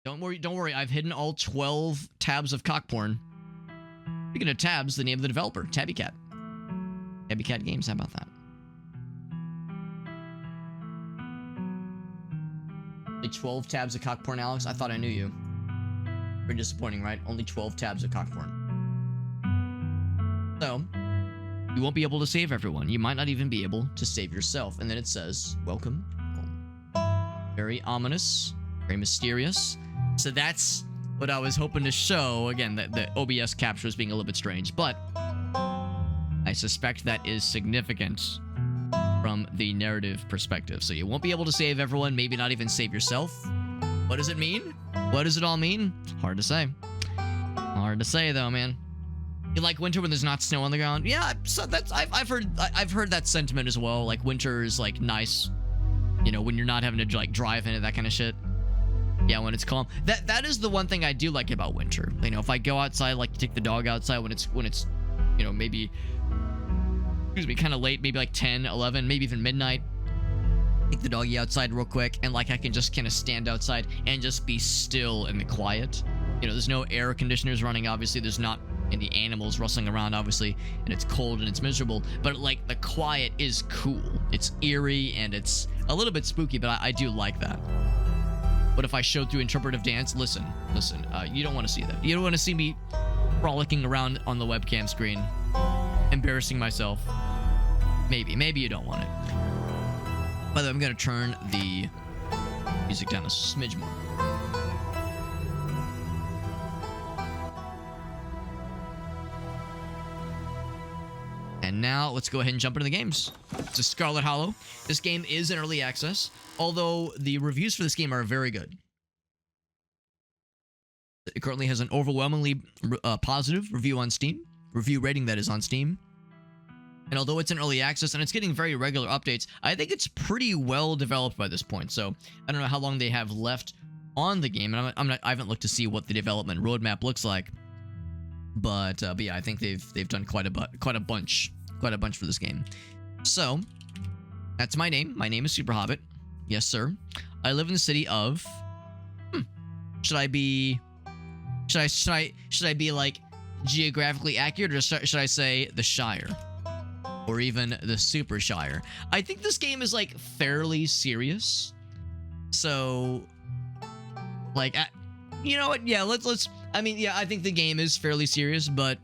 Don't worry. I've hidden all 12 tabs of cock porn. Speaking of tabs, the name of the developer, Tabby Cat. Tabby Cat Games, how about that? Only 12 tabs of cock porn, Alex? I thought I knew you. Pretty disappointing, right? Only 12 tabs of cock porn. So, you won't be able to save everyone. You might not even be able to save yourself. And then it says, welcome home. Very ominous. Very mysterious. So that's what I was hoping to show. Again, the OBS capture is being a little bit strange. But I suspect that is significant from the narrative perspective. So you won't be able to save everyone, maybe not even save yourself. What does it mean? What does it all mean? Hard to say. Hard to say though, man. You like winter when there's not snow on the ground? Yeah, so I've heard that sentiment as well. Like winter is like nice, you know, when you're not having to like drive in it, that kind of shit. Yeah, when it's calm. That is the one thing I do like about winter. You know, if I go outside, I like to take the dog outside when it's you know, maybe, excuse me, kind of late, maybe like 10, 11, maybe even midnight. Take the doggy outside real quick, and like I can just kind of stand outside and just be still in the quiet. You know, there's no air conditioners running, obviously. There's not any animals rustling around, obviously, and it's cold and it's miserable. But like the quiet is cool. It's eerie and it's a little bit spooky, but I do like that. But if I showed through interpretive dance, listen, you don't want to see that. You don't want to see me frolicking around on the webcam screen, embarrassing myself. Maybe you don't want it. By the way, I'm going to turn the music down a smidge more. And now let's go ahead and jump into the games. It's a Scarlet Hollow. This game is in early access, although the reviews for this game are very good. It currently has an overwhelmingly positive review on Steam. Review rating, that is, on Steam. And although it's in early access and it's getting very regular updates, I think it's pretty well developed by this point. So I don't know how long they have left on the game, and I haven't looked to see what the development roadmap looks like. But yeah, I think they've done quite a bunch for this game. So that's my name. My name is Super Hobbit. Yes, sir. I live in the city of. Should I be like geographically accurate, or should I say the Shire? Or even the Super Shire. I think this game is like fairly serious. So, like, you know what? Yeah, let's. I mean, yeah, I think the game is fairly serious, but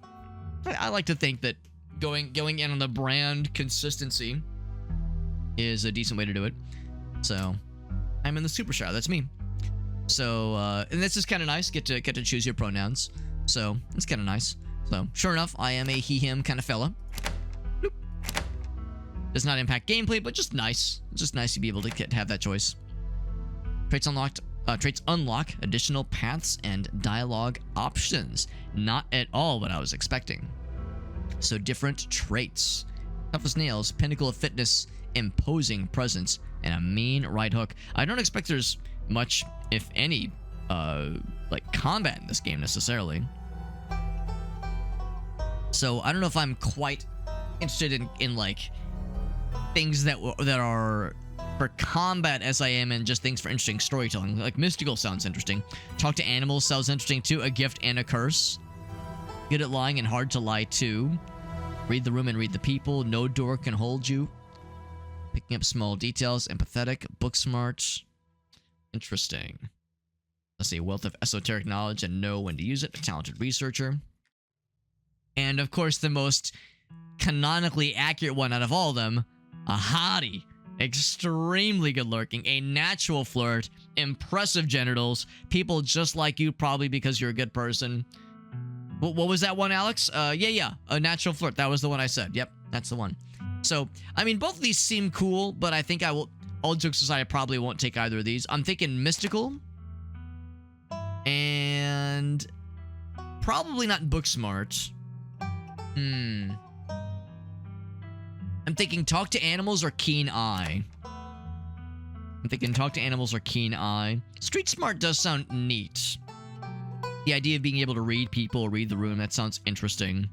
I like to think that going in on the brand consistency is a decent way to do it. So, I'm in the Super Shire. That's me. So, and this is kind of nice. Get to choose your pronouns. So it's kind of nice. So, sure enough, I am a he/him kind of fella. Bloop. Does not impact gameplay, but just nice. Just nice to be able to have that choice. Traits unlocked. Traits unlock additional paths and dialogue options. Not at all what I was expecting. So different traits. Tough as nails, pinnacle of fitness, imposing presence, and a mean right hook. I don't expect there's much, if any, like combat in this game necessarily. So I don't know if I'm quite interested in like things that are for combat as I am in just things for interesting storytelling. Like mystical sounds interesting. Talk to animals sounds interesting too. A gift and a curse. Good at lying and hard to lie to. Read the room and read the people. No door can hold you. Picking up small details. Empathetic. Book smart. Interesting. Let's see. Wealth of esoteric knowledge and know when to use it. A talented researcher. And of course the most canonically accurate one out of all of them. A hottie. Extremely good looking, a natural flirt, impressive genitals, people just like you probably because you're a good person. What was that one, Alex? Yeah, a natural flirt. That was the one I said. Yep, that's the one. So, I mean, both of these seem cool, but I think I will, all jokes aside, I probably won't take either of these. I'm thinking mystical, and probably not book smart. I'm thinking talk to animals or keen eye. Street smart does sound neat. The idea of being able to read people, read the room, that sounds interesting.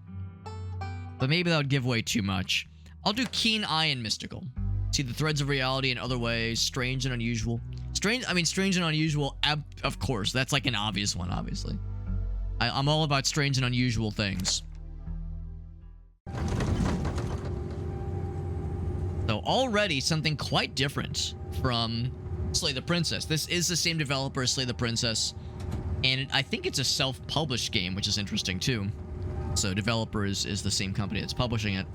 But maybe that would give away too much. I'll do keen eye and mystical. See the threads of reality in other ways, strange and unusual. Strange, I mean, strange and unusual, of course. That's like an obvious one, obviously. I'm all about strange and unusual things. So already something quite different from Slay the Princess. This is the same developer as Slay the Princess, and I think it's a self-published game, which is interesting too. So developer is the same company that's publishing it.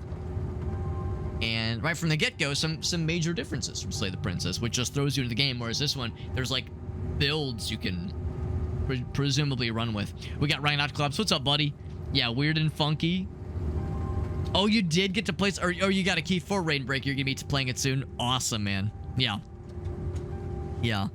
And right from the get-go, some major differences from Slay the Princess, which just throws you into the game, whereas this one, there's like builds you can presumably run with. We got Rhinoclops. What's up, buddy? Yeah, weird and funky. Oh, you did get to play, or you got a key for Rainbreaker. You're gonna be playing it soon. Awesome, man. Yeah. Yeah.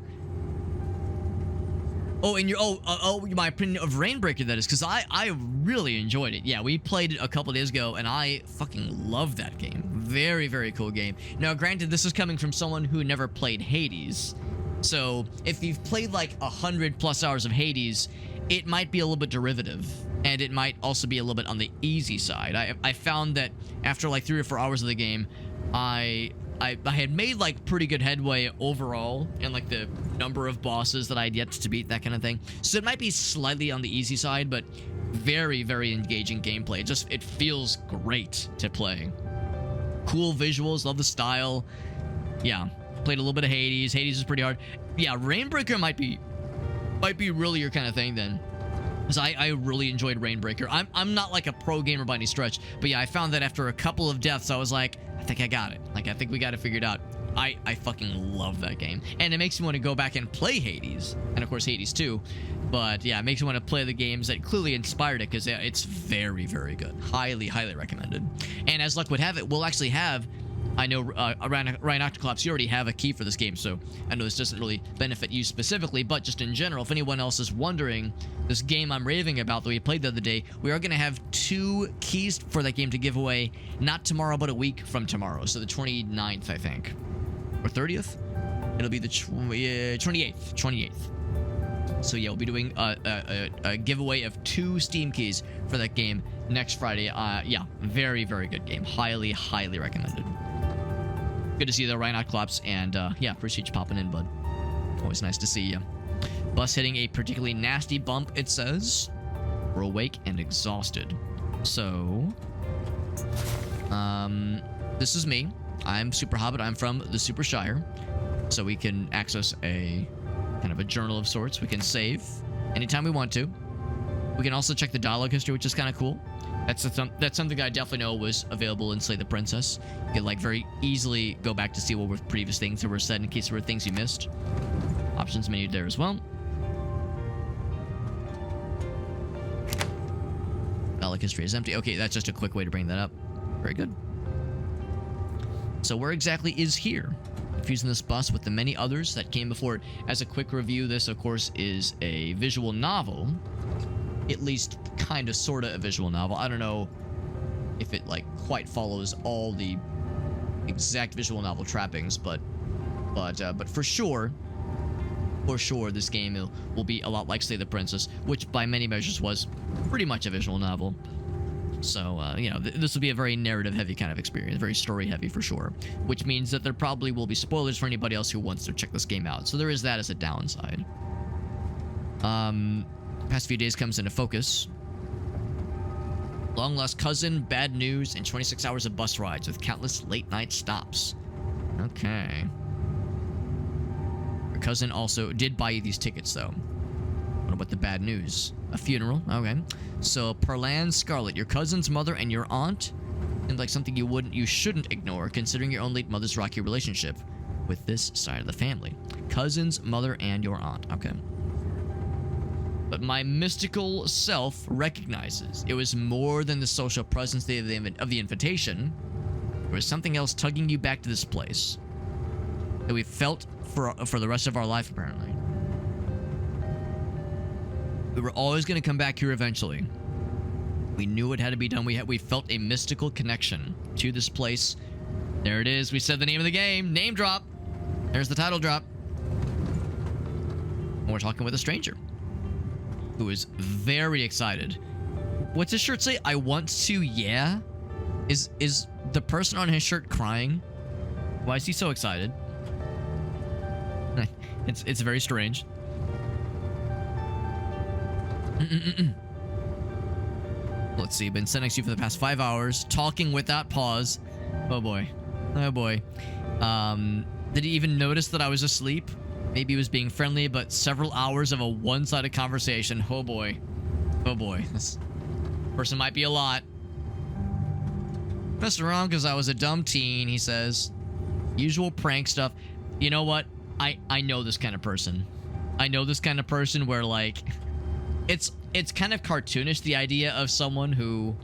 Oh, and my opinion of Rainbreaker, that is, because I really enjoyed it. Yeah, we played it a couple days ago, and I fucking love that game. Very, very cool game. Now, granted, this is coming from someone who never played Hades. So, if you've played like 100+ hours of Hades, it might be a little bit derivative. And it might also be a little bit on the easy side. I found that after like 3 or 4 hours of the game, I had made like pretty good headway overall in like the number of bosses that I had yet to beat, that kind of thing. So it might be slightly on the easy side, but very, very engaging gameplay. It feels great to play. Cool visuals, love the style. Yeah, played a little bit of Hades. Hades is pretty hard. Yeah, Rainbreaker might be really your kind of thing then. Because I really enjoyed Rainbreaker. I'm not like a pro gamer by any stretch, but yeah, I found that after a couple of deaths, I was like, I think I got it. Like, I think we got it figured out. I fucking love that game. And it makes me want to go back and play Hades. And of course, Hades 2. But yeah, it makes me want to play the games that clearly inspired it, because it's very, very good. Highly, highly recommended. And as luck would have it, we'll actually have... I know, Rhinoclops, you already have a key for this game, so I know this doesn't really benefit you specifically, but just in general, if anyone else is wondering, this game I'm raving about that we played the other day, we are going to have 2 keys for that game to give away, not tomorrow, but a week from tomorrow, so the 29th, I think. Or 30th? It'll be the 28th. So yeah, we'll be doing a giveaway of 2 Steam keys for that game next Friday. Yeah, very, very good game. Highly, highly recommended. Good to see you there, Rhinoclops, and yeah, appreciate you popping in, bud. Always nice to see you. Bus hitting a particularly nasty bump, it says. We're awake and exhausted. So, this is me. I'm Super Hobbit. I'm from the Super Shire. So we can access a kind of a journal of sorts. We can save anytime we want to. We can also check the dialogue history, which is kind of cool. That's something that I definitely know was available in Slay the Princess. You can like very easily go back to see what were previous things that were said in case there were things you missed. Options menu there as well. Dialogue history is empty. Okay, that's just a quick way to bring that up. Very good. So where exactly is here? Fusing this bus with the many others that came before it. As a quick review, this of course is a visual novel. At least kind of sort of a visual novel. I don't know if it like quite follows all the exact visual novel trappings, but for sure this game will be a lot like Slay the Princess, which by many measures was pretty much a visual novel. So you know, this will be a very narrative heavy kind of experience, very story heavy for sure, which means that there probably will be spoilers for anybody else who wants to check this game out. So there is that as a downside. Past few days comes into focus. Long lost cousin, bad news, and 26 hours of bus rides with countless late night stops. Okay. Your cousin also did buy you these tickets, though. What about the bad news? A funeral? Okay. So, Perlan Scarlet, your cousin's mother and your aunt, seems like something you shouldn't ignore, considering your own late mother's rocky relationship with this side of the family. Cousins, mother, and your aunt. Okay. But my mystical self recognizes it was more than the social presence of the invitation. There was something else tugging you back to this place that we felt for the rest of our life, apparently. We were always going to come back here eventually. We knew it had to be done. We felt a mystical connection to this place. There it is. We said the name of the game. Name drop. There's the title drop. And we're talking with a stranger who is very excited. What's his shirt say? I want to, yeah? Is the person on his shirt crying? Why is he so excited? It's very strange. Let's see. Been sitting next to you for the past 5 hours, talking without pause. Oh boy. Oh boy. Did he even notice that I was asleep? Maybe he was being friendly, but several hours of a one-sided conversation. Oh boy. Oh boy. This person might be a lot. Messed around because I was a dumb teen, he says. Usual prank stuff. You know what? I know this kind of person. I know this kind of person where, like, it's kind of cartoonish, the idea of someone who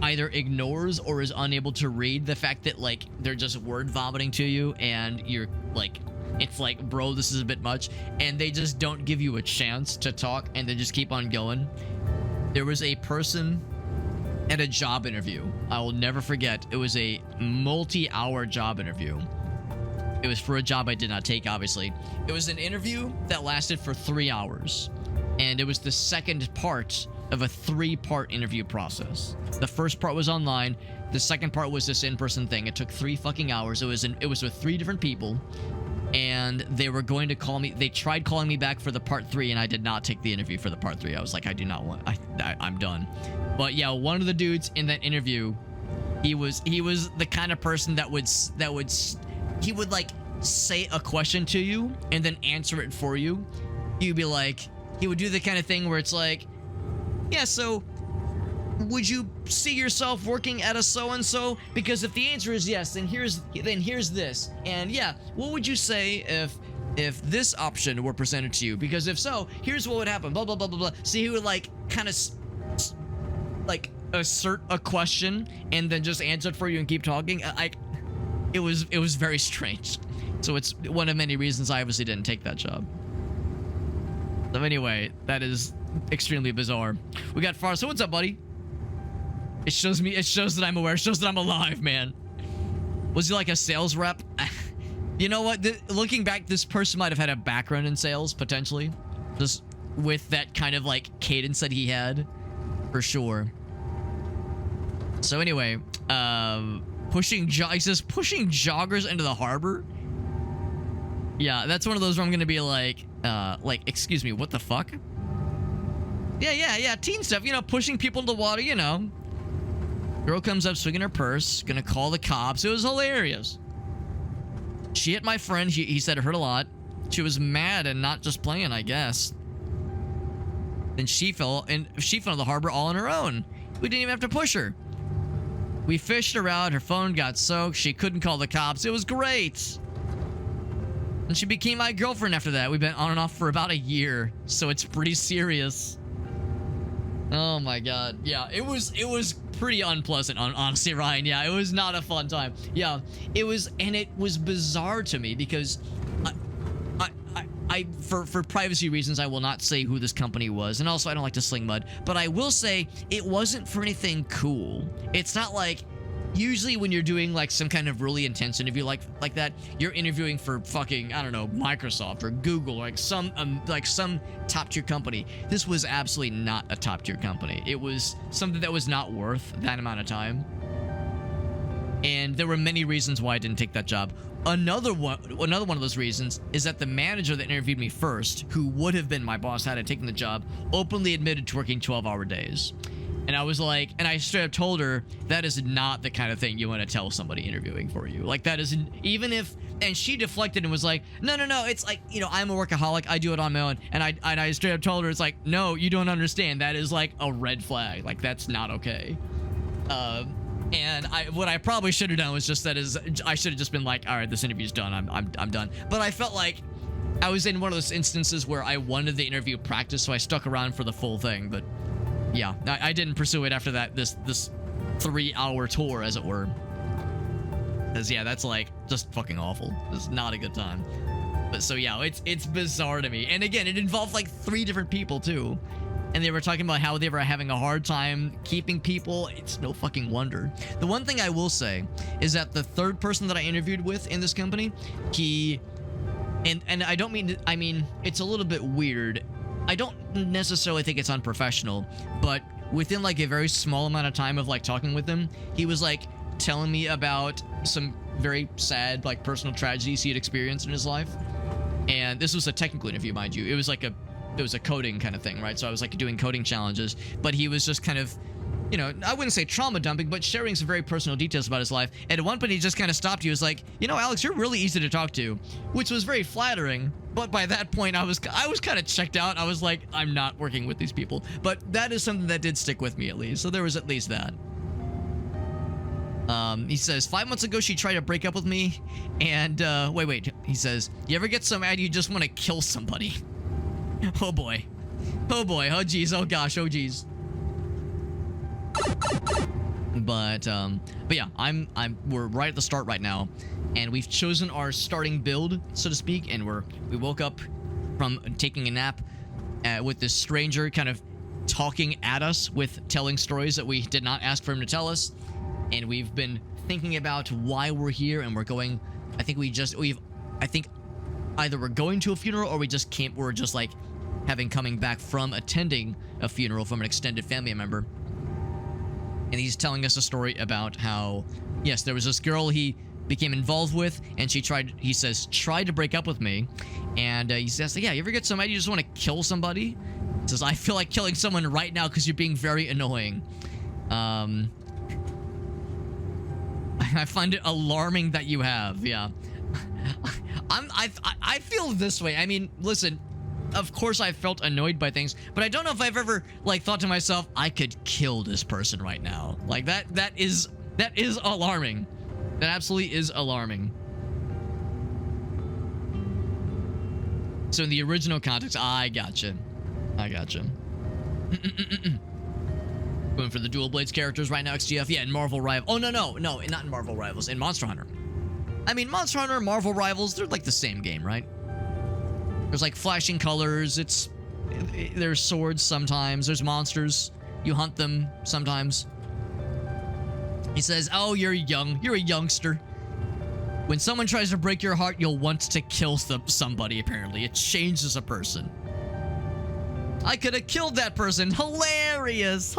either ignores or is unable to read the fact that, like, they're just word vomiting to you and you're like, it's like, bro, this is a bit much, and they just don't give you a chance to talk and they just keep on going. There was a person at a job interview. I will never forget. It was a multi-hour job interview. It was for a job I did not take, obviously. It was an interview that lasted for 3 hours. And it was the second part of a 3-part interview process. The first part was online. The second part was this in-person thing. It took 3 fucking hours. It was with 3 different people. And they were going to call me. They tried calling me back for the part 3, and I did not take the interview for the part 3. I was like, I do not want. I'm done. But yeah, one of the dudes in that interview, he was the kind of person that would he would like say a question to you and then answer it for you. He'd be like, he would do the kind of thing where it's like, yeah, so would you see yourself working at a so-and-so? Because if the answer is yes, then here's this. And yeah, what would you say if this option were presented to you? Because if so, here's what would happen. Blah, blah, blah, blah, blah. So he would like kind of like assert a question and then just answer it for you and keep talking. It was very strange. So it's one of many reasons I obviously didn't take that job. So anyway, that is extremely bizarre. We got Far. So what's up, buddy? It shows that I'm aware. It shows that I'm alive, man. Was he like a sales rep? You know what? Looking back, this person might have had a background in sales, potentially. Just with that kind of like cadence that he had. For sure. So anyway, he says pushing joggers into the harbor. Yeah, that's one of those where I'm gonna be like, excuse me, what the fuck? Yeah, teen stuff, you know, pushing people into the water, you know. Girl comes up swinging her purse, gonna call the cops. It was hilarious. She hit my friend. He said it hurt a lot. She was mad and not just playing, I guess. Then she fell into the harbor all on her own. We didn't even have to push her. We fished her out. Her phone got soaked. She couldn't call the cops. It was great. And she became my girlfriend after that. We've been on and off for about a year, so it's pretty serious. Oh my god. Yeah, it was pretty unpleasant, honestly, Ryan. Yeah, it was not a fun time. Yeah, it was bizarre to me because for privacy reasons, I will not say who this company was, and also I don't like to sling mud, but I will say it wasn't for anything cool. It's not like, usually when you're doing like some kind of really intense interview like that, you're interviewing for fucking, I don't know, Microsoft or Google, or like some top tier company. This was absolutely not a top tier company. It was something that was not worth that amount of time. And there were many reasons why I didn't take that job. Another one of those reasons is that the manager that interviewed me first, who would have been my boss had I taken the job, openly admitted to working 12-hour days. And I was like, and I straight up told her, that is not the kind of thing you want to tell somebody interviewing for you. Like, that isn't, even if, and she deflected and was like, no, it's like, you know, I'm a workaholic, I do it on my own. And I straight up told her, it's like, no, you don't understand. That is like a red flag. Like, that's not okay. And what I probably should have done was just I should have just been like, all right, this interview's done. I'm done. But I felt like I was in one of those instances where I wanted the interview practice, so I stuck around for the full thing. But yeah, I didn't pursue it after that. This 3-hour tour, as it were. Because yeah, that's like just fucking awful. It's not a good time. But so yeah, it's bizarre to me. And again, it involved like 3 different people too. And they were talking about how they were having a hard time keeping people. It's no fucking wonder. The one thing I will say is that the third person that I interviewed with in this company, and I don't mean, I mean, it's a little bit weird. I don't necessarily think it's unprofessional, but within like a very small amount of time of like talking with him, he was like telling me about some very sad like personal tragedies he had experienced in his life. And this was a technical interview, mind you. It was a coding kind of thing, right? So I was like doing coding challenges, but he was just kind of, you know, I wouldn't say trauma dumping, but sharing some very personal details about his life. And at one point he just kind of stopped. He was like, you know, Alex, you're really easy to talk to, which was very flattering. But by that point I was kind of checked out. I was like, I'm not working with these people. But that is something that did stick with me at least. So there was at least that. He says, 5 months ago, she tried to break up with me. And, wait. He says, you ever get so mad you just want to kill somebody? Oh boy. Oh boy. Oh geez. Oh gosh. Oh geez. But yeah, we're right at the start right now, and we've chosen our starting build, so to speak, and we woke up from taking a nap with this stranger kind of talking at us with telling stories that we did not ask for him to tell us, and we've been thinking about why we're here, and we're going. I think either we're going to a funeral or we're just like coming back from attending a funeral from an extended family member. And he's telling us a story about how, yes, there was this girl he became involved with, and she tried to break up with me. And he says, yeah, you ever get so mad you just want to kill somebody? He says, I feel like killing someone right now because you're being very annoying. I find it alarming that you have, yeah. I feel this way. I mean, listen, of course I've felt annoyed by things, but I don't know if I've ever like thought to myself, I could kill this person right now. Like that is alarming. That absolutely is alarming. So in the original context, I gotcha. Going for the Dual Blades characters right now, XGF. Yeah, in Marvel Rivals. Oh, no, not in Marvel Rivals. In Monster Hunter. I mean, Monster Hunter and Marvel Rivals, they're like the same game, right? There's like flashing colors. There's swords sometimes. There's monsters. You hunt them sometimes. He says, oh, you're young. You're a youngster. When someone tries to break your heart, you'll want to kill somebody, apparently. It changes a person. I could have killed that person. Hilarious.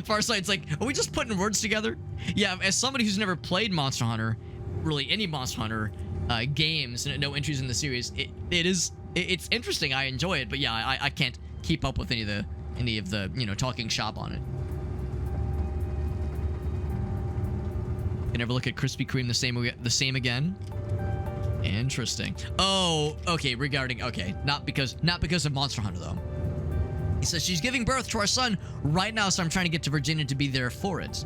Farsight's like, are we just putting words together? Yeah, as somebody who's never played Monster Hunter, really any Monster Hunter games, and no entries in the series, it's interesting. I enjoy it, but yeah, I can't keep up with any of the talking shop on it. Can never look at Krispy Kreme the same again. Interesting. Oh, okay. Not because of Monster Hunter though. He says she's giving birth to our son right now, so I'm trying to get to Virginia to be there for it.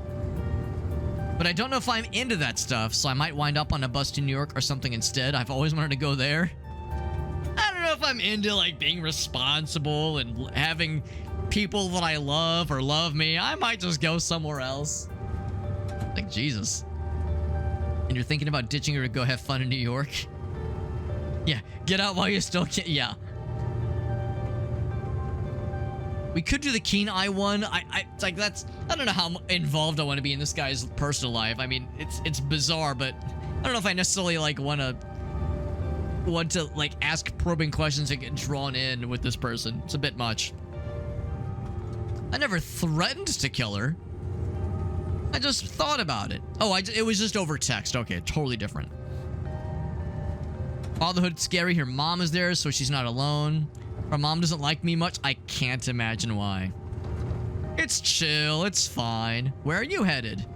But I don't know if I'm into that stuff, so I might wind up on a bus to New York or something instead. I've always wanted to go there. I don't know if I'm into like being responsible and having people that I love or love me. I might just go somewhere else. Like, Jesus. And you're thinking about ditching her to go have fun in New York? Yeah, get out while you still can. Yeah. We could do the Keen Eye one. I don't know how involved I want to be in this guy's personal life. I mean, it's bizarre, but I don't know if I necessarily like want to like ask probing questions and get drawn in with this person. It's a bit much. I never threatened to kill her. I just thought about it. Oh, it was just over text. Okay, totally different. Fatherhood's scary. Her mom is there, so she's not alone. Her mom doesn't like me much. I can't imagine why. It's chill. It's fine. Where are you headed?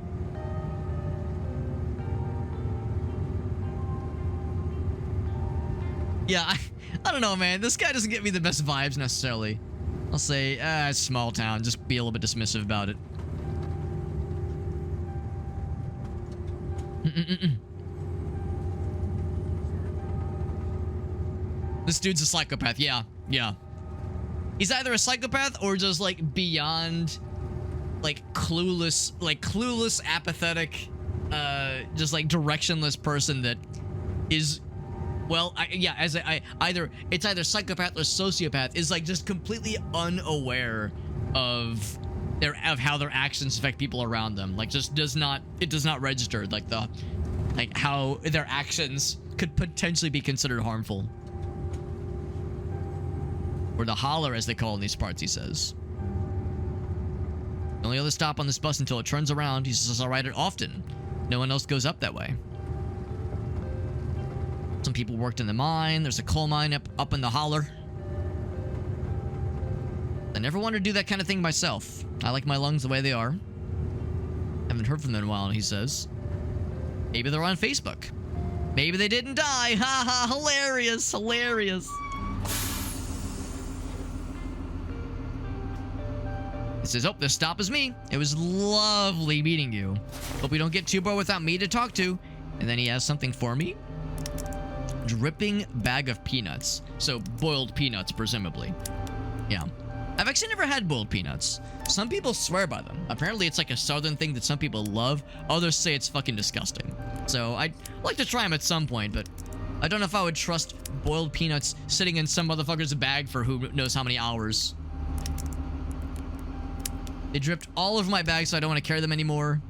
Yeah, I don't know, man. This guy doesn't give me the best vibes necessarily. I'll say, it's small town. Just be a little bit dismissive about it. This dude's a psychopath. Yeah. He's either a psychopath or just like beyond like clueless, apathetic, just like directionless person that is, well, either psychopath or sociopath, is like just completely unaware of how their actions affect people around them. Like just does not register like how their actions could potentially be considered harmful. Or the holler, as they call in these parts, he says. The only other stop on this bus until it turns around. He says, I'll ride it often. No one else goes up that way. Some people worked in the mine. There's a coal mine up in the holler. I never wanted to do that kind of thing myself. I like my lungs the way they are. Haven't heard from them in a while, he says. Maybe they're on Facebook. Maybe they didn't die. Ha ha, hilarious, hilarious. He says, oh, this stop is me. It was lovely meeting you. Hope we don't get too bored without me to talk to. And then he has something for me. Dripping bag of peanuts. So boiled peanuts, presumably. Yeah. I've actually never had boiled peanuts. Some people swear by them. Apparently it's like a southern thing that some people love. Others say it's fucking disgusting. So I'd like to try them at some point, but I don't know if I would trust boiled peanuts sitting in some motherfucker's bag for who knows how many hours. They dripped all over my bag, so I don't want to carry them anymore.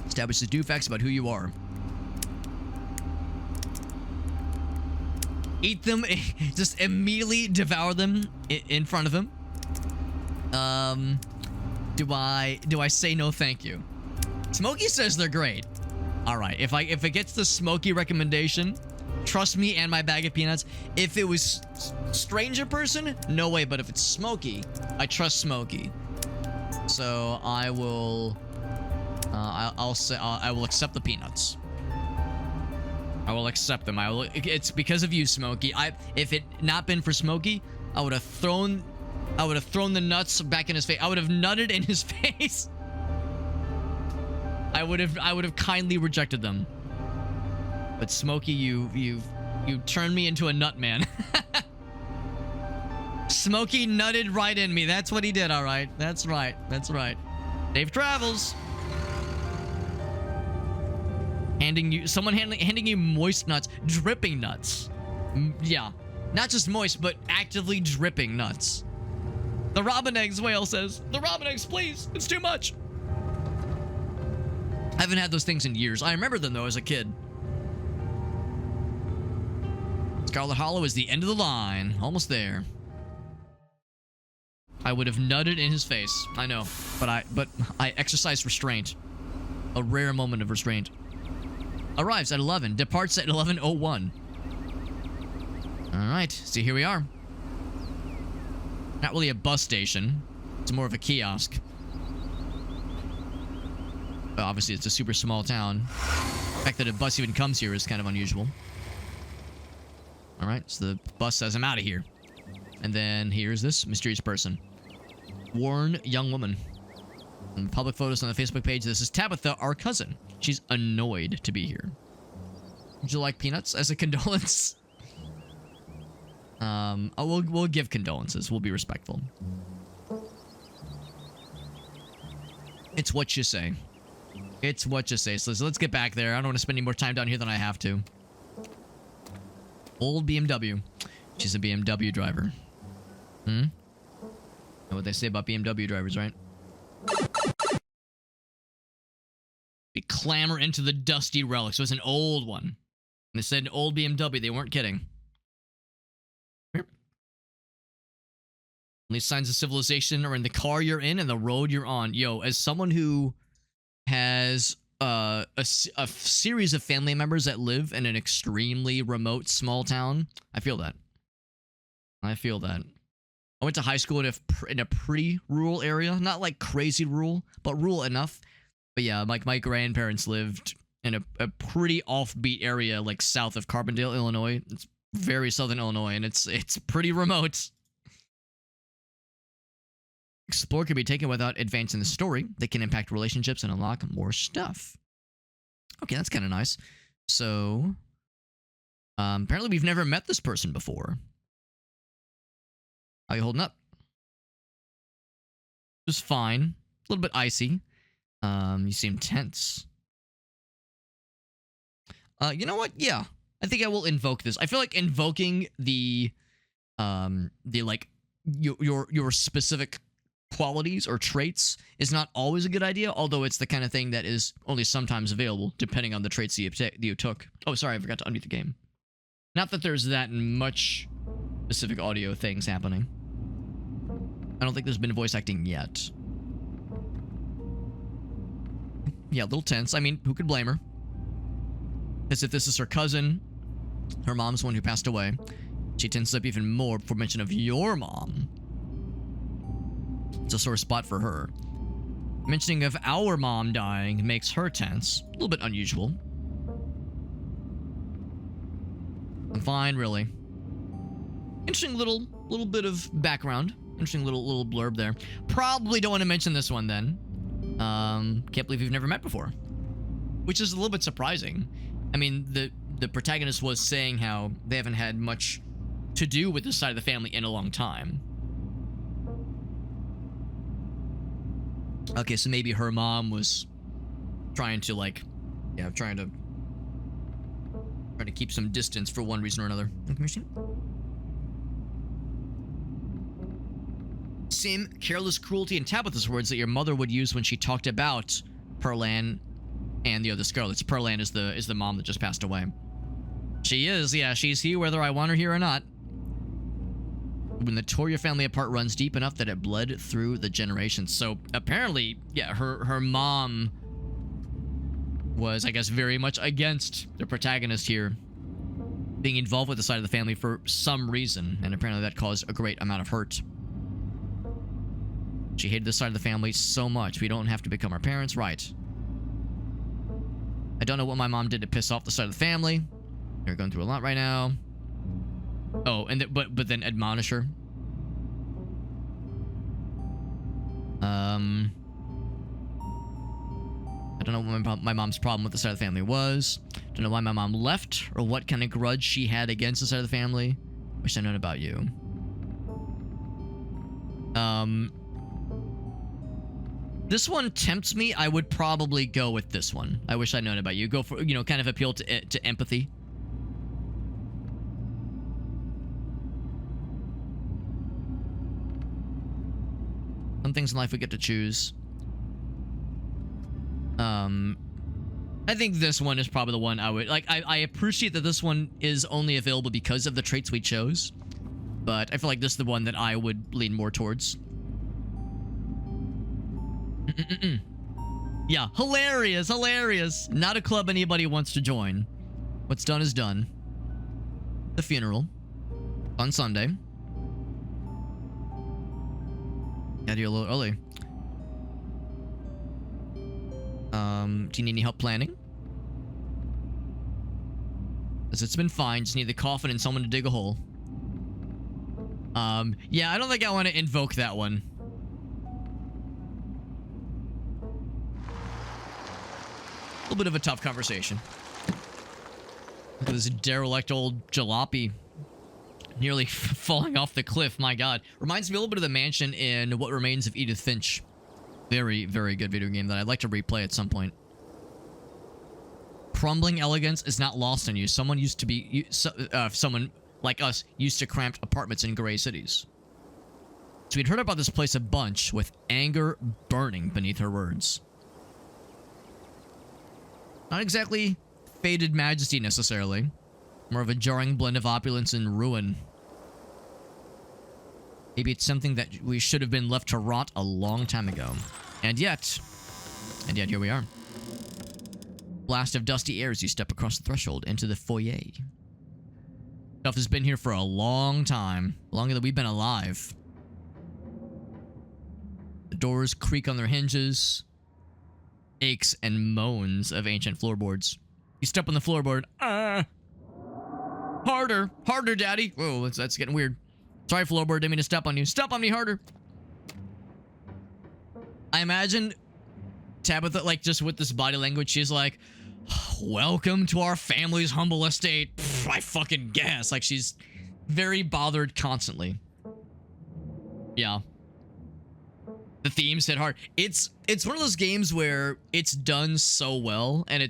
Establish the due facts about who you are. Eat them. Just immediately devour them in front of him. Do I say no thank you? Smokey says they're great. All right. If it gets the Smokey recommendation, trust me and my bag of peanuts. If it was stranger person, no way. But if it's Smokey, I trust Smokey. So I will. I will accept the peanuts. I will accept them. It's because of you, Smokey. If it not been for Smokey, I would have thrown the nuts back in his face. I would have nutted in his face. I would have kindly rejected them. But Smokey, you turned me into a nut man. Smokey nutted right in me. That's what he did. All right. That's right. That's right. Safe travels. Handing you moist nuts, dripping nuts. Yeah, not just moist, but actively dripping nuts. The robin eggs, Whale says. The robin eggs, please. It's too much. I haven't had those things in years. I remember them though as a kid. Scarlet Hollow is the end of the line. Almost there. I would have nutted in his face. I know, but I exercised restraint. A rare moment of restraint. Arrives at 11. Departs at 11:01. Alright, so here we are. Not really a bus station. It's more of a kiosk. But obviously, it's a super small town. The fact that a bus even comes here is kind of unusual. Alright, so the bus says, I'm out of here. And then here's this mysterious person. Worn young woman. And public photos on the Facebook page. This is Tabitha, our cousin. She's annoyed to be here. Would you like peanuts as a condolence? We'll give condolences. We'll be respectful. It's what you say. It's what you say. So let's get back there. I don't want to spend any more time down here than I have to. Old BMW. She's a BMW driver. Know what they say about BMW drivers, right? They clamber into the dusty relic. So it's an old one. And they said an old BMW. They weren't kidding. Here. Only signs of civilization are in the car you're in and the road you're on. Yo, as someone who has a series of family members that live in an extremely remote small town, I feel that. I feel that. I went to high school in a pretty rural area. Not like crazy rural, but rural enough. But yeah, like my grandparents lived in a pretty offbeat area, like south of Carbondale, Illinois. It's very southern Illinois, and it's pretty remote. Explore can be taken without advancing the story. They can impact relationships and unlock more stuff. Okay, that's kind of nice. So, apparently we've never met this person before. How you holding up? Just fine. A little bit icy. You seem tense. You know what? Yeah. I think I will invoke this. I feel like invoking the like your specific qualities or traits is not always a good idea, although it's the kind of thing that is only sometimes available depending on the traits that you took. Oh, sorry, I forgot to unmute the game. Not that there's that much specific audio things happening. I don't think there's been voice acting yet. Yeah, a little tense. I mean, who could blame her? As if this is her cousin, her mom's the one who passed away. She tenses up even more before mention of your mom. It's a sore spot for her. Mentioning of our mom dying makes her tense. A little bit unusual. I'm fine, really. Interesting little bit of background. Interesting little blurb there. Probably don't want to mention this one then. Can't believe we've never met before. Which is a little bit surprising. I mean, the protagonist was saying how they haven't had much to do with this side of the family in a long time. Okay, so maybe her mom was trying to, like, yeah, trying to keep some distance for one reason or another. Same careless cruelty in Tabitha's words that your mother would use when she talked about Pearlan and the other Scarlets. Pearlan is the mom that just passed away. She is, yeah, she's here whether I want her here or not. When the tore your family apart runs deep enough that it bled through the generations. So apparently, yeah, her mom was, I guess, very much against the protagonist here being involved with the side of the family for some reason, and apparently that caused a great amount of hurt. She hated this side of the family so much. We don't have to become our parents, right? I don't know what my mom did to piss off the side of the family. They're going through a lot right now. Oh, and but then admonish her. I don't know what my mom's problem with the side of the family was. Don't know why my mom left or what kind of grudge she had against the side of the family. Wish I'd known about you. This one tempts me. I would probably go with this one. I wish I'd known about you. Go for, you know, kind of appeal to empathy. Some things in life we get to choose. I think this one is probably the one I would like. I appreciate that this one is only available because of the traits we chose, but I feel like this is the one that I would lean more towards. Yeah, hilarious. Not a club anybody wants to join. What's done is done. The funeral on Sunday. Got here a little early. Do you need any help planning? As it's been fine, just need the coffin and someone to dig a hole. Yeah, I don't think I want to invoke that one. A little bit of a tough conversation. Look at this derelict old jalopy nearly falling off the cliff. My god. Reminds me a little bit of the mansion in What Remains of Edith Finch. Very, very good video game that I'd like to replay at some point. Crumbling elegance is not lost on you. Someone used to be... someone like us used to cramped apartments in gray cities. So we'd heard about this place a bunch, with anger burning beneath her words. Not exactly faded majesty, necessarily. More of a jarring blend of opulence and ruin. Maybe it's something that we should have been left to rot a long time ago. And yet, here we are. Blast of dusty air as you step across the threshold into the foyer. Stuff has been here for a long time. Longer than we've been alive. The doors creak on their hinges. Aches and moans of ancient floorboards. You step on the floorboard. Harder. Harder, daddy. Whoa, that's getting weird. Sorry, floorboard. Didn't mean to step on you. Step on me harder. I imagine Tabitha, like, just with this body language, she's like, welcome to our family's humble estate. Pff, I fucking guess. Like, she's very bothered constantly. Yeah. The themes hit hard. It's one of those games where it's done so well, and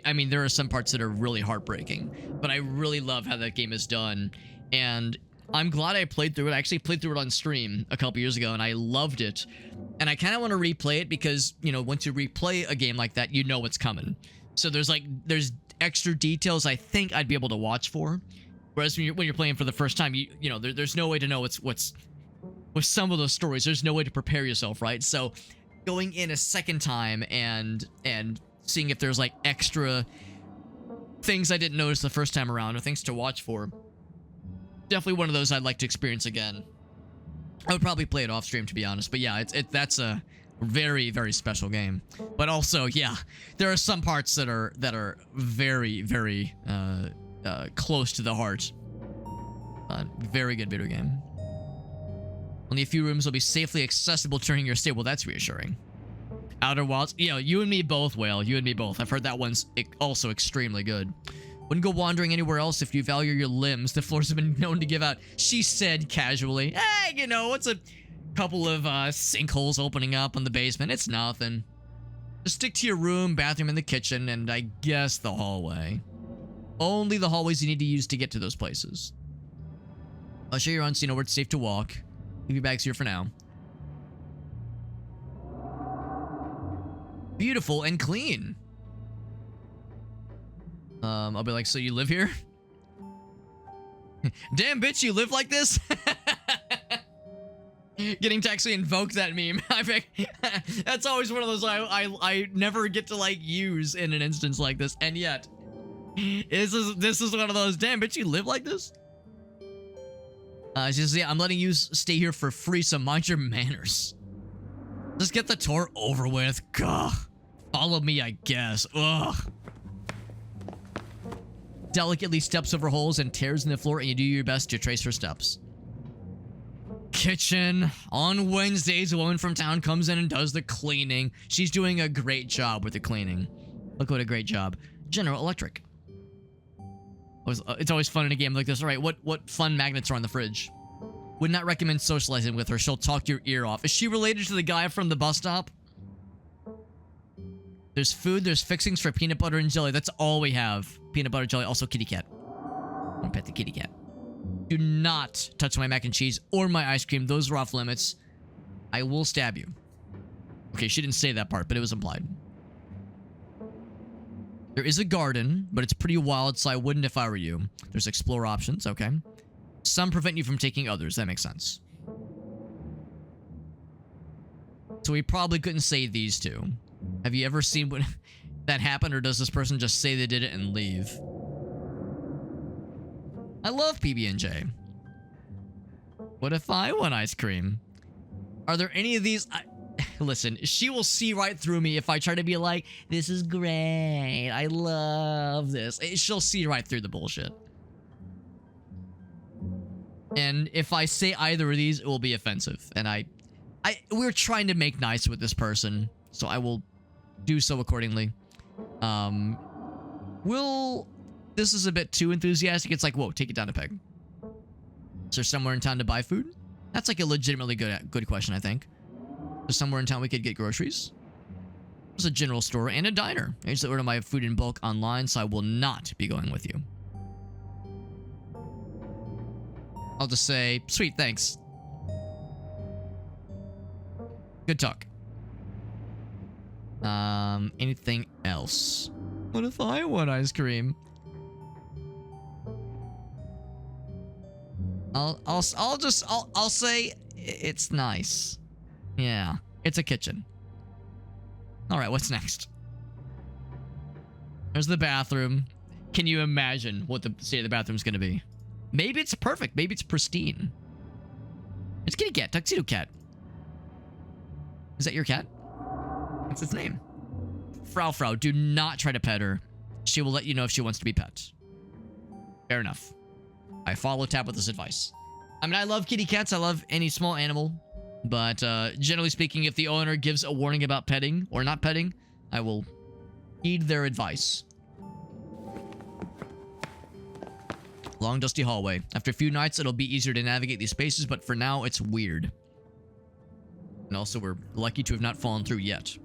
I mean, there are some parts that are really heartbreaking, but I really love how that game is done, and I'm glad I played through it. I actually played through it on stream a couple years ago, and I loved it, and I kind of want to replay it because, you know, once you replay a game like that, you know what's coming. So there's extra details I think I'd be able to watch for, whereas when you're playing for the first time, you know, there's no way to know what's with some of those stories, there's no way to prepare yourself, right? So going in a second time and seeing if there's like extra things I didn't notice the first time around or things to watch for, definitely one of those I'd like to experience again. I would probably play it off stream, to be honest, but yeah, that's a very, very special game. But also, yeah, there are some parts that are very, very close to the heart. Very good video game. Only a few rooms will be safely accessible during your stay. Well, that's reassuring. Outer Wilds, you know, you and me both, Whale. You and me both. I've heard that one's also extremely good. Wouldn't go wandering anywhere else if you value your limbs. The floors have been known to give out. She said casually, hey, you know, what's a couple of sinkholes opening up in the basement? It's nothing. Just stick to your room, bathroom, and the kitchen, and I guess the hallway. Only the hallways you need to use to get to those places. I'll show you around so you know where it's safe to walk. Leave your bags here for now. Beautiful and clean. I'll be like, so you live here? Damn, bitch, you live like this? Getting to actually invoke that meme. I think that's always one of those I never get to like use in an instance like this, and yet this is one of those. Damn, bitch, you live like this? She says, yeah, I'm letting you stay here for free, so mind your manners. Just get the tour over with. Gah. Follow me, I guess. Ugh. Delicately steps over holes and tears in the floor, and you do your best to trace her steps. Kitchen. On Wednesdays, a woman from town comes in and does the cleaning. She's doing a great job with the cleaning. Look what a great job. General Electric. It's always fun in a game like this. All right, what fun magnets are on the fridge? Would not recommend socializing with her. She'll talk your ear off. Is she related to the guy from the bus stop? There's food. There's fixings for peanut butter and jelly. That's all we have. Peanut butter, jelly. Also kitty cat. I'm gonna pet the kitty cat. Do not touch my mac and cheese or my ice cream. Those are off limits. I will stab you. Okay, she didn't say that part, but it was implied. There is a garden, but it's pretty wild, so I wouldn't if I were you. There's explore options, okay. Some prevent you from taking others. That makes sense. So we probably couldn't say these two. Have you ever seen what that happen, or does this person just say they did it and leave? I love PB&J. What if I want ice cream? Are there any of these? Listen, she will see right through me if I try to be like, this is great, I love this. She'll see right through the bullshit. And if I say either of these, it will be offensive. And we're trying to make nice with this person, so I will do so accordingly. This is a bit too enthusiastic. It's like, whoa, take it down a peg. Is there somewhere in town to buy food? That's like a legitimately good question, I think. There's somewhere in town we could get groceries. There's a general store and a diner. I usually order my food in bulk online, so I will not be going with you. I'll just say, sweet, thanks. Good talk. Anything else? What if I want ice cream? I'll say it's nice. Yeah, it's a kitchen. All right, what's next? There's the bathroom. Can you imagine what the state of the bathroom's gonna be? Maybe it's perfect. Maybe it's pristine. It's kitty cat, tuxedo cat. Is that your cat? What's its name? Frau. Do not try to pet her. She will let you know if she wants to be pet. Fair enough. I follow tab with this advice. I mean, I love kitty cats. I love any small animal. But generally speaking, if the owner gives a warning about petting or not petting, I will heed their advice. Long, dusty hallway. After a few nights, it'll be easier to navigate these spaces, but for now, it's weird. And also, we're lucky to have not fallen through yet.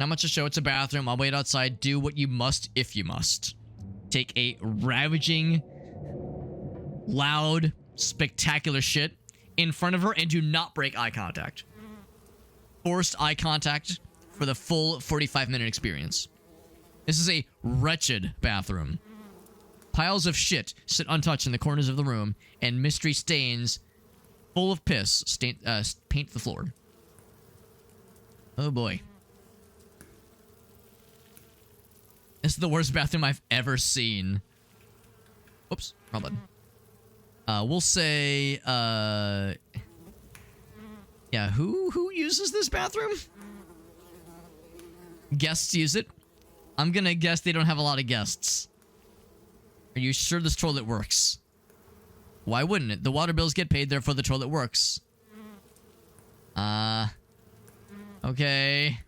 Not much to show. It's a bathroom. I'll wait outside. Do what you must if you must. Take a ravaging, loud, spectacular shit in front of her and do not break eye contact. Forced eye contact for the full 45-minute experience. This is a wretched bathroom. Piles of shit sit untouched in the corners of the room, and mystery stains full of piss. Paint the floor. Oh boy. This is the worst bathroom I've ever seen. Oops, wrong button. We'll say, yeah, who uses this bathroom? Guests use it. I'm gonna guess they don't have a lot of guests. Are you sure this toilet works? Why wouldn't it? The water bills get paid, therefore the toilet works. Okay.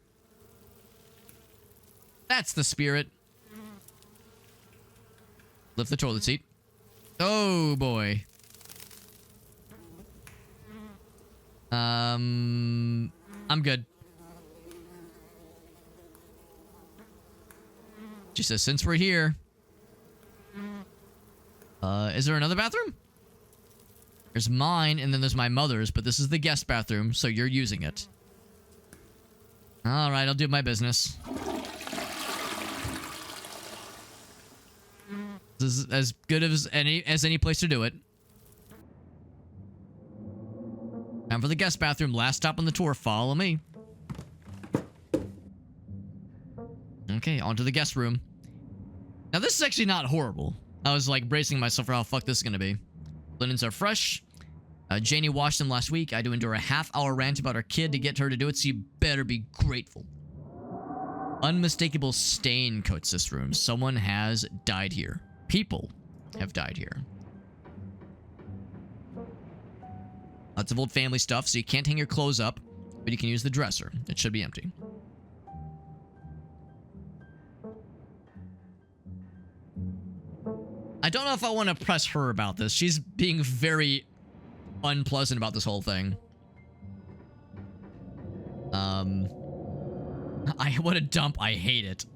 That's the spirit. Lift the toilet seat. Oh, boy. I'm good. She says, since we're here. Is there another bathroom? There's mine, and then there's my mother's, but this is the guest bathroom, so you're using it. Alright, I'll do my business. This is as good as any place to do it. Time for the guest bathroom. Last stop on the tour. Follow me. Okay, on to the guest room. Now, this is actually not horrible. I was, like, bracing myself for how fuck this is gonna be. Linens are fresh. Janie washed them last week. I had to endure a half-hour rant about her kid to get her to do it, so you better be grateful. Unmistakable stain coats this room. Someone has died here. People have died here. Lots of old family stuff, so you can't hang your clothes up, but you can use the dresser. It should be empty. I don't know if I want to press her about this. She's being very unpleasant about this whole thing. What a dump. I hate it.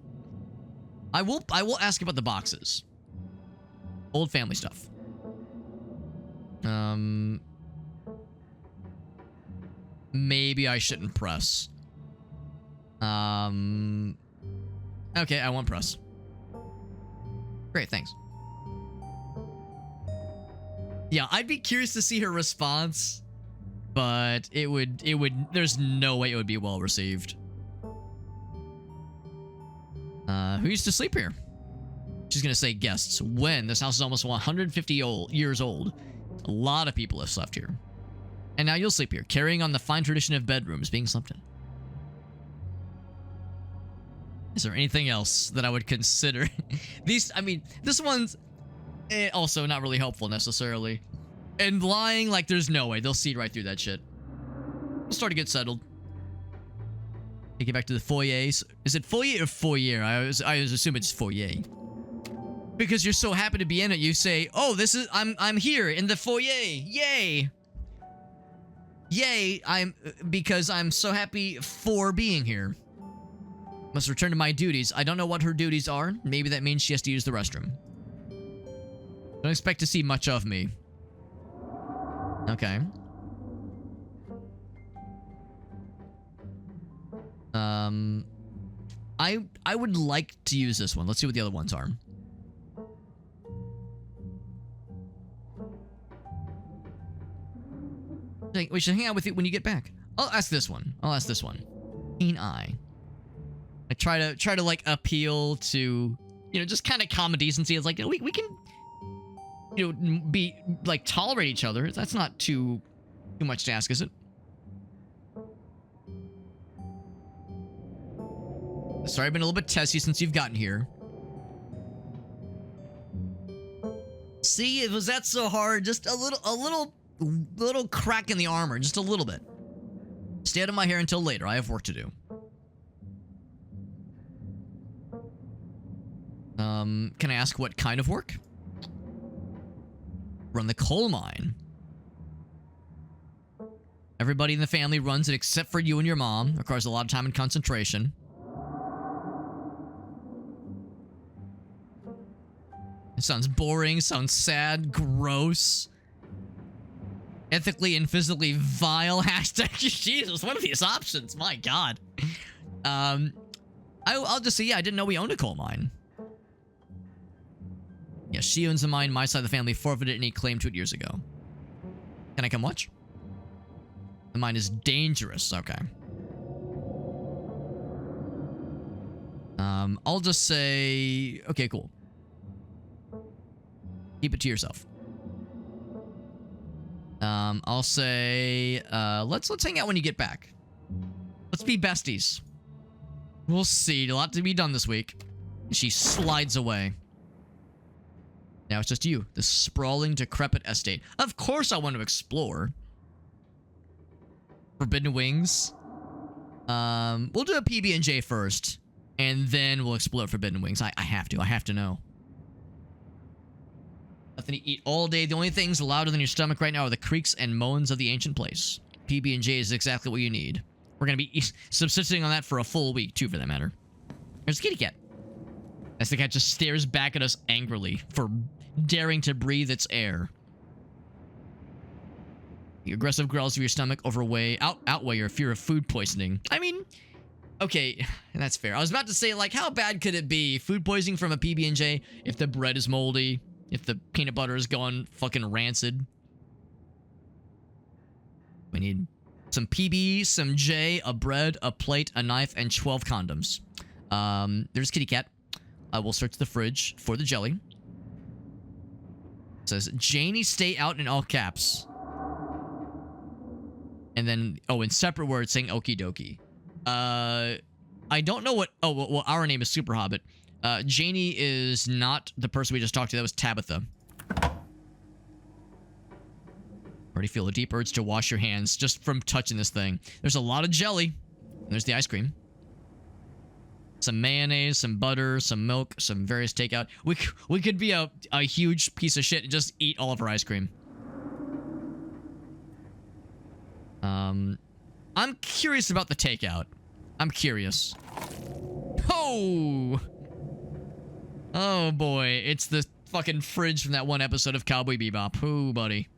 I will ask about the boxes. Old family stuff. Maybe I shouldn't press. Okay, I won't press. Great, thanks. Yeah, I'd be curious to see her response, but it would, there's no way it would be well received. Who used to sleep here? She's gonna say guests. When? This house is almost 150 years old. A lot of people have slept here. And now you'll sleep here, carrying on the fine tradition of bedrooms being slept in. Is there anything else that I would consider? This one's also not really helpful necessarily. And lying, like, there's no way. They'll see right through that shit. We'll start to get settled. Take it back to the foyer. Is it foyer or foyer? I always assume it's foyer. Because you're so happy to be in it, you say, "Oh, this is I'm here in the foyer. Yay! Yay! Because I'm so happy for being here. Must return to my duties. I don't know what her duties are. Maybe that means she has to use the restroom. Don't expect to see much of me." Okay. I would like to use this one. Let's see what the other ones are. We should hang out with you when you get back. I'll ask this one. Keen eye. I try to like appeal to, just kind of common decency. It's like, we can, be like tolerate each other. That's not too much to ask, is it? Sorry, I've been a little bit testy since you've gotten here. See, was that so hard? Just a little crack in the armor, just a little bit. Stay out of my hair until later. I have work to do. Can I ask what kind of work? Run the coal mine. Everybody in the family runs it except for you and your mom. Requires a lot of time and concentration. It sounds boring, sounds sad, gross. Ethically and physically vile. Hashtag Jesus, what are these options? My God. I'll just say, yeah, I didn't know we owned a coal mine. Yeah, she owns the mine. My side of the family forfeited any claim to it years ago. Can I come watch? The mine is dangerous. Okay. I'll just say... Okay, cool. Keep it to yourself. I'll say... let's hang out when you get back. Let's be besties. We'll see. A lot to be done this week. She slides away. Now it's just you. The sprawling, decrepit estate. Of course I want to explore. Forbidden Wings. We'll do a PB&J first. And then we'll explore Forbidden Wings. I have to. I have to know. Nothing to eat all day. The only things louder than your stomach right now are the creaks and moans of the ancient place. PB&J is exactly what you need. We're going to be subsisting on that for a full week, too, for that matter. There's a kitty cat. As the cat just stares back at us angrily for daring to breathe its air. The aggressive growls of your stomach outweigh your fear of food poisoning. I mean, okay, that's fair. I was about to say, like, how bad could it be? Food poisoning from a PB&J if the bread is moldy, if the peanut butter is gone fucking rancid. We need some PB, some J, a bread, a plate, a knife, and 12 condoms. There's kitty cat. I will search the fridge for the jelly. It says, Janie, stay out in all caps. And then, oh, in separate words saying okie dokie. I don't know what... Oh, well, our name is Super Hobbit. Janie is not the person we just talked to. That was Tabitha. Already feel a deep urge to wash your hands just from touching this thing. There's a lot of jelly. And there's the ice cream. Some mayonnaise, some butter, some milk, some various takeout. We could be a huge piece of shit and just eat all of our ice cream. I'm curious about the takeout. I'm curious. Oh! Oh boy, it's the fucking fridge from that one episode of Cowboy Bebop. Ooh, buddy.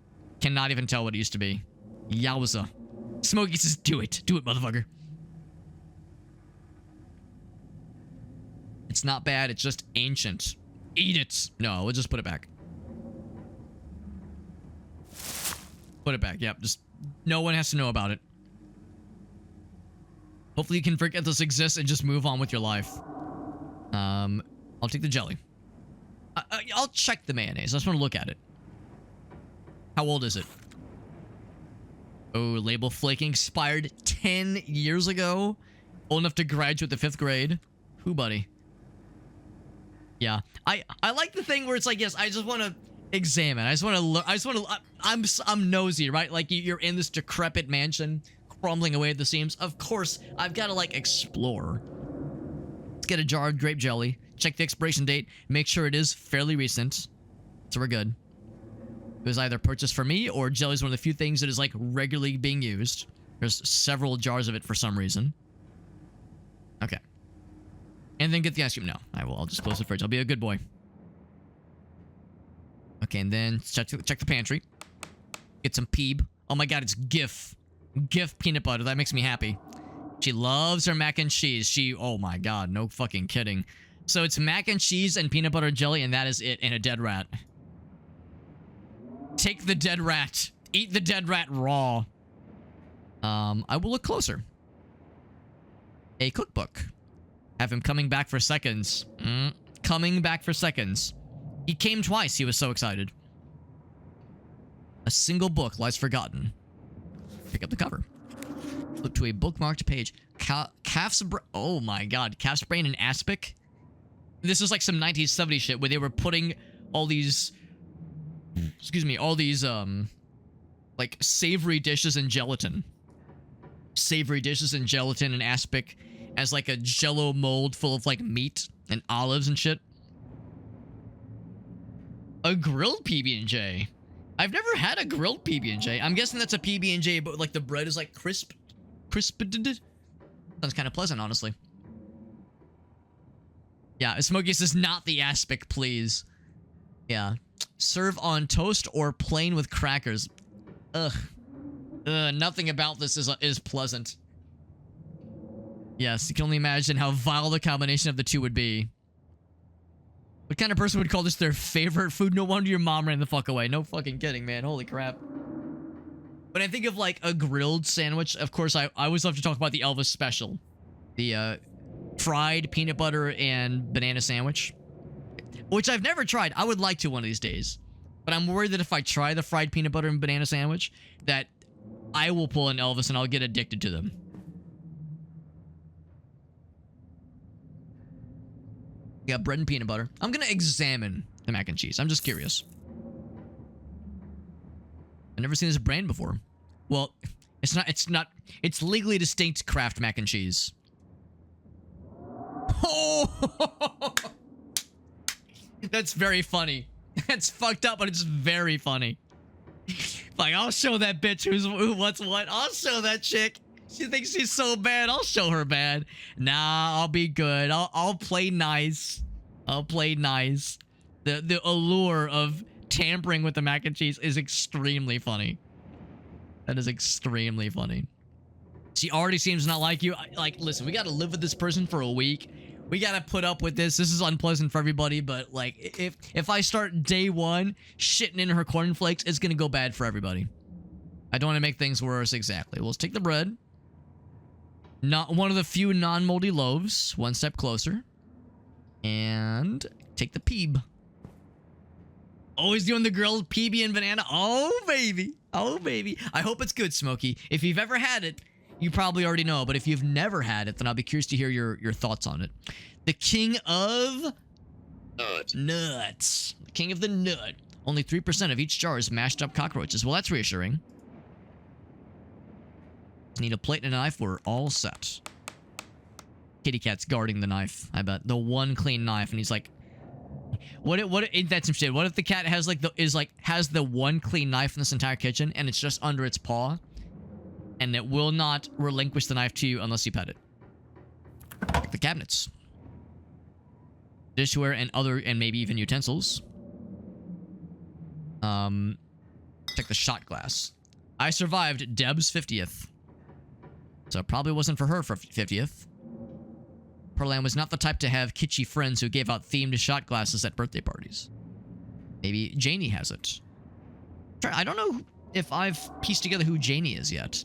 Cannot even tell what it used to be. Yowza. Smokey says, do it. Do it, motherfucker. It's not bad, it's just ancient. Eat it! No, we'll just put it back. Put it back, yep. Just no one has to know about it. Hopefully you can forget this exists and just move on with your life. I'll take the jelly. I'll check the mayonnaise. I just want to look at it. How old is it? Oh, label flaking expired 10 years ago. Old enough to graduate the 5th grade. Who, buddy? Yeah, I like the thing where it's like, yes, I just want to examine. I just want to look. I'm nosy, right? Like you're in this decrepit mansion, crumbling away at the seams. Of course, I've got to like explore. Let's get a jar of grape jelly. Check the expiration date. Make sure it is fairly recent. So we're good. It was either purchased for me or jelly is one of the few things that is like regularly being used. There's several jars of it for some reason. Okay. And then get the ice cream. No, I'll just close the fridge. I'll be a good boy. Okay, and then check the pantry. Get some Peeb. Oh my god, it's GIF. GIF peanut butter. That makes me happy. She loves her mac and cheese. Oh my god, no fucking kidding. So it's mac and cheese and peanut butter jelly, and that is it, and a dead rat. Take the dead rat. Eat the dead rat raw. I will look closer. A cookbook. Have him coming back for seconds. Coming back for seconds. He came twice. He was so excited. A single book lies forgotten. Pick up the cover. Look to a bookmarked page. Calf's brain. Oh my god. Calf's brain and aspic. This is like some 1970s shit where they were putting all these... Excuse me. All these, like, savory dishes in gelatin. Savory dishes in gelatin and aspic as, like, a jello mold full of, like, meat and olives and shit. A grilled PB&J. I've never had a grilled PB&J. I'm guessing that's a PB&J, but, like, the bread is, like, crisp. Sounds kind of pleasant, honestly. Yeah, Smokey says, not the aspic, please. Yeah. Serve on toast or plain with crackers. Ugh. Nothing about this is pleasant. Yes, you can only imagine how vile the combination of the two would be. What kind of person would call this their favorite food? No wonder your mom ran the fuck away. No fucking kidding, man. Holy crap. When I think of like a grilled sandwich, of course, I always love to talk about the Elvis special. The fried peanut butter and banana sandwich. Which I've never tried. I would like to one of these days. But I'm worried that if I try the fried peanut butter and banana sandwich, that I will pull an Elvis and I'll get addicted to them. Yeah, bread and peanut butter. I'm gonna examine the mac and cheese. I'm just curious. I've never seen this brand before. Well, it's legally distinct Kraft mac and cheese. Oh! That's very funny. That's fucked up, but it's very funny. Like, I'll show that bitch what's what. I'll show that chick. She thinks she's so bad. I'll show her bad. Nah, I'll be good. I'll play nice. I'll play nice. The allure of tampering with the mac and cheese is extremely funny. That is extremely funny. She already seems not like you. Like, listen, we gotta live with this person for a week. We gotta put up with this. This is unpleasant for everybody, but like, if I start day one shitting in her cornflakes, it's gonna go bad for everybody. I don't want to make things worse. Exactly. Well, let's take the bread. Not one of the few non-moldy loaves. One step closer. And take the peeb. Always doing the grilled PB and banana. Oh, baby. Oh, baby. I hope it's good, Smokey. If you've ever had it, you probably already know. But if you've never had it, then I'll be curious to hear your thoughts on it. The king of... nuts. The king of the nut. Only 3% of each jar is mashed up cockroaches. Well, that's reassuring. Need a plate and a knife. We're all set. Kitty cat's guarding the knife. I bet the one clean knife, and he's like, "What? Ain't that some shit? What if the cat has like has the one clean knife in this entire kitchen, and it's just under its paw, and it will not relinquish the knife to you unless you pet it." Check the cabinets, dishware, and maybe even utensils. Check the shot glass. I survived Deb's 50th. So it probably wasn't for her for 50th. Perlan was not the type to have kitschy friends who gave out themed shot glasses at birthday parties. Maybe Janie has it. I don't know if I've pieced together who Janie is yet.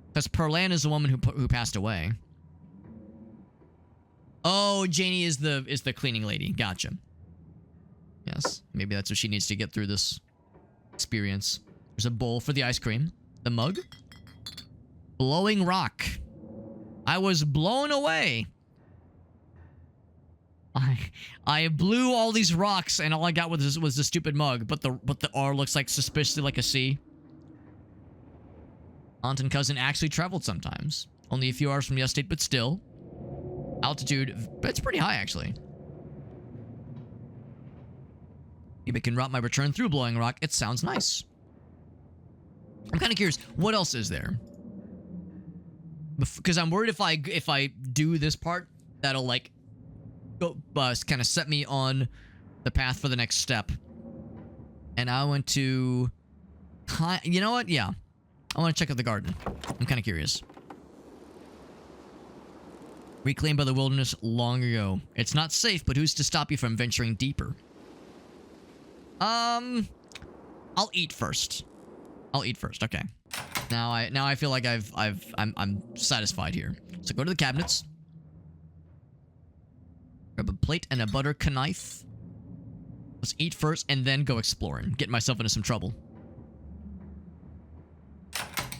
Because Perlan is the woman who passed away. Oh, Janie is the cleaning lady. Gotcha. Yes, maybe that's what she needs to get through this experience. There's a bowl for the ice cream. The mug. Blowing rock. I was blown away. I blew all these rocks, and all I got was the stupid mug. But the R looks like suspiciously like a C. Aunt and cousin actually traveled sometimes. Only a few hours from the estate, but still. Altitude, it's pretty high actually. Maybe I can route my return through blowing rock. It sounds nice. I'm kind of curious. What else is there? Because I'm worried if I do this part, that'll like go kind of set me on the path for the next step. And I want to, you know what? Yeah, I want to check out the garden. I'm kind of curious. Reclaimed by the wilderness long ago. It's not safe, but who's to stop you from venturing deeper? I'll eat first. I'll eat first. Okay. Now I feel like I'm satisfied here. So go to the cabinets. Grab a plate and a butter knife. Let's eat first and then go exploring. Get myself into some trouble.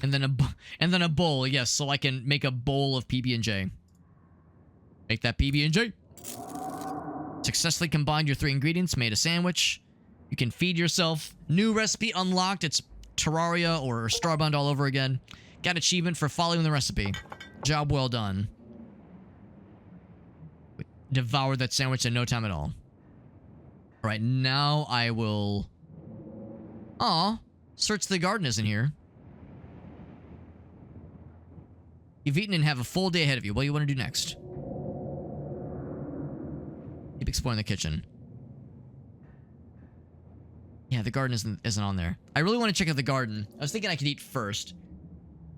And then a bowl, yes, so I can make a bowl of PB&J. Make that PB&J. Successfully combined your 3 ingredients, made a sandwich. You can feed yourself. New recipe unlocked. It's Terraria or Starbound all over again. Got achievement for following the recipe. Job well done. Devoured that sandwich in no time at all. Alright, now I will... Aw, search the garden isn't here. You've eaten and have a full day ahead of you. What do you want to do next? Keep exploring the kitchen. Yeah, the garden isn't on there. I really want to check out the garden. I was thinking I could eat first.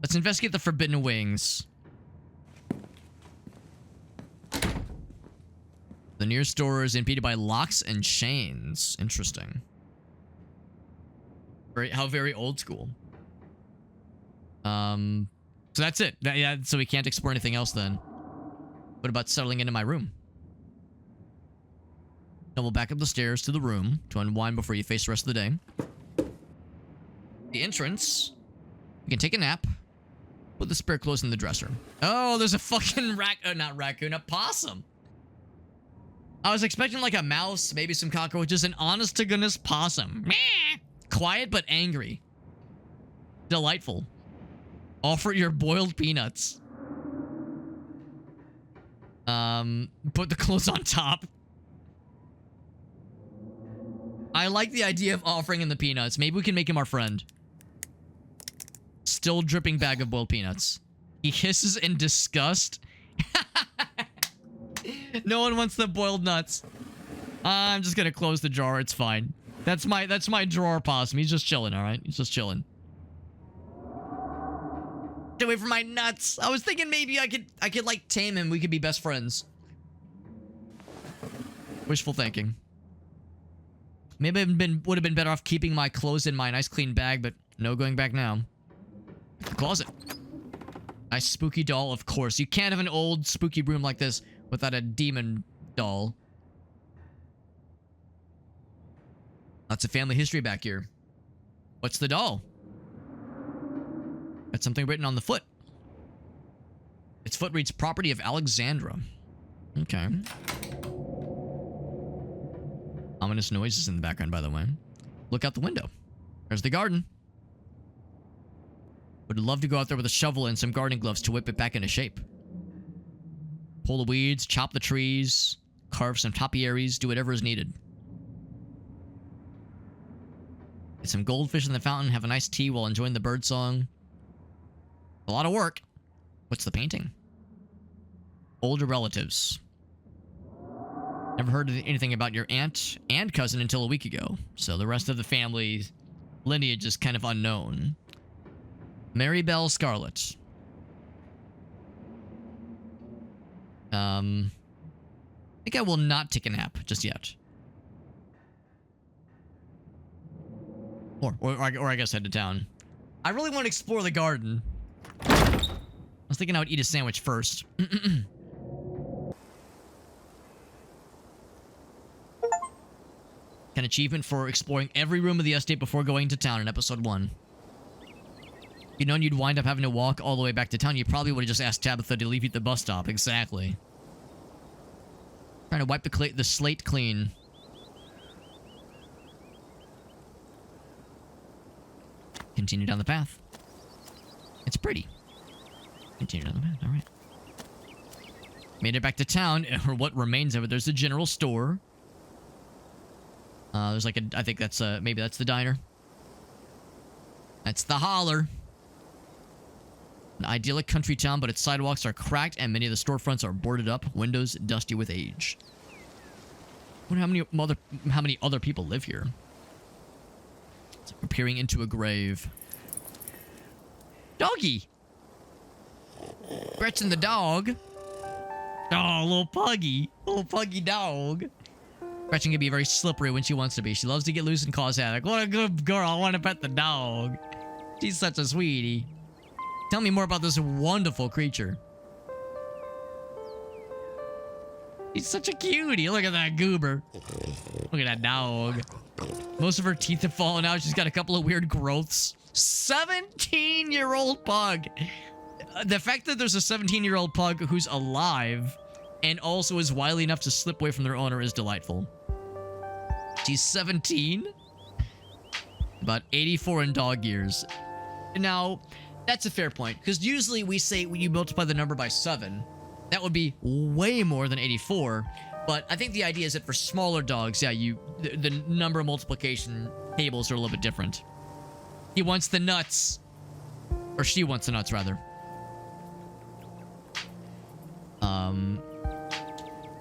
Let's investigate the forbidden wings. The nearest door is impeded by locks and chains. Interesting. How very old school. So that's it. Yeah, so we can't explore anything else then. What about settling into my room? Then we'll back up the stairs to the room to unwind before you face the rest of the day. The entrance. You can take a nap. Put the spare clothes in the dresser. Oh, there's a fucking not raccoon, a possum. I was expecting like a mouse, maybe some cockroaches, an honest to goodness possum. Meh. Quiet but angry. Delightful. Offer your boiled peanuts. Put the clothes on top. I like the idea of offering him the peanuts. Maybe we can make him our friend. Still dripping bag of boiled peanuts. He hisses in disgust. No one wants the boiled nuts. I'm just gonna close the drawer. It's fine. That's my drawer possum. He's just chilling, all right? He's just chilling. Get away from my nuts. I was thinking maybe I could like tame him. We could be best friends. Wishful thinking. Maybe I would have been better off keeping my clothes in my nice clean bag, but no going back now. The closet. Nice spooky doll, of course. You can't have an old spooky room like this without a demon doll. Lots of family history back here. What's the doll? Got something written on the foot. Its foot reads property of Alexandra. Okay. Ominous noises in the background, by the way. Look out the window. There's the garden. Would love to go out there with a shovel and some gardening gloves to whip it back into shape. Pull the weeds, chop the trees, carve some topiaries, do whatever is needed. Get some goldfish in the fountain, have a nice tea while enjoying the bird song. A lot of work. What's the painting? Older relatives. Never heard anything about your aunt and cousin until a week ago, so the rest of the family lineage is kind of unknown. Mary Belle Scarlet. I think I will not take a nap just yet. Or I guess head to town. I really want to explore the garden. I was thinking I would eat a sandwich first. An achievement for exploring every room of the estate before going to town in episode 1. If you'd known you'd wind up having to walk all the way back to town, you probably would have just asked Tabitha to leave you at the bus stop. Exactly. Trying to wipe the slate clean. Continue down the path. It's pretty. Continue down the path. All right. Made it back to town, or what remains of it. There's the general store. There's like I think that's maybe that's the diner. That's the holler. An idyllic country town, but its sidewalks are cracked and many of the storefronts are boarded up, windows dusty with age. I wonder how many other people live here. It's like we're peering into a grave. Doggy! Gretchen the dog. Oh, little puggy dog. Gretchen can be very slippery when she wants to be. She loves to get loose and cause havoc. What a good girl. I want to pet the dog. She's such a sweetie. Tell me more about this wonderful creature. He's such a cutie. Look at that goober. Look at that dog. Most of her teeth have fallen out. She's got a couple of weird growths. 17-year-old pug. The fact that there's a 17-year-old pug who's alive and also is wily enough to slip away from their owner is delightful. She's 17. About 84 in dog years. Now, that's a fair point, because usually we say when you multiply the number by 7, that would be way more than 84. But I think the idea is that for smaller dogs, yeah, the number multiplication tables are a little bit different. He wants the nuts. Or she wants the nuts, rather.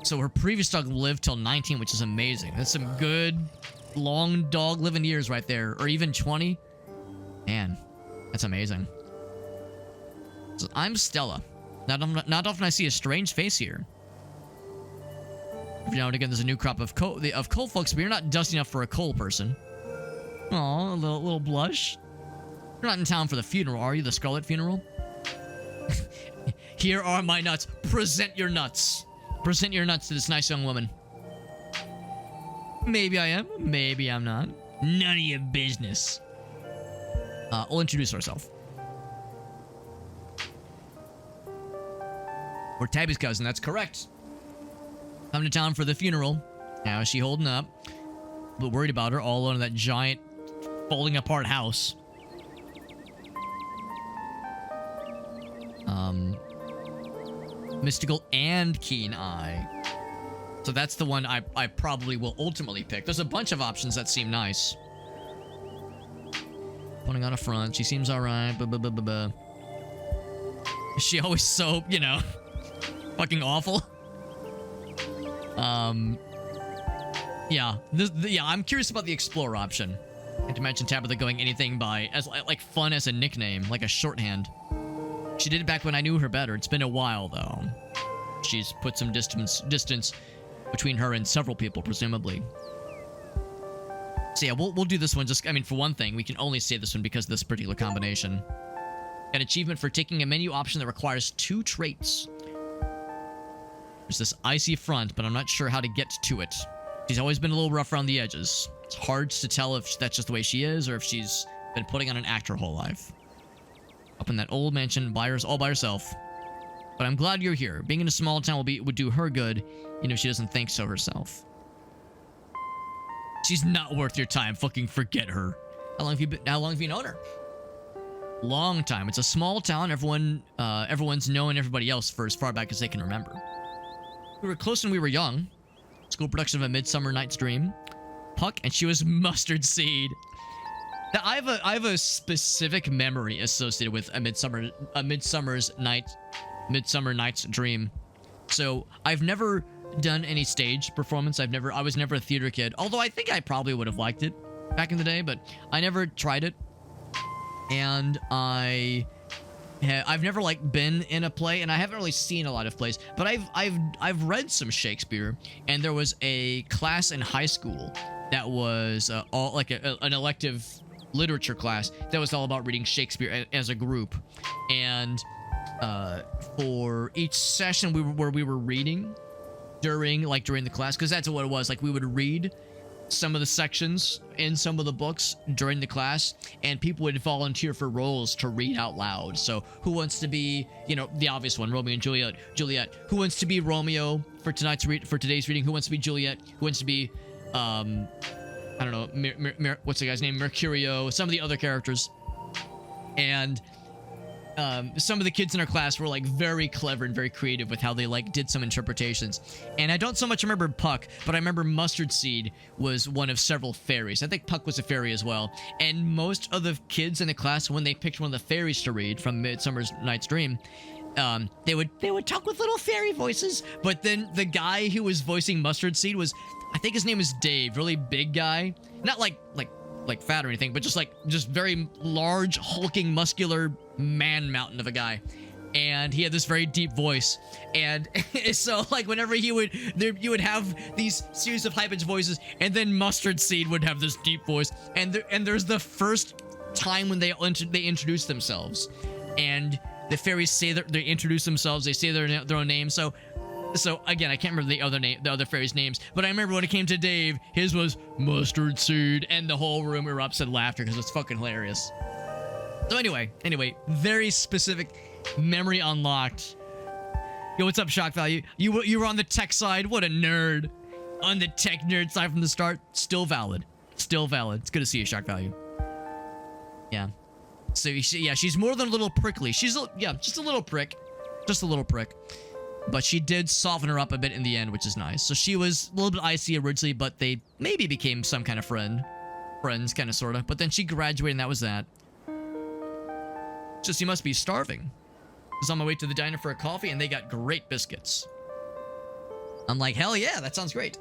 So her previous dog lived till 19, which is amazing. That's some good, long dog living years right there. Or even 20. Man, that's amazing. So I'm Stella. Not often I see a strange face here. Every now and again, there's a new crop of coal folks, but you're not dusty enough for a coal person. Aw, a little blush. You're not in town for the funeral, are you? The Scarlet funeral? Here are my nuts. Present your nuts. Present your nuts to this nice young woman. Maybe I am. Maybe I'm not. None of your business. We'll introduce ourselves. We're Tabby's cousin. That's correct. Come to town for the funeral. How is she holding up? But worried about her all alone in that giant falling apart house. Mystical and Keen Eye. So that's the one I probably will ultimately pick. There's a bunch of options that seem nice. Putting on a front. She seems alright. Is she always so, you know, fucking awful? Yeah. Yeah, I'm curious about the Explorer option. Can't imagine Tabitha going anything by as like fun as a nickname, like a shorthand. She did it back when I knew her better. It's been a while, though. She's put some distance between her and several people, presumably. So yeah, we'll do this one just, I mean, for one thing, we can only say this one because of this particular combination. An achievement for taking a menu option that requires 2 traits. There's this icy front, but I'm not sure how to get to it. She's always been a little rough around the edges. It's hard to tell if that's just the way she is or if she's been putting on an act her whole life. Up in that old mansion all by herself. But I'm glad you're here. Being in a small town would do her good, even if she doesn't think so herself. She's not worth your time. Fucking forget her. How long have you known her? Long time. It's a small town. Everyone's known everybody else for as far back as they can remember. We were close when we were young. School production of A Midsummer Night's Dream. Puck, and she was Mustard Seed. Now, I have a specific memory associated with a Midsummer Night's Dream. So I've never done any stage performance. I was never a theater kid. Although I think I probably would have liked it back in the day, but I never tried it. And I've never like been in a play, and I haven't really seen a lot of plays. But I've read some Shakespeare, and there was a class in high school that was all like an elective literature class that was all about reading Shakespeare as a group. And for each session where we were reading during the class, because that's what it was, like we would read some of the sections in some of the books during the class, and people would volunteer for roles to read out loud. So who wants to be, you know, the obvious one, Romeo and Juliet. Who wants to be Romeo for today's reading? Who wants to be Juliet? Who wants to be I don't know, what's the guy's name? Mercurio, some of the other characters. And some of the kids in our class were like very clever and very creative with how they like did some interpretations. And I don't so much remember Puck, but I remember Mustard Seed was one of several fairies. I think Puck was a fairy as well. And most of the kids in the class, when they picked one of the fairies to read from Midsummer Night's Dream, they would talk with little fairy voices. But then the guy who was voicing Mustard Seed was, I think his name is Dave, really big guy, not like fat or anything, but just very large, hulking, muscular man mountain of a guy. And he had this very deep voice. And so like whenever you would have these series of high-pitched voices, and then Mustard Seed would have this deep voice. And there's the first time when they introduce themselves, and the fairies say they introduce themselves, they say their own name. So again, I can't remember the other fairies' names, but I remember when it came to Dave, his was Mustard Seed, and the whole room erupts in laughter because it's fucking hilarious. So anyway, very specific memory unlocked. Yo, what's up, Shock Value? You were on the tech side. What a nerd. On the tech nerd side from the start. Still valid. It's good to see you, Shock Value. Yeah. So yeah, she's more than a little prickly. She's just a little prick. But she did soften her up a bit in the end, which is nice. So she was a little bit icy originally, but they maybe became some kind of friends, kind of, sort of. But then she graduated, and that was that. Just, you must be starving. I was on my way to the diner for a coffee, and they got great biscuits. I'm like, hell yeah, that sounds great.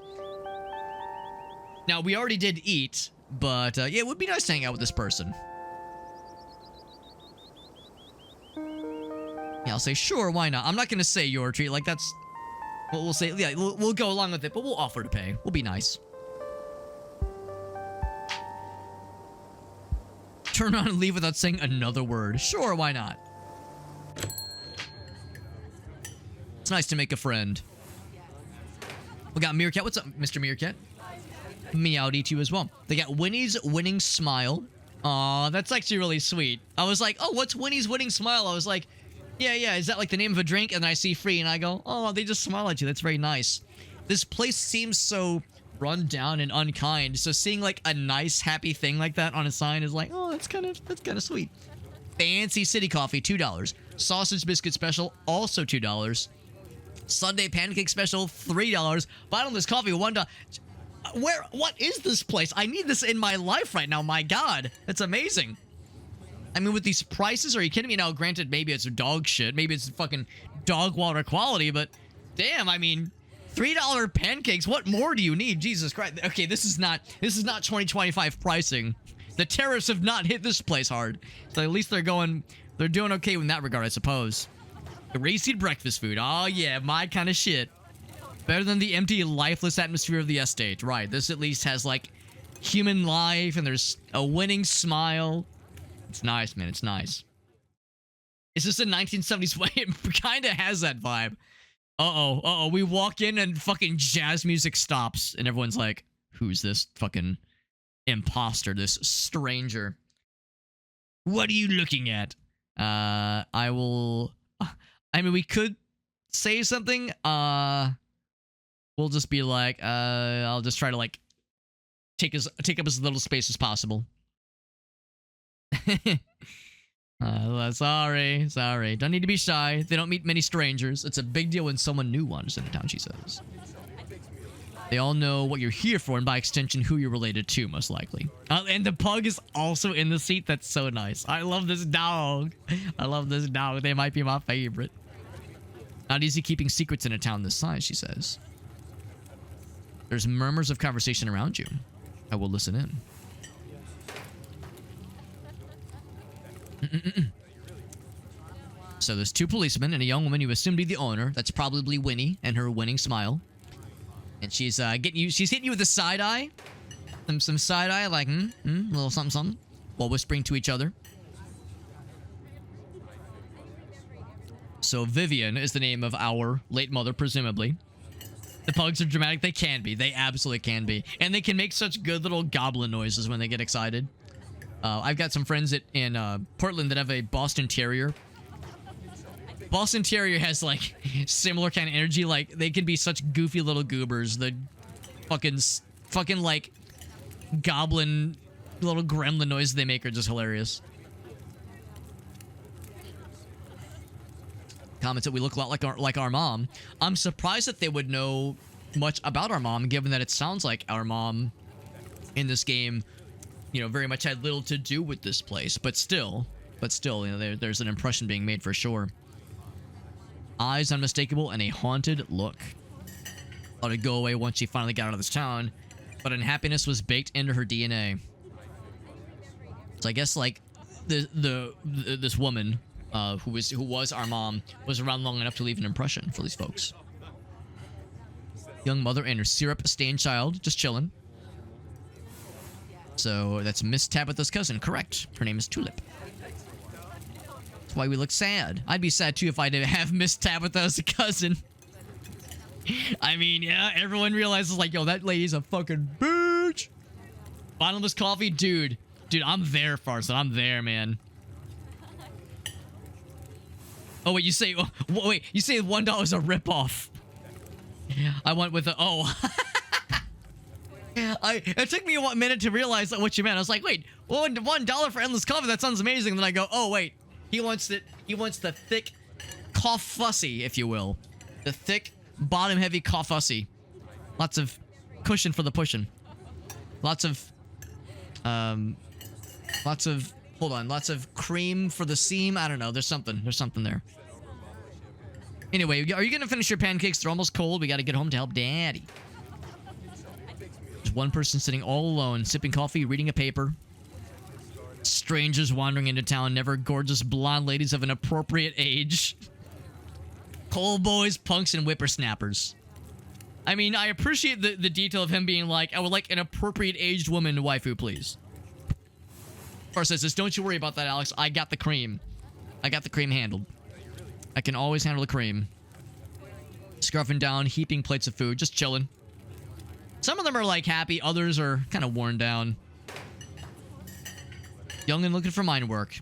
Now, we already did eat, but yeah, it would be nice to hang out with this person. Yeah, I'll say, sure, why not? I'm not going to say your treat. Like, that's... We'll say, yeah, we'll go along with it, but we'll offer to pay. We'll be nice. Turn around and leave without saying another word. Sure, why not? It's nice to make a friend. We got Meerkat. What's up, Mr. Meerkat? Meowdy to you as well. They got Winnie's winning smile. Aw, that's actually really sweet. I was like, oh, what's Winnie's winning smile? I was like, yeah, is that like the name of a drink? And then I see free and I go, oh, they just smile at you. That's very nice. This place seems so run down and unkind. So seeing like a nice, happy thing like that on a sign is like, oh, that's kind of sweet. Fancy City Coffee, $2. Sausage Biscuit Special, also $2. Sunday Pancake Special, $3. Bottomless Coffee, $1. What is this place? I need this in my life right now. My God, it's amazing. I mean, with these prices, are you kidding me? Now, granted, maybe it's dog shit. Maybe it's fucking dog water quality, but damn, I mean, $3 pancakes. What more do you need? Jesus Christ. Okay, this is not 2025 pricing. The tariffs have not hit this place hard. So at least they're doing okay in that regard, I suppose. The Racy breakfast food. Oh yeah, my kind of shit. Better than the empty, lifeless atmosphere of the estate. Right, this at least has, like, human life, and there's a winning smile. It's nice, man. It's nice. Is this a 1970s way? It kind of has that vibe. Uh-oh. We walk in, and fucking jazz music stops, and everyone's like, who's this fucking imposter, this stranger? What are you looking at? I mean, we could say something. We'll just be like, I'll just try to, like, take up as little space as possible. Sorry. Don't need to be shy. They don't meet many strangers. It's a big deal when someone new wanders into town, she says. They all know what you're here for, and by extension, who you're related to, most likely. And the pug is also in the seat. That's so nice. I love this dog. They might be my favorite. Not easy keeping secrets in a town this size, she says. There's murmurs of conversation around you. I will listen in. So there's two policemen and a young woman you assume to be the owner. That's probably Winnie and her winning smile. And she's hitting you with a side eye. Some side eye, like, a little something, while whispering to each other. So Vivian is the name of our late mother, presumably. The pugs are dramatic. They can be. They absolutely can be. And they can make such good little goblin noises when they get excited. I've got some friends in Portland that have a Boston Terrier. Boston Terrier has, like, similar kind of energy. Like, they can be such goofy little goobers. The fucking like, goblin little gremlin noises they make are just hilarious. Comments that we look a lot like our mom. I'm surprised that they would know much about our mom, given that it sounds like our mom in this game, very much had little to do with this place. But still, there's an impression being made for sure. Eyes unmistakable and a haunted look. Thought it'd go away once she finally got out of this town, but unhappiness was baked into her DNA. So I guess, like, this woman, who was our mom, was around long enough to leave an impression for these folks. Young mother and her syrup-stained child, just chilling. So that's Miss Tabitha's cousin, correct? Her name is Tulip. That's why we look sad. I'd be sad too if I didn't have Miss Tabitha as a cousin. I mean, yeah, everyone realizes, like, yo, that lady's a fucking bitch. Bottomless coffee, dude, I'm there, Farson. I'm there, man. Oh, wait, you say $1 a ripoff. I went with it took me a minute to realize what you meant. I was like, wait, $1 for endless coffee? That sounds amazing. And then I go, oh, wait, he wants the thick cough fussy, if you will. The thick, bottom-heavy cough fussy. Lots of cushion for the pushing. Lots of cream for the seam. I don't know. There's something there. Anyway, are you gonna finish your pancakes? They're almost cold. We gotta get home to help Daddy. There's one person sitting all alone, sipping coffee, reading a paper. Strangers wandering into town, never gorgeous blonde ladies of an appropriate age. Cold boys, punks, and whippersnappers. I mean, I appreciate the detail of him being like, I would like an appropriate aged woman waifu, please. Car says this. Don't you worry about that, Alex. I got the cream. I got the cream handled. I can always handle the cream. Scruffing down, heaping plates of food, just chilling. Some of them are like happy, others are kind of worn down. Young and looking for mine work.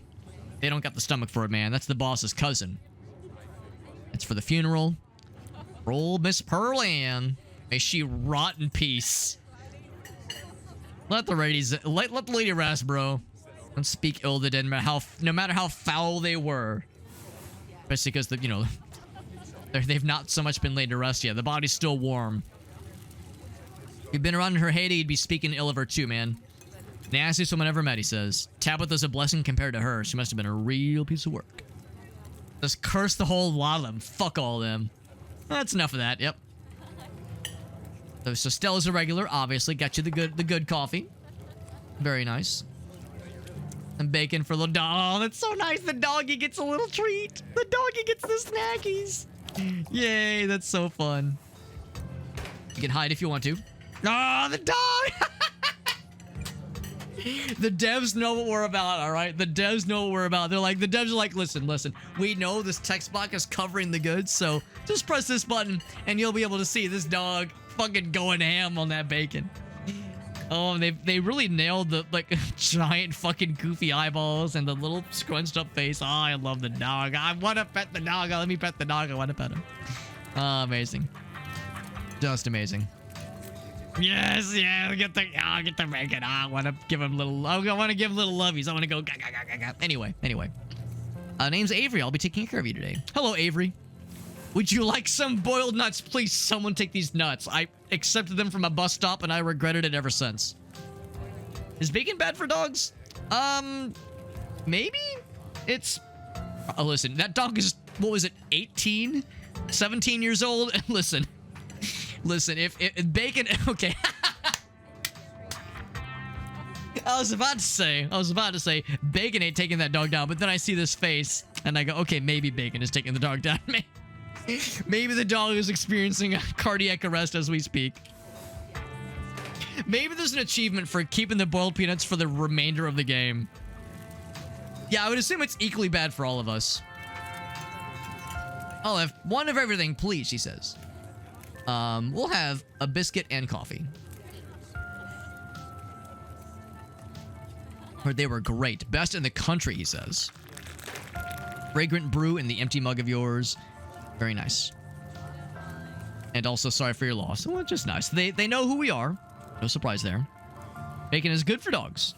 They don't got the stomach for it, man. That's the boss's cousin. It's for the funeral. Roll Miss Pearlan. May she rot in peace. Let the ladies, let the lady rest, bro. Don't speak ill of the dead, no matter how foul they were. Especially because you know, they've not so much been laid to rest yet. The body's still warm. If you've been around in her heyday, you'd be speaking ill of her too, man. Nastiest woman ever met, he says. Tabitha's a blessing compared to her. She must have been a real piece of work. Just curse the whole lot of them. Fuck all of them. That's enough of that. Yep. So Stella's a regular, obviously. Got you the good coffee. Very nice. And bacon for the dog. Oh, that's so nice. The doggy gets a little treat. The doggy gets the snackies. Yay, that's so fun. You can hide if you want to. Oh, the dog! The devs know what we're about, all right? The devs know what we're about. They're like, the devs are like, listen. We know this text block is covering the goods, so just press this button and you'll be able to see this dog fucking going ham on that bacon. Oh, they really nailed the like giant fucking goofy eyeballs and the little scrunched up face. Oh, I love the dog. I want to pet the dog. Let me pet the dog. I want to pet him. Oh, amazing. Just amazing. Yes, yeah, get the bacon. I want to give him little. I want to give him little lovies. I want to go. Anyway. Name's Avery. I'll be taking care of you today. Hello, Avery. Would you like some boiled nuts? Please, someone take these nuts. I accepted them from a bus stop and I regretted it ever since. Is bacon bad for dogs? Maybe? It's... Oh, listen, that dog is, what was it, 18? 17 years old? Listen, if bacon... Okay. I was about to say, bacon ain't taking that dog down, but then I see this face and I go, okay, maybe bacon is taking the dog down. Maybe the dog is experiencing a cardiac arrest as we speak. Maybe there's an achievement for keeping the boiled peanuts for the remainder of the game. Yeah, I would assume it's equally bad for all of us. I'll have one of everything, please, she says. We'll have a biscuit and coffee. Heard they were great. Best in the country, he says. Fragrant brew in the empty mug of yours. Very nice. And also sorry for your loss. Well, just nice. They know who we are. No surprise there. Bacon is good for dogs.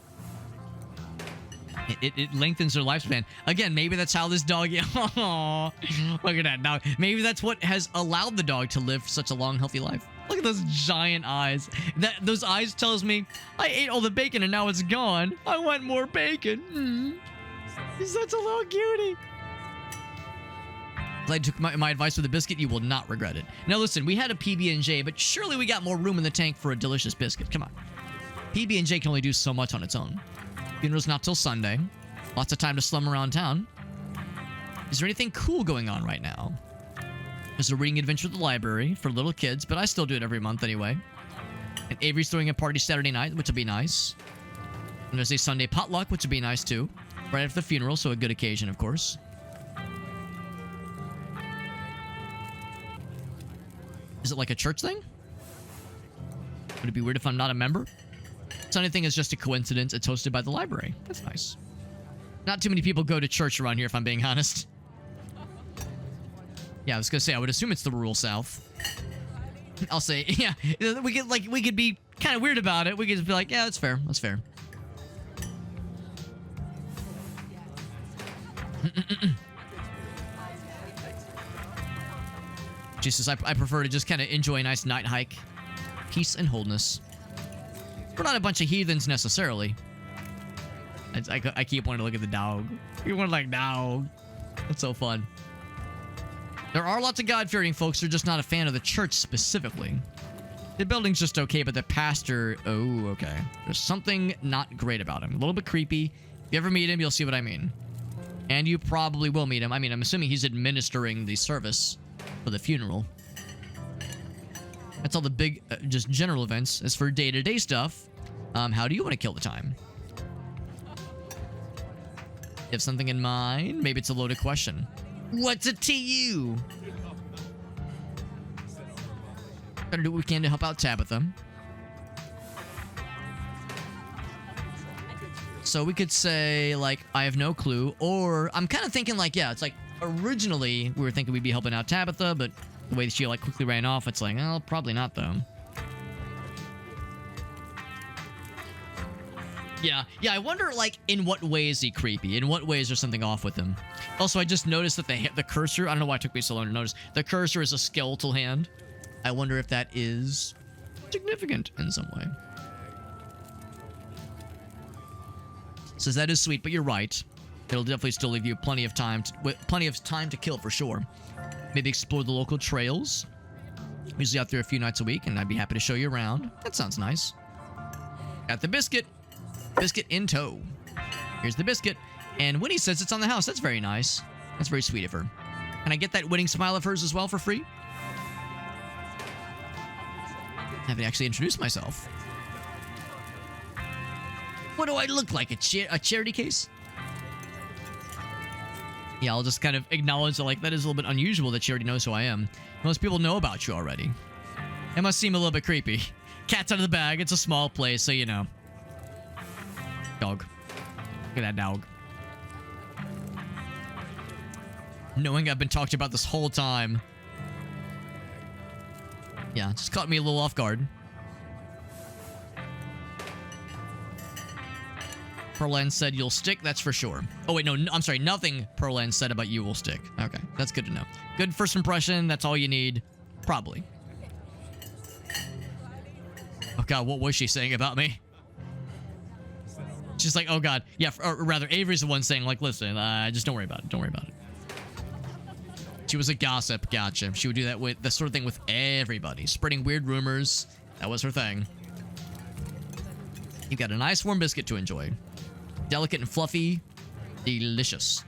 It lengthens their lifespan. Again, maybe that's how this dog... Oh, look at that dog. Maybe that's what has allowed the dog to live such a long, healthy life. Look at those giant eyes. Those eyes tells me, I ate all the bacon and now it's gone. I want more bacon. He's such a little cutie. I took my advice with the biscuit. You will not regret it. Now listen, we had a PB&J, but surely we got more room in the tank for a delicious biscuit. Come on. PB&J can only do so much on its own. Funeral's not till Sunday. Lots of time to slum around town. Is there anything cool going on right now? There's a reading adventure at the library for little kids, but I still do it every month anyway. And Avery's throwing a party Saturday night, which will be nice. And there's a Sunday potluck, which will be nice too. Right after the funeral, so a good occasion, of course. Is it like a church thing? Would it be weird if I'm not a member? Sunday thing is just a coincidence. It's hosted by the library. That's nice. Not too many people go to church around here, if I'm being honest. Yeah, I was gonna say, I would assume it's the rural South. I'll say, yeah, we could be kind of weird about it. We could just be like, yeah, that's fair. That's fair. Jesus, I prefer to just kind of enjoy a nice night hike. Peace and wholeness. We're not a bunch of heathens necessarily. I keep wanting to look at the dog. You want like dog. That's so fun. There are lots of God-fearing folks who are just not a fan of the church specifically. The building's just okay, but the pastor... Oh, okay. There's something not great about him. A little bit creepy. If you ever meet him, you'll see what I mean. And you probably will meet him. I mean, I'm assuming he's administering the service for the funeral. That's all the big, just general events. As for day-to-day stuff, how do you want to kill the time? have something in mind? Maybe it's a loaded question. What's it to you? Gotta do what we can to help out Tabitha. So we could say, like, I have no clue. Or I'm kind of thinking, like, yeah, it's like, originally we were thinking we'd be helping out Tabitha, but the way she, like, quickly ran off, it's like, oh, probably not, though. Yeah, I wonder, like, in what way is he creepy? In what way is there something off with him? Also, I just noticed that the cursor, I don't know why it took me so long to notice, the cursor is a skeletal hand. I wonder if that is significant in some way. Says that is sweet, but you're right. It'll definitely still leave you plenty of time to kill for sure. Maybe explore the local trails. I'm usually out there a few nights a week, and I'd be happy to show you around. That sounds nice. Got the biscuit. Biscuit in tow. Here's the biscuit. And Winnie says it's on the house. That's very nice. That's very sweet of her. Can I get that winning smile of hers as well for free? I haven't actually introduced myself. What do I look like? A charity case? Yeah, I'll just kind of acknowledge that, like, that is a little bit unusual that she already knows who I am. Most people know about you already. It must seem a little bit creepy. Cat's out of the bag. It's a small place, so you know. Dog. Look at that dog. Knowing I've been talking about this whole time. Yeah, it just caught me a little off guard. Perlan said you'll stick, that's for sure. Oh, wait, no, I'm sorry. Nothing Perlan said about you will stick. Okay, that's good to know. Good first impression, that's all you need. Probably. Oh, God, what was she saying about me? She's like, oh, God. Yeah, or rather, Avery's the one saying, like, listen, just don't worry about it. Don't worry about it. She was a gossip. Gotcha. She would do that with the sort of thing with everybody. Spreading weird rumors. That was her thing. You've got a nice warm biscuit to enjoy. Delicate and fluffy. Delicious.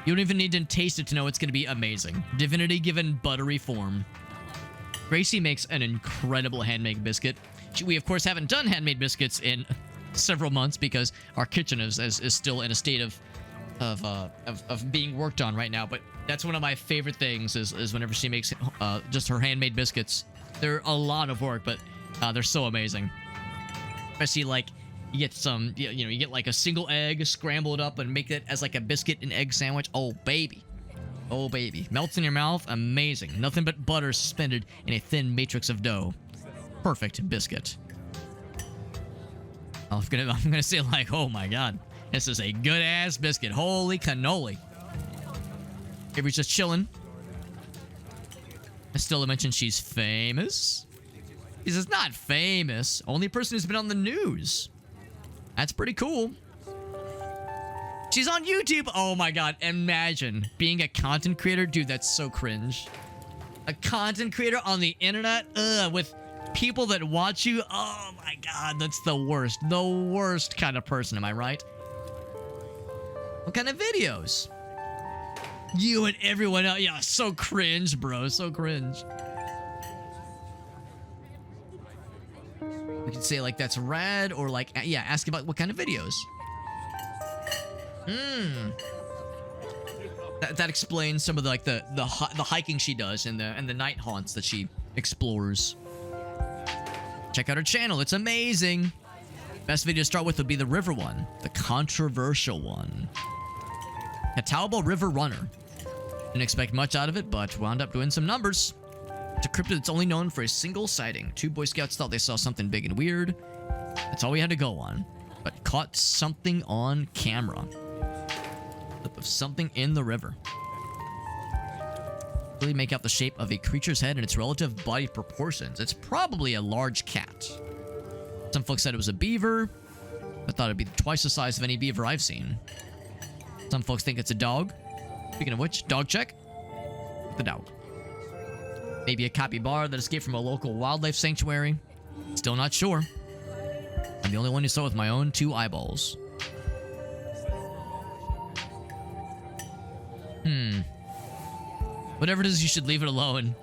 You don't even need to taste it to know it's going to be amazing. Divinity given buttery form. Gracie makes an incredible handmade biscuit. We, of course, haven't done handmade biscuits in several months because our kitchen is still in a state of being worked on right now. But that's one of my favorite things is whenever she makes just her handmade biscuits. They're a lot of work, but they're so amazing. Especially, like, you get some, you know, you get like a single egg, scramble it up, and make it as like a biscuit and egg sandwich. Oh, baby. Oh, baby. Melts in your mouth. Amazing. Nothing but butter suspended in a thin matrix of dough. Perfect biscuit. I'm gonna say, like, oh my God. This is a good-ass biscuit. Holy cannoli. Avery's just chilling. Stella mentioned she's famous. He says, not famous. Only person who's been on the news. That's pretty cool. She's on YouTube. Oh my God. Imagine being a content creator. Dude, that's so cringe. A content creator on the internet? With people that watch you? Oh my God. That's the worst. The worst kind of person. Am I right? What kind of videos? You and everyone else. Yeah, so cringe, bro. So cringe. We could say, like, that's rad, or, like, yeah, ask about what kind of videos. That explains some of the, like, the hiking she does and the night haunts that she explores. Check out her channel. It's amazing. Best video to start with would be the river one. The controversial one. Catawba River Runner. Didn't expect much out of it, but wound up doing some numbers. It's a cryptid that's only known for a single sighting. 2 Boy Scouts thought they saw something big and weird. That's all we had to go on. But caught something on camera. Clip of something in the river. Really make out the shape of a creature's head and its relative body proportions. It's probably a large cat. Some folks said it was a beaver. I thought it'd be twice the size of any beaver I've seen. Some folks think it's a dog. Speaking of which, dog check. The dog. Maybe a capybara that escaped from a local wildlife sanctuary. Still not sure. I'm the only one who saw it with my own 2 eyeballs. Whatever it is, you should leave it alone.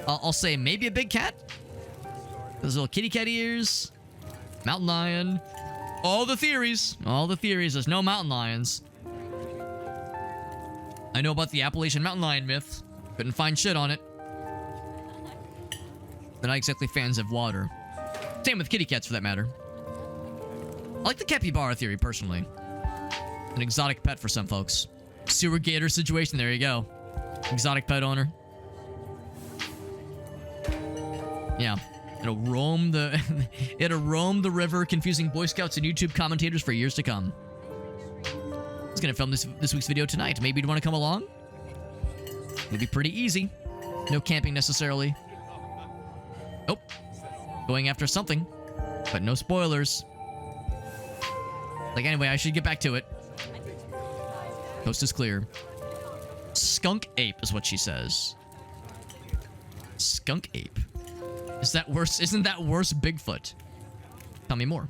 I'll say maybe a big cat. Those little kitty cat ears. Mountain lion. All the theories. All the theories. There's no mountain lions. I know about the Appalachian mountain lion myth. Couldn't find shit on it. They're not exactly fans of water. Same with kitty cats, for that matter. I like the capybara theory, personally. An exotic pet for some folks. Sewer gator situation, there you go. Exotic pet owner. Yeah. It'll roam the... it'll roam the river, confusing Boy Scouts and YouTube commentators for years to come. I was gonna film this week's video tonight. Maybe you'd want to come along? It'll be pretty easy. No camping necessarily. Nope. Going after something. But no spoilers. Like, anyway, I should get back to it. Coast is clear. Skunk ape is what she says. Skunk ape. Is that worse? Isn't that worse Bigfoot? Tell me more.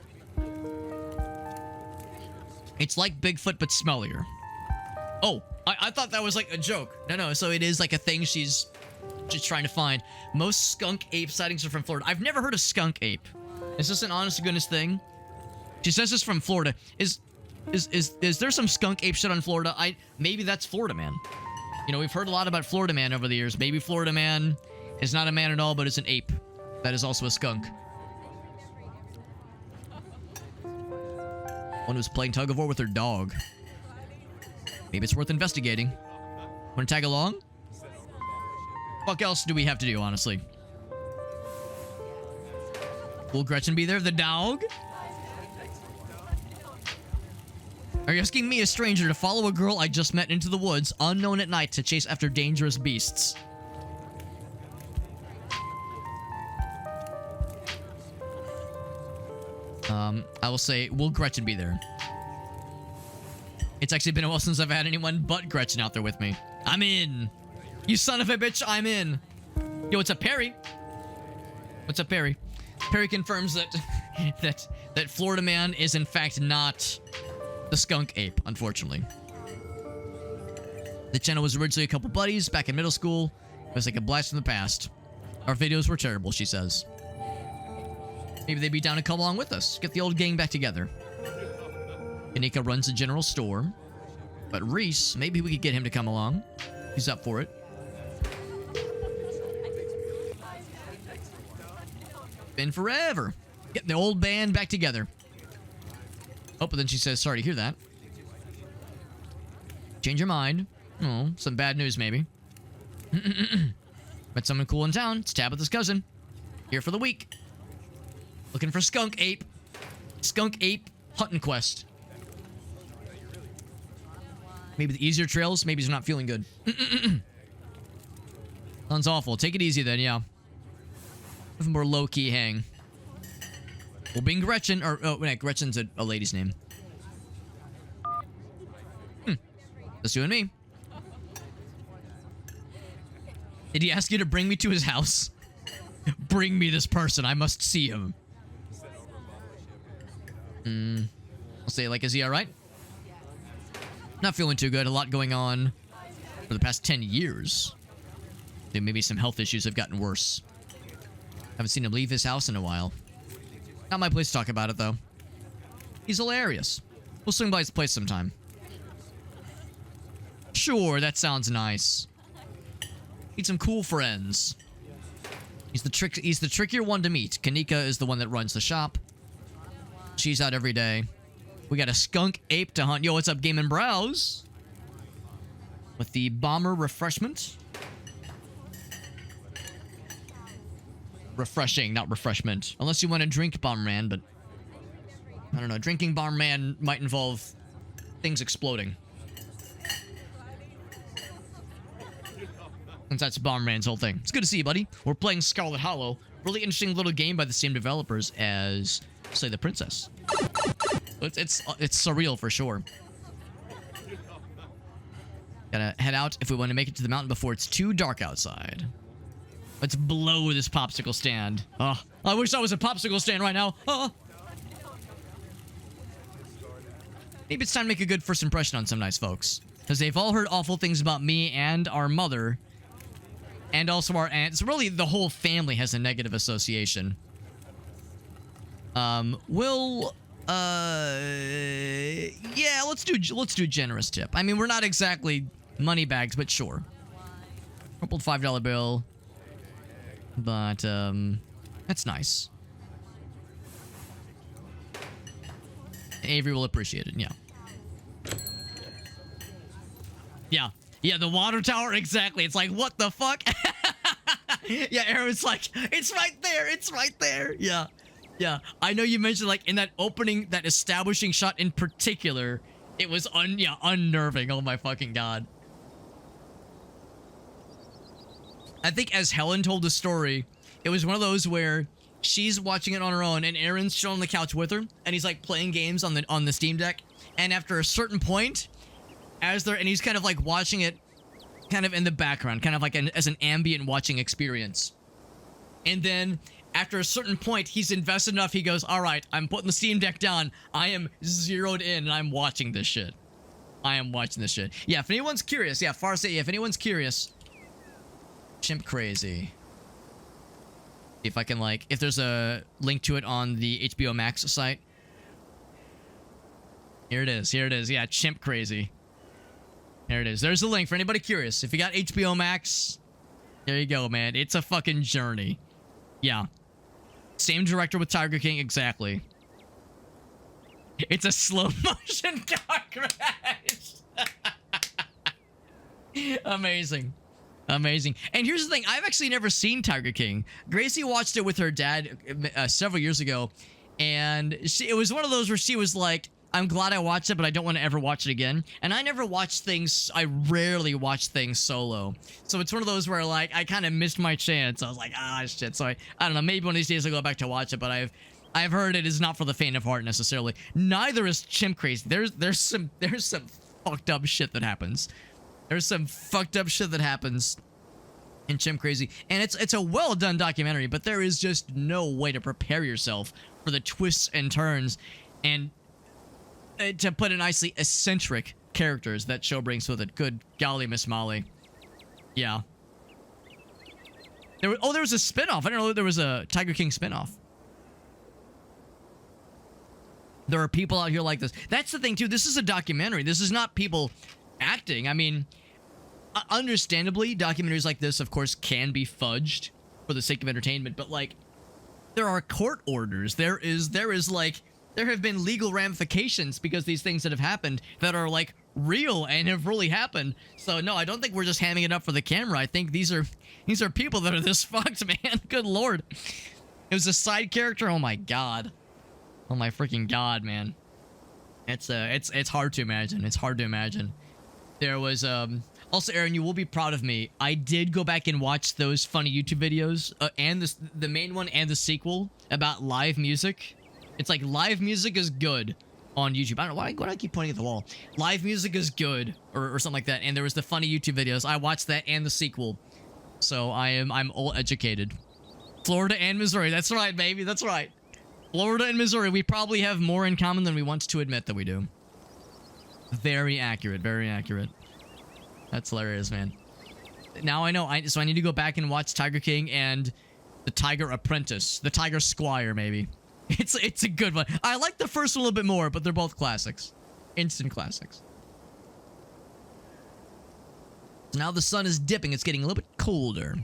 It's like Bigfoot, but smellier. Oh, I thought that was like a joke. No, so it is like a thing she's just trying to find. Most skunk ape sightings are from Florida. I've never heard of skunk ape. Is this an honest to goodness thing? She says it's from Florida. Is there some skunk ape shit on Florida? Maybe that's Florida Man. You know, we've heard a lot about Florida Man over the years. Maybe Florida Man is not a man at all, but is an ape. That is also a skunk. One who's playing tug of war with her dog. Maybe it's worth investigating. Want to tag along? What else do we have to do, honestly? Will Gretchen be there? The dog? Are you asking me, a stranger, to follow a girl I just met into the woods, unknown at night, to chase after dangerous beasts? I will say, will Gretchen be there? It's actually been a while since I've had anyone but Gretchen out there with me. I'm in. You son of a bitch, I'm in. Yo, what's up, Perry? What's up, Perry? Perry confirms that that Florida Man is in fact not the skunk ape, unfortunately. The channel was originally a couple buddies back in middle school. It was like a blast from the past. Our videos were terrible, she says. Maybe they'd be down to come along with us. Get the old gang back together. Kanika runs a general store. But Reese, maybe we could get him to come along. He's up for it. Been forever. Get the old band back together. Oh, but then she says, sorry to hear that. Change your mind. Oh, some bad news, maybe. Met someone cool in town. It's Tabitha's cousin. Here for the week. Looking for skunk ape. Skunk ape hunting quest. Maybe the easier trails. Maybe he's not feeling good. Sounds awful. Take it easy then, yeah. Have a more low-key hang. Well, being Gretchen, or, oh, wait, Gretchen's a lady's name. Just you and me. Did he ask you to bring me to his house? Bring me this person. I must see him. I'll say, like, is he alright? Not feeling too good. A lot going on for the past 10 years. Then maybe some health issues have gotten worse. Haven't seen him leave his house in a while. Not my place to talk about it, though. He's hilarious. We'll swing by his place sometime. Sure, that sounds nice. Need some cool friends. He's the trickier one to meet. Kanika is the one that runs the shop. She's out every day. We got a skunk ape to hunt. Yo, what's up, Game and Browse? With the bomber refreshment. Refreshing, not refreshment. Unless you want to drink Bomberman, but I don't know. Drinking Bomberman might involve things exploding. Since that's Bomberman's whole thing. It's good to see you, buddy. We're playing Scarlet Hollow. Really interesting little game by the same developers as Slay the Princess. It's surreal for sure. Gotta head out if we want to make it to the mountain before it's too dark outside. Let's blow this popsicle stand. Oh, I wish I was a popsicle stand right now. Oh. Maybe it's time to make a good first impression on some nice folks. Because they've all heard awful things about me and our mother. And also our aunts. Really, the whole family has a negative association. Will Yeah, let's do generous tip. I mean, we're not exactly money bags, but sure. Crumpled $5 bill. But that's nice. Avery will appreciate it. Yeah. Yeah. Yeah, the water tower, exactly. It's like, what the fuck? Yeah, Aaron's like, it's right there. It's right there. Yeah. Yeah. I know you mentioned, like, in that opening, that establishing shot in particular, it was unnerving. Oh my fucking god. I think as Helen told the story, it was one of those where she's watching it on her own and Aaron's chilling on the couch with her and he's like playing games on the Steam Deck, and after a certain point, and he's kind of like watching it kind of in the background, kind of like as an ambient watching experience. And then after a certain point, he's invested enough, he goes, all right, I'm putting the Steam Deck down. I am zeroed in and I'm watching this shit. I am watching this shit. Yeah, if anyone's curious, yeah, Farsight, if anyone's curious, Chimp Crazy. If I can, like, if there's a link to it on the HBO Max site. Here it is. Here it is. Yeah, Chimp Crazy. There it is. There's a link for anybody curious. If you got HBO Max, there you go, man. It's a fucking journey. Yeah. Same director with Tiger King, exactly. It's a slow motion car crash. Amazing. Amazing. And here's the thing. I've actually never seen Tiger King. Gracie watched it with her dad several years ago. And it was one of those where she was like, I'm glad I watched it, but I don't want to ever watch it again. And I never watch things. I rarely watch things solo. So it's one of those where, like, I kind of missed my chance. I was like, ah, shit. So I don't know. Maybe one of these days I'll go back to watch it. But I've heard it is not for the faint of heart necessarily. Neither is Chimp Crazy. There's some fucked up shit that happens. There's some fucked up shit that happens in Chimp Crazy. And it's a well done documentary, but there is just no way to prepare yourself for the twists and turns and to put it nicely, eccentric characters that show brings with it. Good golly, Miss Molly. Yeah. There was a spinoff. I didn't know there was a Tiger King spinoff. There are people out here like this. That's the thing, too. This is a documentary. This is not people acting. I mean, understandably, documentaries like this, of course, can be fudged for the sake of entertainment. But, like, there are court orders. There have been legal ramifications because these things that have happened that are, like, real and have really happened. So, no, I don't think we're just hamming it up for the camera. I think these are people that are this fucked, man. Good lord. It was a side character? Oh, my god. Oh, my freaking god, man. It's hard to imagine. It's hard to imagine. There was, also, Aaron, you will be proud of me. I did go back and watch those funny YouTube videos, and the main one and the sequel about live music. It's like live music is good on YouTube. I don't know why do I keep pointing at the wall. Live music is good or something like that. And there was the funny YouTube videos. I watched that and the sequel. So I'm all educated. Florida and Missouri. That's right, baby. That's right. Florida and Missouri. We probably have more in common than we want to admit that we do. Very accurate. Very accurate. That's hilarious, man. Now I know. So I need to go back and watch Tiger King and the Tiger Apprentice. The Tiger Squire, maybe. It's a good one. I like the first one a little bit more, but they're both classics. Instant classics. So now the sun is dipping. It's getting a little bit colder.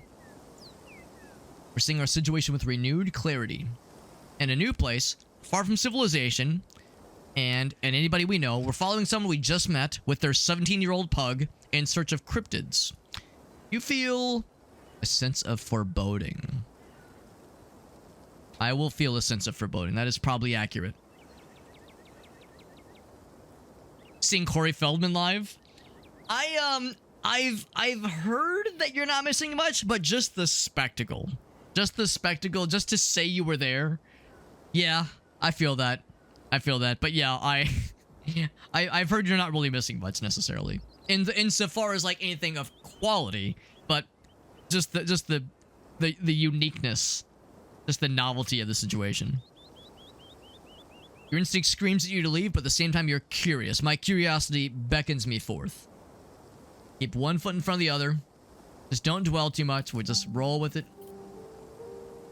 We're seeing our situation with renewed clarity. In a new place, far from civilization, and anybody we know, we're following someone we just met with their 17-year-old pug in search of cryptids. You feel a sense of foreboding. I will feel a sense of foreboding. That is probably accurate. Seeing Corey Feldman live? I've heard that you're not missing much, but just the spectacle. Just the spectacle, just to say you were there. Yeah, I feel that. I feel that. But yeah, I've heard you're not really missing much necessarily. Insofar as like anything of quality, but just the uniqueness. Just the novelty of the situation. Your instinct screams at you to leave, but at the same time you're curious. My curiosity beckons me forth. Keep one foot in front of the other. Just don't dwell too much. We'll just roll with it.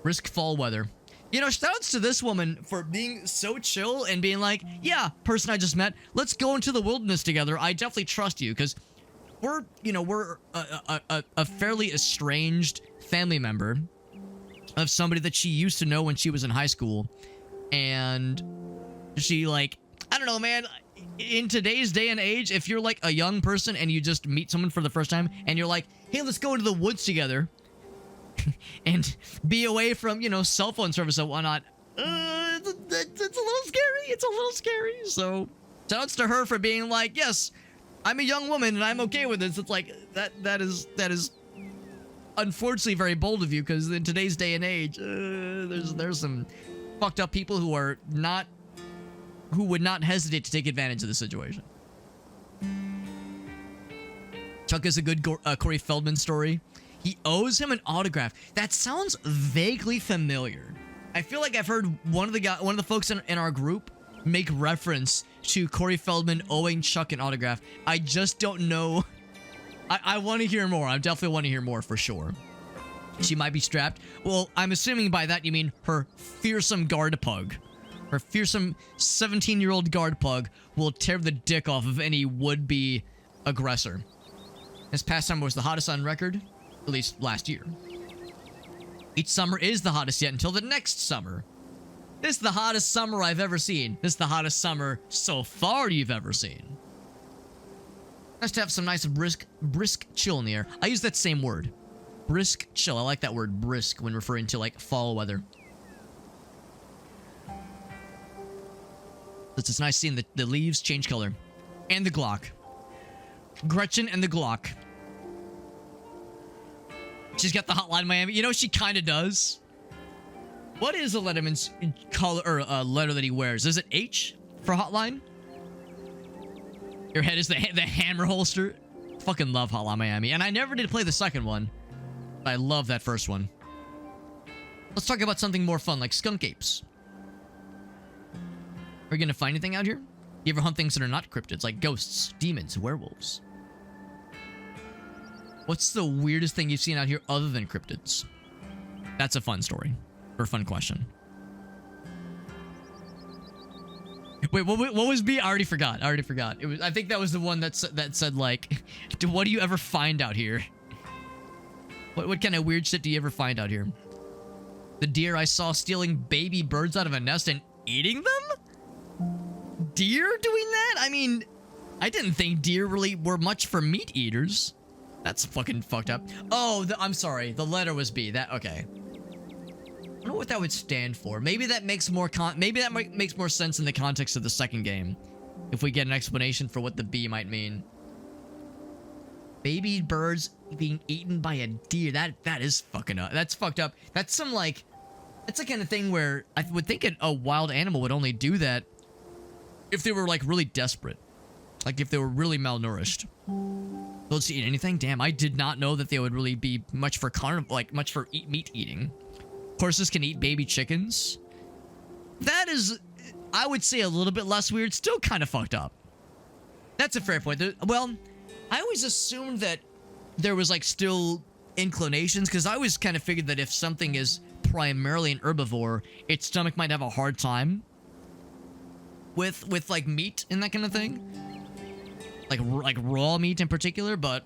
Risk fall weather. You know, shoutouts to this woman for being so chill and being like, yeah, person I just met, let's go into the wilderness together. I definitely trust you, because we're a fairly estranged family member of somebody that she used to know when she was in high school. And she, like, I don't know, man. In today's day and age, if you're like a young person and you just meet someone for the first time and you're like, hey, let's go into the woods together and be away from, you know, cell phone service and whatnot, it's a little scary. It's a little scary. So shoutouts to her for being like, yes, I'm a young woman and I'm okay with this. It's like, that is unfortunately very bold of you, because in today's day and age, there's some fucked up people who would not hesitate to take advantage of the situation. Chuck is a good Corey Feldman story. He owes him an autograph. That sounds vaguely familiar. I feel like I've heard one of the folks in our group make reference to Corey Feldman owing Chuck an autograph. I just don't know. I want to hear more. I definitely want to hear more for sure. She might be strapped. Well, I'm assuming by that you mean her fearsome guard pug. Her fearsome 17-year-old guard pug will tear the dick off of any would-be aggressor. This past summer was the hottest on record, at least last year. Each summer is the hottest yet until the next summer. This is the hottest summer I've ever seen. This is the hottest summer so far you've ever seen. Nice to have some nice brisk chill in the air. I use that same word. Brisk chill. I like that word brisk when referring to like fall weather. It's nice seeing the leaves change color. And the Glock. Gretchen and the Glock. She's got the Hotline Miami. You know, she kind of does. What is a Letterman's color or letter that he wears? Is it H for Hotline? Your head is the hammer holster. Fucking love Hotline Miami. And I never did play the second one. But I love that first one. Let's talk about something more fun, like skunk apes. Are you gonna find anything out here? You ever hunt things that are not cryptids, like ghosts, demons, werewolves? What's the weirdest thing you've seen out here other than cryptids? That's a fun story. Or a fun question. Wait, what was B? I already forgot. It was. I think that was the one that said like, what do you ever find out here? What kind of weird shit do you ever find out here? The deer I saw stealing baby birds out of a nest and eating them? Deer doing that? I mean, I didn't think deer really were much for meat eaters. That's fucking fucked up. Oh, I'm sorry. The letter was B. Okay. I don't know what that would stand for. Maybe that makes more makes more sense in the context of the second game. If we get an explanation for what the B might mean. Baby birds being eaten by a deer. That is fucking up. That's fucked up. That's some like, that's the kind of thing where I would think a wild animal would only do that if they were like really desperate. Like if they were really malnourished. They'll just eat anything? Damn, I did not know that they would really be much for meat eating. Horses can eat baby chickens. That is, I would say, a little bit less weird. Still kind of fucked up. That's a fair point. Well, I always assumed that there was like still inclinations, because I always kind of figured that if something is primarily an herbivore, its stomach might have a hard time with like meat and that kind of thing. Like raw meat in particular, but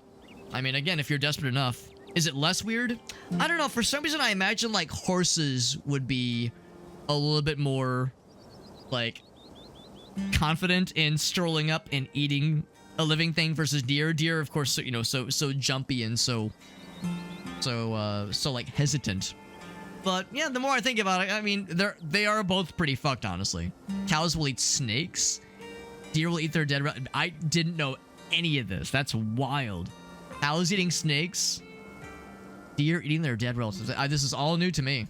I mean, again, if you're desperate enough. Is it less weird? I don't know. For some reason, I imagine like horses would be a little bit more like confident in strolling up and eating a living thing versus deer. Deer, of course, you know, so jumpy and so like hesitant. But yeah, the more I think about it, I mean, they are both pretty fucked, honestly. Cows will eat snakes. Deer will eat their dead. I didn't know any of this. That's wild. Cows eating snakes. Deer eating their dead relatives. This is all new to me.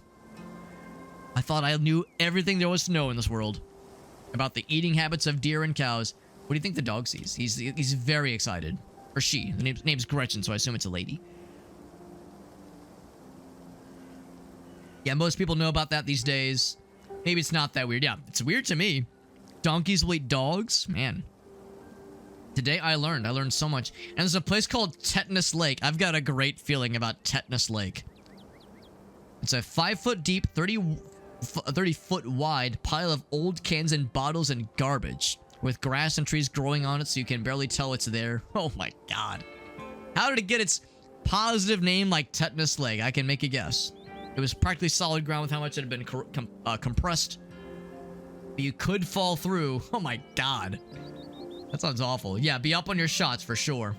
I thought I knew everything there was to know in this world about the eating habits of deer and cows. What do you think the dog sees? He's very excited. Or she. The name's Gretchen, so I assume it's a lady. Yeah, most people know about that these days. Maybe it's not that weird. Yeah, it's weird to me. Donkeys will eat dogs? Man. Today I learned so much. And there's a place called Tetanus Lake. I've got a great feeling about Tetanus Lake. It's a 5 foot deep, 30 30-foot wide pile of old cans and bottles and garbage with grass and trees growing on it so you can barely tell it's there. Oh my god. How did it get its positive name like tetanus leg? I can make a guess. It was practically solid ground with how much it had been compressed. But you could fall through. Oh my god. That sounds awful. Yeah, be up on your shots for sure.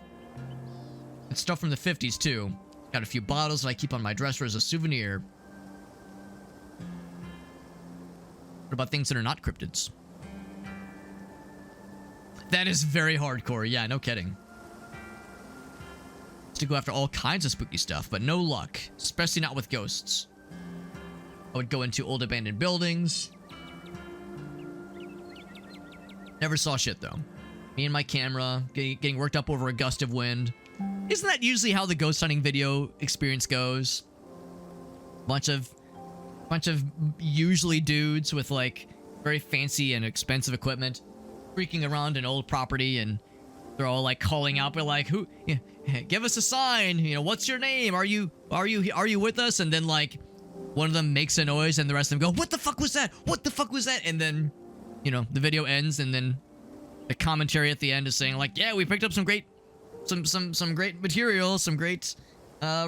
It's stuff from the 50s too. Got a few bottles that I keep on my dresser as a souvenir. What about things that are not cryptids? That is very hardcore. Yeah, no kidding. To go after all kinds of spooky stuff, but no luck, especially not with ghosts. I would go into old abandoned buildings. Never saw shit though. Me and my camera getting worked up over a gust of wind. Isn't that usually how the ghost hunting video experience goes? Bunch of usually dudes with like very fancy and expensive equipment freaking around an old property, and they're all like calling out. They're like, "Who? Yeah, give us a sign. You know, what's your name? Are you with us?" And then like one of them makes a noise, and the rest of them go, "What the fuck was that? What the fuck was that?" And then, you know, the video ends, and then the commentary at the end is saying like, "Yeah, we picked up some great material, some great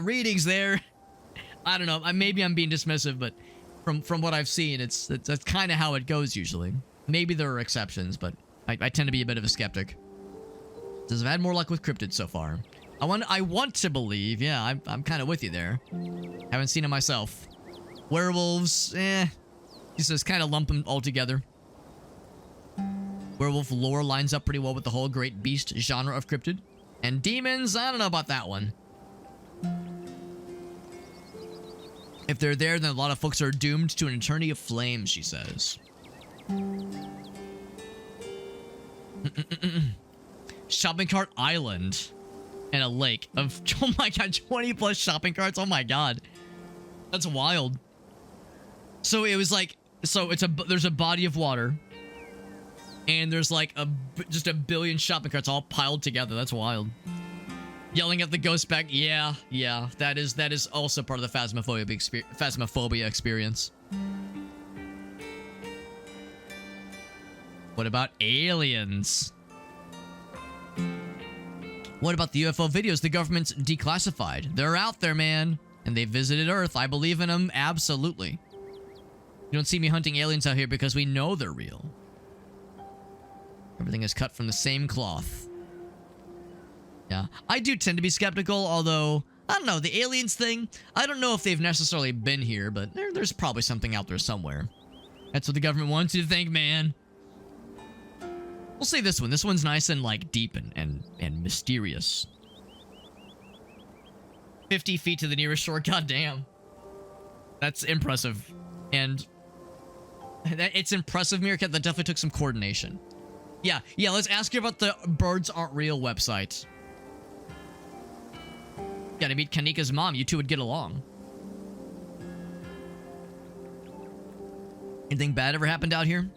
readings there." I don't know. Maybe I'm being dismissive, but from what I've seen, that's kind of how it goes usually. Maybe there are exceptions, but I tend to be a bit of a skeptic. I've had more luck with cryptids so far. I want to believe. Yeah, I'm kind of with you there. Haven't seen it myself. Werewolves, just kind of lump them all together. Werewolf lore lines up pretty well with the whole great beast genre of cryptid. And demons, I don't know about that one. If they're there, then a lot of folks are doomed to an eternity of flames, she says. Shopping cart island and a lake of, oh my god, 20 plus shopping carts. Oh my god, that's wild. So it was like, there's a body of water, and there's like just a billion shopping carts all piled together. That's wild. Yelling at the ghost back. Yeah, that is also part of the phasmophobia experience. What about aliens? What about the UFO videos the government's declassified? They're out there, man. And they visited Earth. I believe in them. Absolutely. You don't see me hunting aliens out here because we know they're real. Everything is cut from the same cloth. Yeah. I do tend to be skeptical, although, I don't know, the aliens thing, I don't know if they've necessarily been here, but there's probably something out there somewhere. That's what the government wants you to think, man. We'll say this one. This one's nice and like deep and mysterious. 50 feet to the nearest shore. God damn. That's impressive. And it's impressive, Meerkat. That definitely took some coordination. Yeah, let's ask you about the Birds Aren't Real website. Gotta meet Kanika's mom. You two would get along. Anything bad ever happened out here?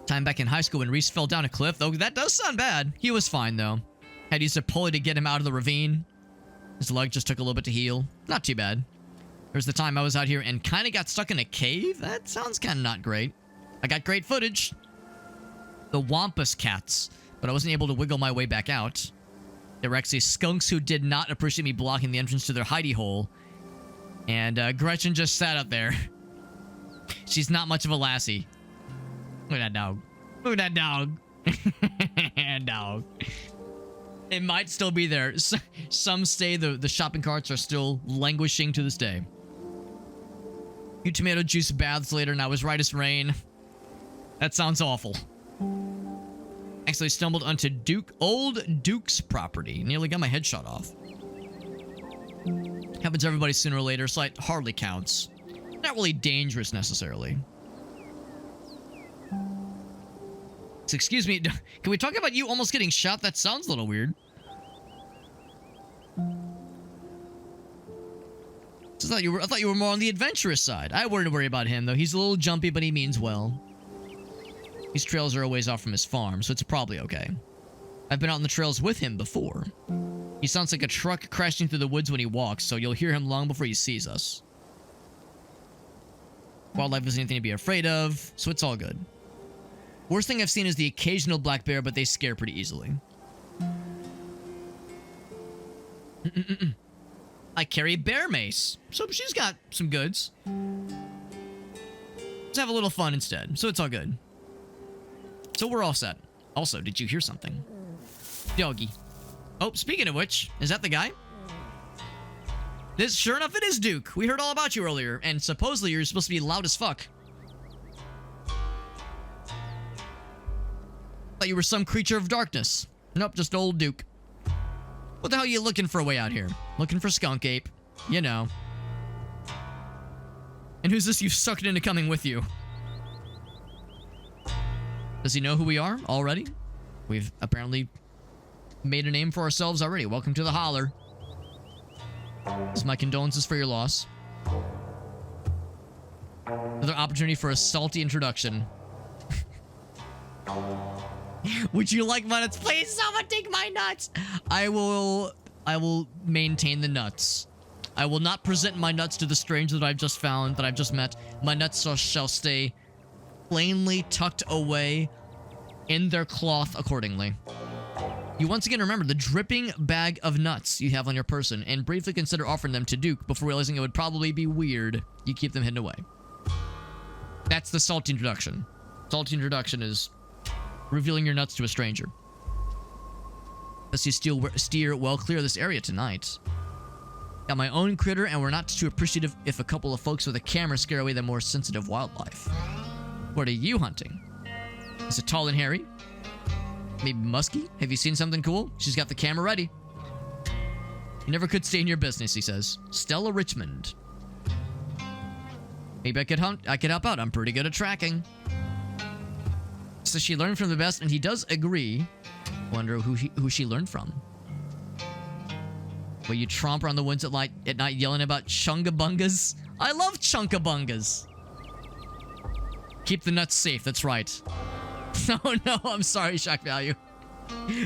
Time back in high school when Reese fell down a cliff. Though that does sound bad. He was fine, though. Had used a pulley to get him out of the ravine. His leg just took a little bit to heal. Not too bad. There was the time I was out here and kind of got stuck in a cave. That sounds kind of not great. I got great footage. The Wampus cats. But I wasn't able to wiggle my way back out. There were actually skunks who did not appreciate me blocking the entrance to their hidey hole. And Gretchen just sat up there. She's not much of a lassie. Look at that dog. Look at that dog. Dog. It might still be there. Some say the shopping carts are still languishing to this day. Few tomato juice baths later, and I was right as rain. That sounds awful. Actually stumbled onto old Duke's property. Nearly got my head shot off. Happens to everybody sooner or later, so it hardly counts. Not really dangerous necessarily. So, excuse me, can we talk about you almost getting shot? That sounds a little weird. I thought you were more on the adventurous side. I wouldn't worry about him, though. He's a little jumpy, but he means well. These trails are a ways off from his farm, so it's probably okay. I've been out on the trails with him before. He sounds like a truck crashing through the woods when he walks, so you'll hear him long before he sees us. Wildlife isn't anything to be afraid of, so it's all good. Worst thing I've seen is the occasional black bear, but they scare pretty easily. I carry a bear mace, so she's got some goods. Let's have a little fun instead, so it's all good. So we're all set. Also, did you hear something? Doggy. Oh, speaking of which, is that the guy? Sure enough, it is Duke. We heard all about you earlier, and supposedly you're supposed to be loud as fuck. Thought you were some creature of darkness. Nope, just old Duke. What the hell are you looking for way out here? Looking for skunk ape. You know. And who's this you've sucked into coming with you? Does he know who we are already? We've apparently made a name for ourselves already. Welcome to the holler. This is my condolences for your loss. Another opportunity for a salty introduction. Would you like my nuts? Please, someone take my nuts. I will maintain the nuts. I will not present my nuts to the stranger that I've just found, that I've just met. My nuts shall stay plainly tucked away in their cloth accordingly. You once again remember the dripping bag of nuts you have on your person, and briefly consider offering them to Duke before realizing it would probably be weird. You keep them hidden away. That's the salty introduction. Salty introduction is revealing your nuts to a stranger. Let's see, steer well clear of this area tonight. Got my own critter, and we're not too appreciative if a couple of folks with a camera scare away the more sensitive wildlife. What are you hunting? Is it tall and hairy? Maybe musky? Have you seen something cool? She's got the camera ready. You never could stay in your business, he says. Stella Richmond. Maybe I could help out. I'm pretty good at tracking. So she learned from the best, and he does agree. Wonder who she learned from. Will you tromp around the woods at night yelling about chungabungas? I love chunkabungas. Keep the nuts safe, that's right. Oh no, I'm sorry, shock value.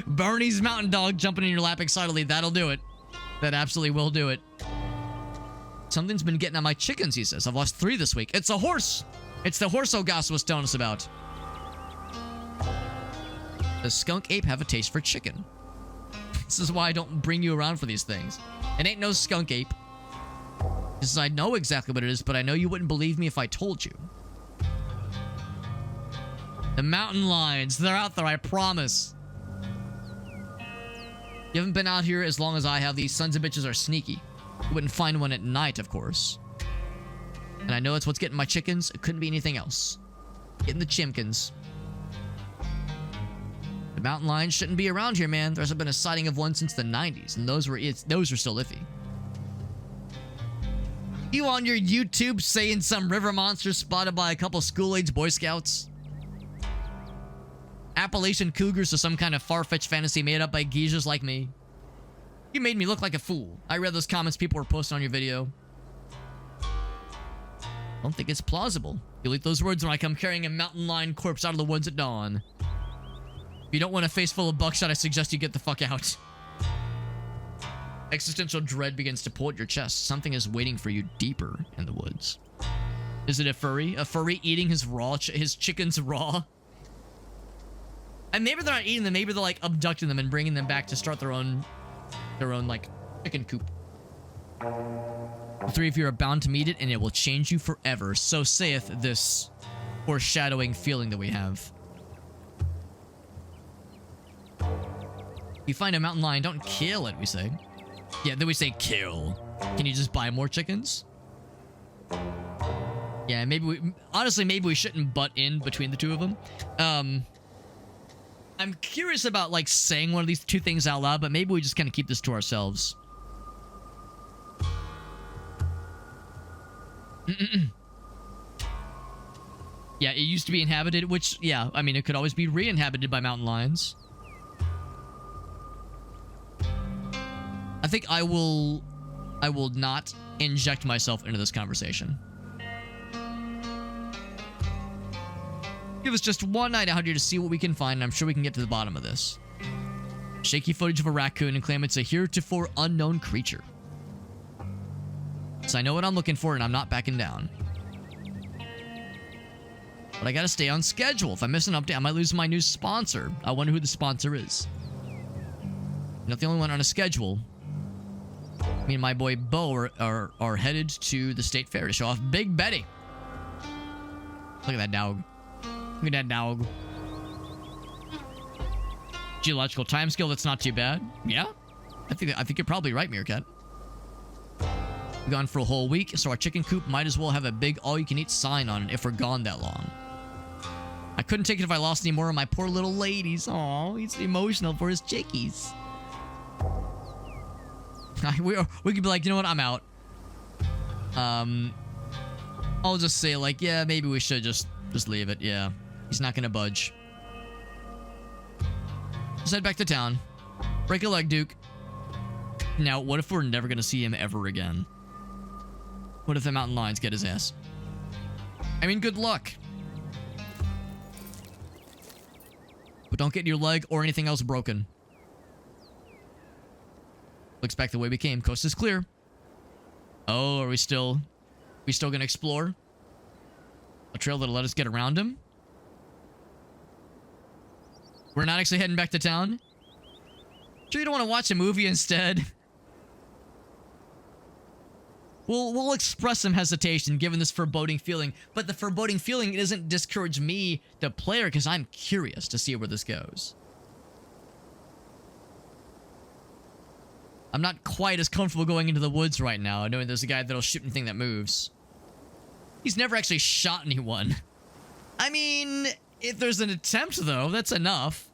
Bernie's mountain dog jumping in your lap excitedly, that'll do it. That absolutely will do it. Something's been getting on my chickens, he says. I've lost 3 this week. It's a horse! It's the horse Ogas was telling us about. Does skunk ape have a taste for chicken? This is why I don't bring you around for these things. It ain't no skunk ape. This is, I know exactly what it is, but I know you wouldn't believe me if I told you. The mountain lions, they're out there, I promise. You haven't been out here as long as I have. These sons of bitches are sneaky. You wouldn't find one at night, of course. And I know it's what's getting my chickens. It couldn't be anything else. Getting the chimkins. The mountain lions shouldn't be around here, man. There's been a sighting of one since the 90s, and those were still iffy. You on your YouTube saying some river monster spotted by a couple school-age Boy Scouts? Appalachian cougars are some kind of far-fetched fantasy made up by geezers like me. You made me look like a fool. I read those comments people were posting on your video. I don't think it's plausible. You'll eat those words when I come carrying a mountain lion corpse out of the woods at dawn. If you don't want a face full of buckshot, I suggest you get the fuck out. Existential dread begins to pull at your chest. Something is waiting for you deeper in the woods. Is it a furry? A furry eating his chickens raw? And maybe they're not eating them. Maybe they're like abducting them and bringing them back to start their own like chicken coop. The 3 of you are bound to meet it, and it will change you forever. So saith this foreshadowing feeling that we have. You find a mountain lion, don't kill it, we say. Yeah, then we say kill. Can you just buy more chickens? Yeah, honestly, maybe we shouldn't butt in between the 2 of them. I'm curious about, like, saying one of these 2 things out loud, but maybe we just kind of keep this to ourselves. Yeah, it used to be inhabited, which, yeah, I mean, it could always be re-inhabited by mountain lions. I think I will not inject myself into this conversation. Give us just one night out here to see what we can find, and I'm sure we can get to the bottom of this. Shaky footage of a raccoon and claim it's a heretofore unknown creature. So I know what I'm looking for, and I'm not backing down. But I gotta stay on schedule. If I miss an update, I might lose my new sponsor. I wonder who the sponsor is. Not the only one on a schedule. Me and my boy Bo are headed to the state fair to show off Big Betty. Look at that dog. Look at that dog. Geological timescale, that's not too bad. Yeah? I think you're probably right, Meerkat. We're gone for a whole week, so our chicken coop might as well have a big all-you-can-eat sign on it if we're gone that long. I couldn't take it if I lost any more of my poor little ladies. Aw, he's emotional for his chickies. We could be like, you know what, I'm out. I'll just say like, yeah, maybe we should just leave it. Yeah, he's not gonna budge. Just head back to town. Break a leg, Duke. Now, what if we're never gonna see him ever again? What if the mountain lions get his ass? I mean, good luck. But don't get your leg or anything else broken. Looks back the way we came. Coast is clear. Oh, are we still gonna explore? A trail that'll let us get around him? We're not actually heading back to town? Sure you don't want to watch a movie instead? We'll express some hesitation given this foreboding feeling, but the foreboding feeling doesn't discourage me, the player, because I'm curious to see where this goes. I'm not quite as comfortable going into the woods right now, knowing there's a guy that'll shoot anything that moves. He's never actually shot anyone. I mean, if there's an attempt, though, that's enough.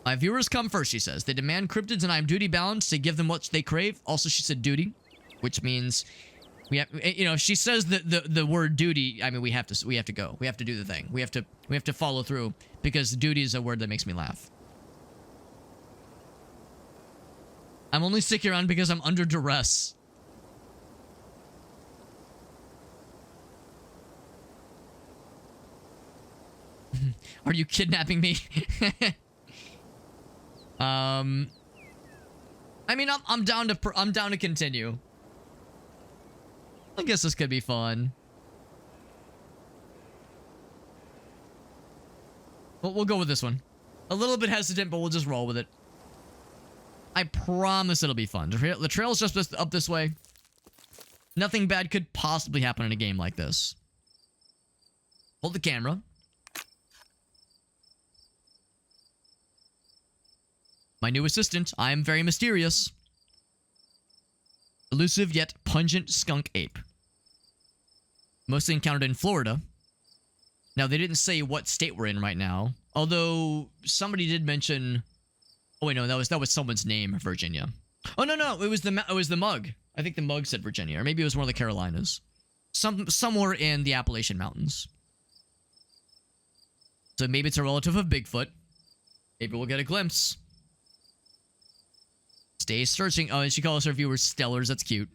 My viewers come first, she says. They demand cryptids, and I am duty-bound to give them what they crave. Also, she said duty, which means we have, you know, she says the word duty. I mean, we have to go. We have to do the thing. We have to follow through, because duty is a word that makes me laugh. I'm only sticking around because I'm under duress. Are you kidnapping me? I mean, I'm down to continue. I guess this could be fun. We'll go with this one. A little bit hesitant, but we'll just roll with it. I promise it'll be fun. The trail's just up this way. Nothing bad could possibly happen in a game like this. Hold the camera. My new assistant, I am very mysterious. Elusive yet pungent skunk ape. Mostly encountered in Florida. Now, they didn't say what state we're in right now. Although, somebody did mention... Oh, wait, no, that was someone's name, Virginia. Oh, no, it was the mug. I think the mug said Virginia, or maybe it was one of the Carolinas. Somewhere in the Appalachian Mountains. So maybe it's a relative of Bigfoot. Maybe we'll get a glimpse. Stay searching. Oh, and she calls her viewers stellars. That's cute.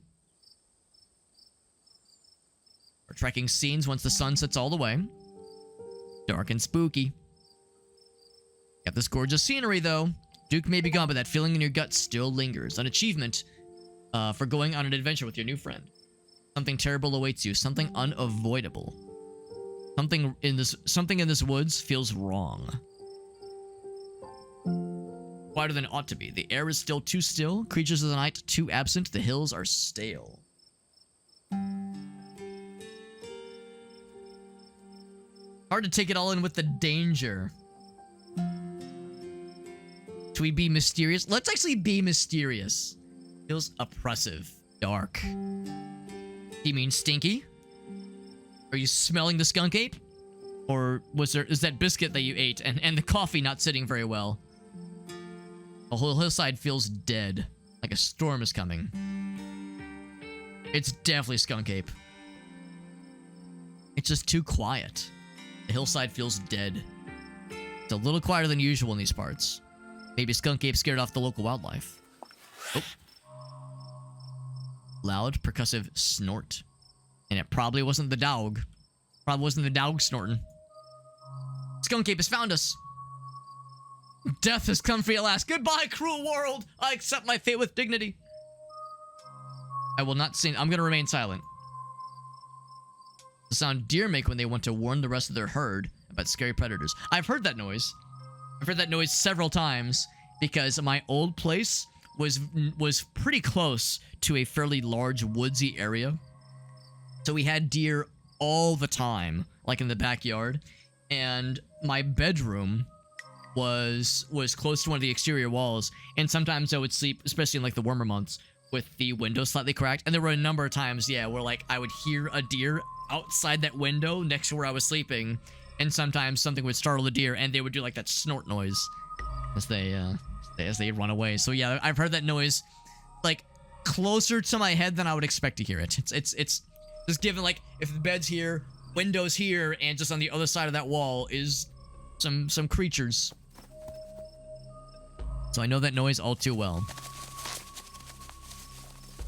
We're tracking scenes once the sun sets all the way. Dark and spooky. Got this gorgeous scenery, though. Duke may be gone, but that feeling in your gut still lingers. An achievement for going on an adventure with your new friend. Something terrible awaits you. Something unavoidable. Something in this woods feels wrong. Quieter than it ought to be. The air is still too still. Creatures of the night too absent. The hills are stale. Hard to take it all in with the danger. Should we be mysterious? Let's actually be mysterious. Feels oppressive. Dark. You mean stinky? Are you smelling the skunk ape? Or is that biscuit that you ate and the coffee not sitting very well? The whole hillside feels dead. Like a storm is coming. It's definitely skunk ape. It's just too quiet. The hillside feels dead. It's a little quieter than usual in these parts. Maybe skunk ape scared off the local wildlife. Oh. Loud, percussive snort. And it probably wasn't the dog. Probably wasn't the dog snorting. Skunk ape has found us. Death has come for you at last. Goodbye, cruel world. I accept my fate with dignity. I will not sing. I'm going to remain silent. The sound deer make when they want to warn the rest of their herd about scary predators. I've heard that noise. I've heard that noise several times because my old place was pretty close to a fairly large woodsy area. So we had deer all the time, like in the backyard. And my bedroom was close to one of the exterior walls. And sometimes I would sleep, especially in like the warmer months, with the window slightly cracked. And there were a number of times, yeah, where like I would hear a deer outside that window next to where I was sleeping. And sometimes something would startle the deer and they would do like that snort noise as they run away. So yeah, I've heard that noise like closer to my head than I would expect to hear it. It's just given like if the bed's here, windows here, and just on the other side of that wall is some creatures. So I know that noise all too well.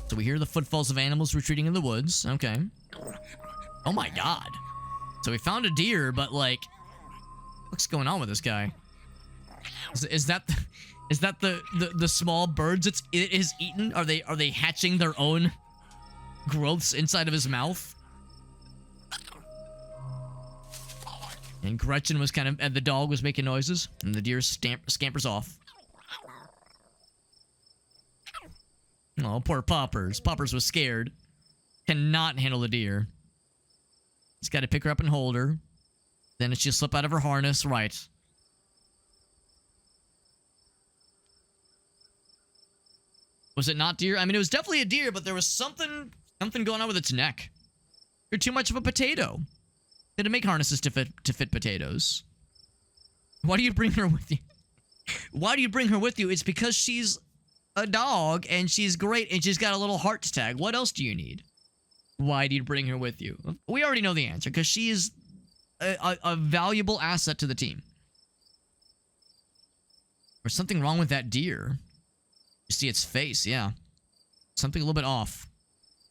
So we hear the footfalls of animals retreating in the woods. Okay. Oh my god. So we found a deer, but like, what's going on with this guy? Is that the small birds it is eaten? Are they hatching their own growths inside of his mouth? And Gretchen was kind of, and the dog was making noises, and the deer scampers off. Oh, poor Poppers. Poppers was scared. Cannot handle the deer. He's got to pick her up and hold her. Then she'll slip out of her harness. Right. Was it not deer? I mean, it was definitely a deer, but there was something going on with its neck. You're too much of a potato. They didn't make harnesses to fit potatoes. Why do you bring her with you? Why do you bring her with you? It's because she's a dog and she's great and she's got a little heart tag. What else do you need? Why do you bring her with you? We already know the answer, because she is a valuable asset to the team. There's something wrong with that deer. You see its face, yeah. Something a little bit off.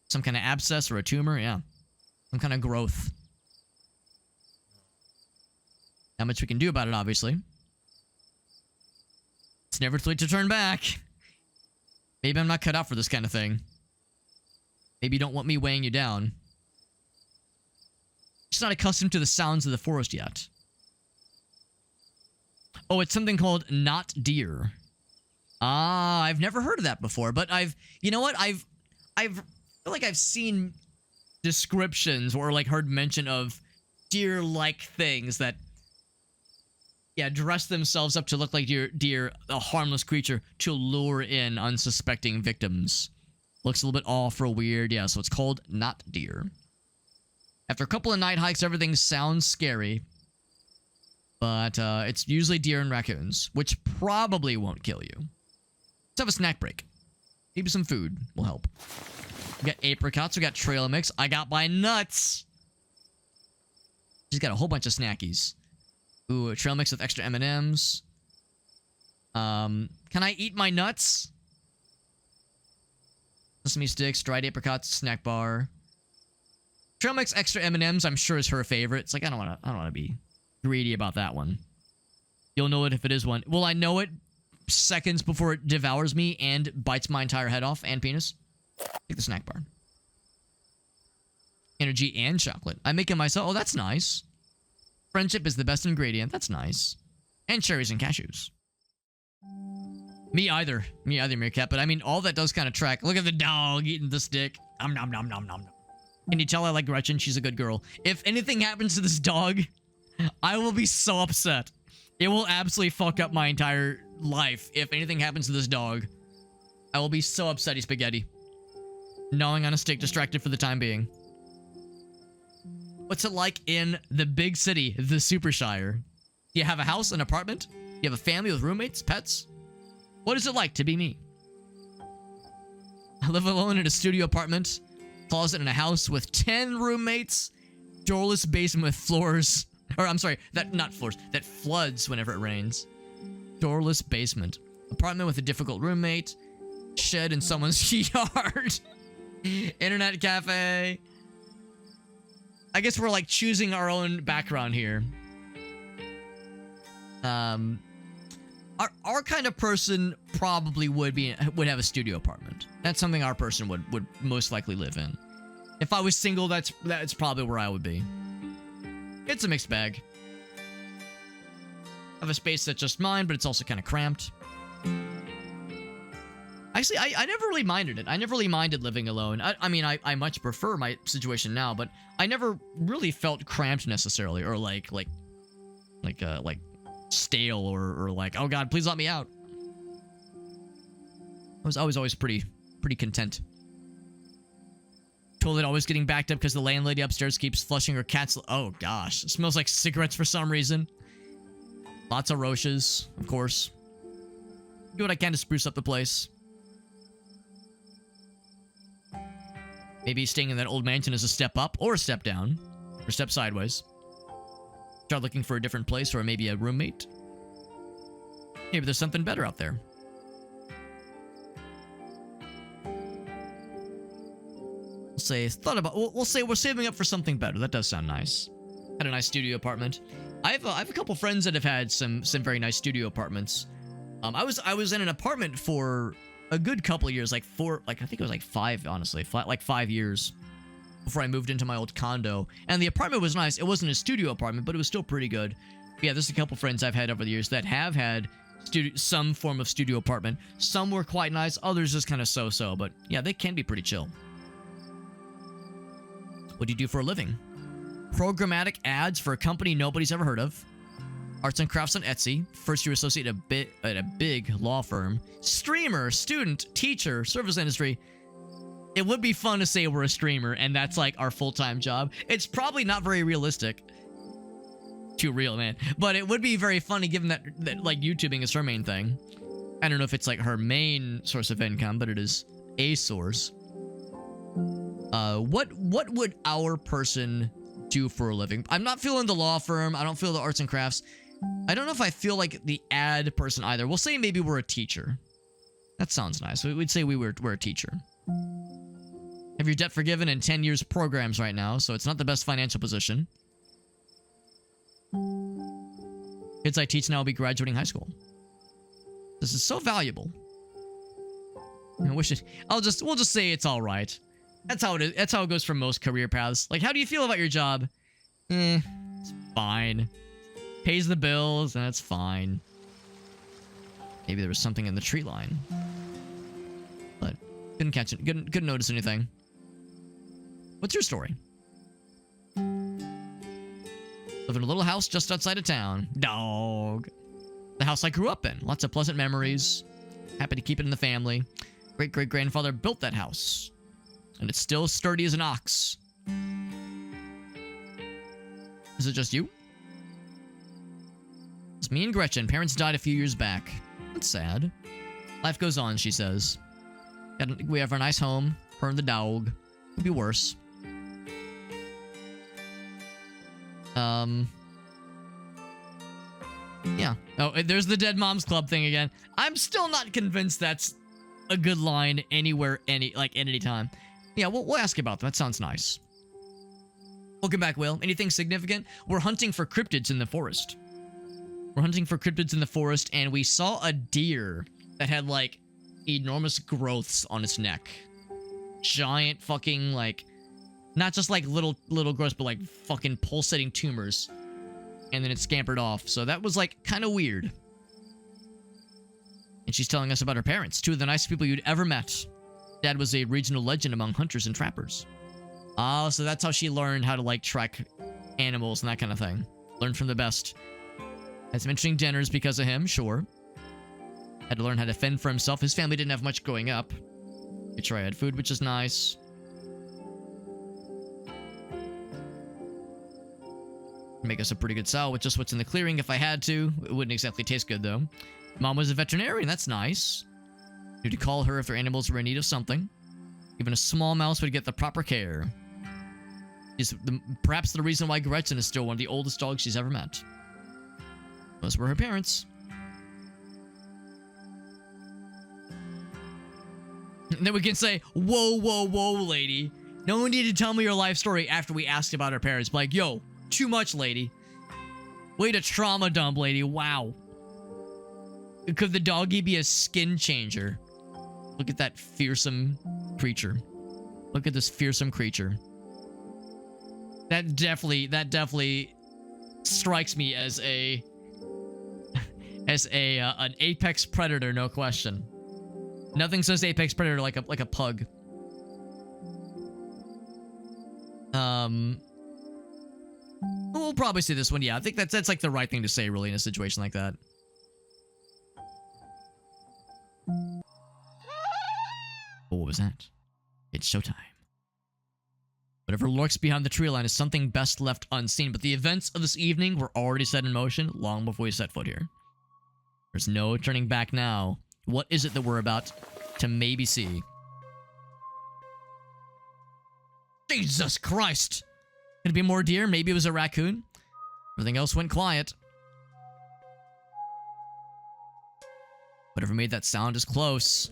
Some kind of abscess or a tumor, yeah. Some kind of growth. Not much we can do about it, obviously. It's never too late to turn back. Maybe I'm not cut out for this kind of thing. Maybe you don't want me weighing you down. Just not accustomed to the sounds of the forest yet. Oh, it's something called not deer. Ah, I've never heard of that before, but you know what? I feel like I've seen descriptions or like heard mention of deer-like things that, yeah, dress themselves up to look like deer, a harmless creature, to lure in unsuspecting victims. Looks a little bit off or weird, yeah, so it's called not deer. After a couple of night hikes, everything sounds scary. But it's usually deer and raccoons, which probably won't kill you. Let's have a snack break. Maybe some food will help. We got apricots, we got trail mix. I got my nuts. She's got a whole bunch of snackies. Ooh, a trail mix with extra M&Ms. Can I eat my nuts? Sesame sticks, dried apricots, snack bar. Trail mix extra M&Ms, I'm sure is her favorite. It's like I don't want to be greedy about that one. You'll know it if it is one. Will I know it seconds before it devours me and bites my entire head off and penis? Take the snack bar. Energy and chocolate. I make it myself. Oh, that's nice. Friendship is the best ingredient. That's nice. And cherries and cashews. Me either, Meerkat. But I mean, all that does kind of track. Look at the dog eating the stick. Nom nom nom nom nom. Can you tell I like Gretchen? She's a good girl. If anything happens to this dog, I will be so upset. It will absolutely fuck up my entire life if anything happens to this dog. I will be so upsetty spaghetti. Gnawing on a stick, distracted for the time being. What's it like in the big city, the Supershire? Do you have a house, an apartment? Do you have a family with roommates, pets? What is it like to be me? I live alone in a studio apartment, closet in a house with 10 roommates, doorless basement with floors. Or, I'm sorry, not floors, that floods whenever it rains. Doorless basement. Apartment with a difficult roommate. Shed in someone's yard. Internet cafe. I guess we're like choosing our own background here. Our kind of person probably would have a studio apartment. That's something our person would most likely live in. If I was single, that's probably where I would be. It's a mixed bag. I have a space that's just mine, but it's also kind of cramped. Actually, I never really minded it. I never really minded living alone. I mean, I much prefer my situation now, but I never really felt cramped necessarily, or like stale, or like, oh God, please let me out. I was always pretty content. Toilet always getting backed up because the landlady upstairs keeps flushing her cat's... Oh, gosh. It smells like cigarettes for some reason. Lots of roaches, of course. Do what I can to spruce up the place. Maybe staying in that old mansion is a step up, or a step down, or step sideways. Start looking for a different place, or maybe a roommate. Maybe there's something better out there. We'll say we're saving up for something better. That does sound nice. Had a nice studio apartment. I have a couple friends that have had some very nice studio apartments. I was in an apartment for a good couple of years, I think it was like 5, honestly, like 5 years before I moved into my old condo. And the apartment was nice. It wasn't a studio apartment, but it was still pretty good. But yeah, there's a couple friends I've had over the years that have had some form of studio apartment. Some were quite nice, others just kind of so-so. But yeah, they can be pretty chill. What do you do for a living? Programmatic ads for a company nobody's ever heard of. Arts and crafts on Etsy. First year associate at a big law firm. Streamer, student, teacher, service industry. It would be fun to say we're a streamer and that's like our full-time job. It's probably not very realistic. Too real, man. But it would be very funny given that like YouTubing is her main thing. I don't know if it's like her main source of income, but it is a source. What would our person do for a living? I'm not feeling the law firm. I don't feel the arts and crafts. I don't know if I feel like the ad person either. We'll say maybe we're a teacher. That sounds nice. We'd say we're a teacher. Have your debt forgiven in 10 years programs right now, so it's not the best financial position. Kids I teach now will be graduating high school. This is so valuable. I wish it... we'll just say it's all right. That's how it is. That's how it goes for most career paths. Like, how do you feel about your job? It's fine. Pays the bills, and it's fine. Maybe there was something in the tree line. But couldn't catch it. Couldn't notice anything. What's your story? Live in a little house just outside of town. Dog. The house I grew up in. Lots of pleasant memories. Happy to keep it in the family. Great-great-grandfather built that house. And it's still sturdy as an ox. Is it just you? It's me and Gretchen. Parents died a few years back. That's sad. Life goes on, she says. We have our nice home. Her and the dog. Could be worse. Yeah. Oh, there's the Dead Moms Club thing again. I'm still not convinced that's a good line anywhere, at any time. Yeah, we'll ask about that. That sounds nice. Welcome back, Will. Anything significant? We're hunting for cryptids in the forest. We're hunting for cryptids in the forest, and we saw a deer that had, like, enormous growths on its neck. Giant fucking, like... Not just, like, little growths, but, like, fucking pulsating tumors. And then it scampered off. So that was, like, kind of weird. And she's telling us about her parents. 2 of the nicest people you'd ever met. Dad was a regional legend among hunters and trappers. Oh, so that's how she learned how to, like, track animals and that kind of thing. Learned from the best. Had some interesting dinners because of him, sure. Had to learn how to fend for himself. His family didn't have much growing up. Made sure I had food, which is nice. Make us a pretty good salad with just what's in the clearing if I had to. It wouldn't exactly taste good, though. Mom was a veterinarian. That's nice. Knew to call her if their animals were in need of something. Even a small mouse would get the proper care. Perhaps the reason why Gretchen is still one of the oldest dogs she's ever met. Those were her parents. And then we can say, whoa, whoa, whoa, lady. No one needed to tell me your life story after we asked about her parents. Like, yo, too much, lady. Way to trauma dump, lady. Wow. Could the doggy be a skin changer? Look at that fearsome creature. Look at this fearsome creature. That definitely strikes me as a an apex predator, no question. Nothing says apex predator like a pug. We'll probably see this one. Yeah, I think that's like the right thing to say, really, in a situation like that. Oh, what was that? It's showtime. Whatever lurks behind the tree line is something best left unseen, but the events of this evening were already set in motion long before we set foot here. There's no turning back now. What is it that we're about to maybe see? Jesus Christ! Could it be more deer? Maybe it was a raccoon? Everything else went quiet. Whatever made that sound is close.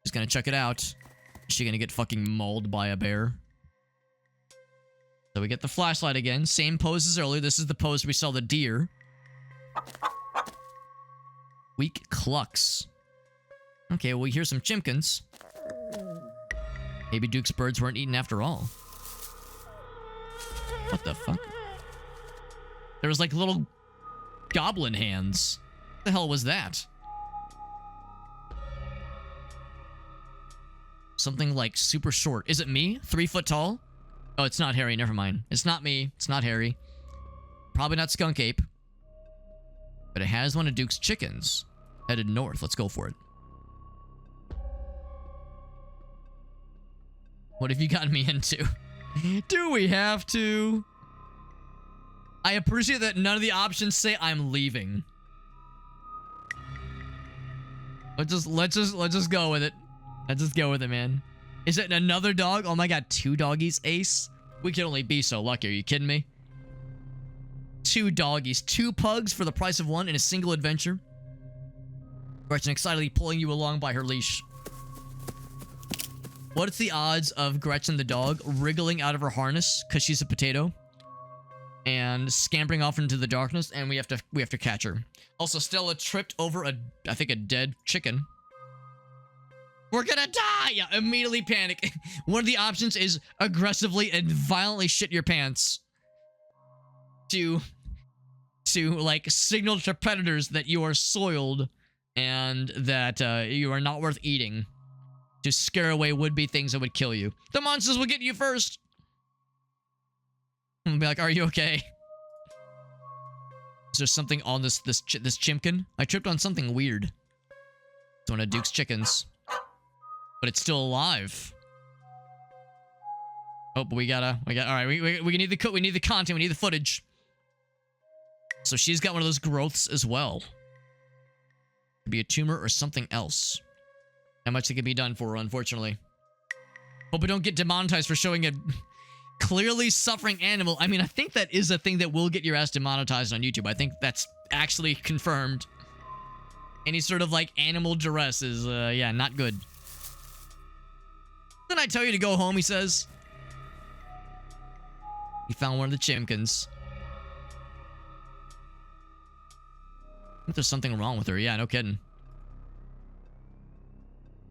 She's gonna check it out. Is she gonna get fucking mauled by a bear? So we get the flashlight again. Same pose as earlier. This is the pose we saw the deer. Weak clucks. Okay, well, we hear some chimkins. Maybe Duke's birds weren't eaten after all. What the fuck? There was like little goblin hands. What the hell was that? Something like super short. Is it me? 3 foot tall? Oh, it's not Harry. Never mind. It's not me. It's not Harry. Probably not Skunk Ape. But it has one of Duke's chickens. Headed north. Let's go for it. What have you gotten me into? Do we have to? I appreciate that none of the options say I'm leaving. Let's just go with it. Let's just go with it, man. Is it another dog? Oh my god, 2 doggies, Ace? We can only be so lucky. Are you kidding me? 2 doggies, 2 pugs for the price of 1 in a single adventure. Gretchen excitedly pulling you along by her leash. What's the odds of Gretchen the dog wriggling out of her harness because she's a potato and scampering off into the darkness, and we have to catch her. Also, Stella tripped over I think a dead chicken. We're gonna die! Yeah, immediately panic. One of the options is aggressively and violently shit your pants to like signal to predators that you are soiled and that you are not worth eating, to scare away would-be things that would kill you. The monsters will get you first. And be like, are you okay? Is there something on this chimkin? I tripped on something weird. It's one of Duke's chickens. But it's still alive. Oh, but all right, we need the we need the content, we need the footage. So she's got one of those growths as well. Could be a tumor or something else. How much it can be done for her, unfortunately. Hope we don't get demonetized for showing a clearly suffering animal. I mean, I think that is a thing that will get your ass demonetized on YouTube. I think that's actually confirmed. Any sort of like animal duress is, yeah, not good. Then I tell you to go home, he says. He found one of the chimkins. I think there's something wrong with her. Yeah, no kidding.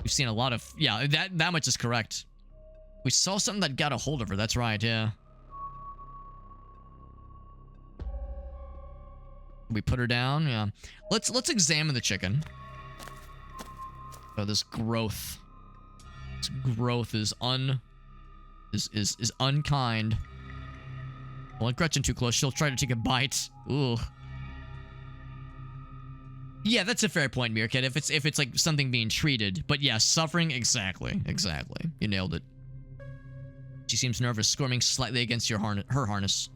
We've seen a lot of... Yeah, that much is correct. We saw something that got a hold of her. That's right, yeah. We put her down, yeah. Let's examine the chicken. Oh, this growth. This growth is unkind. Don't let Gretchen too close. She'll try to take a bite. Ooh. Yeah, that's a fair point, Meerkat. If it's like something being treated, but yeah, suffering. Exactly. You nailed it. She seems nervous, squirming slightly against her harness.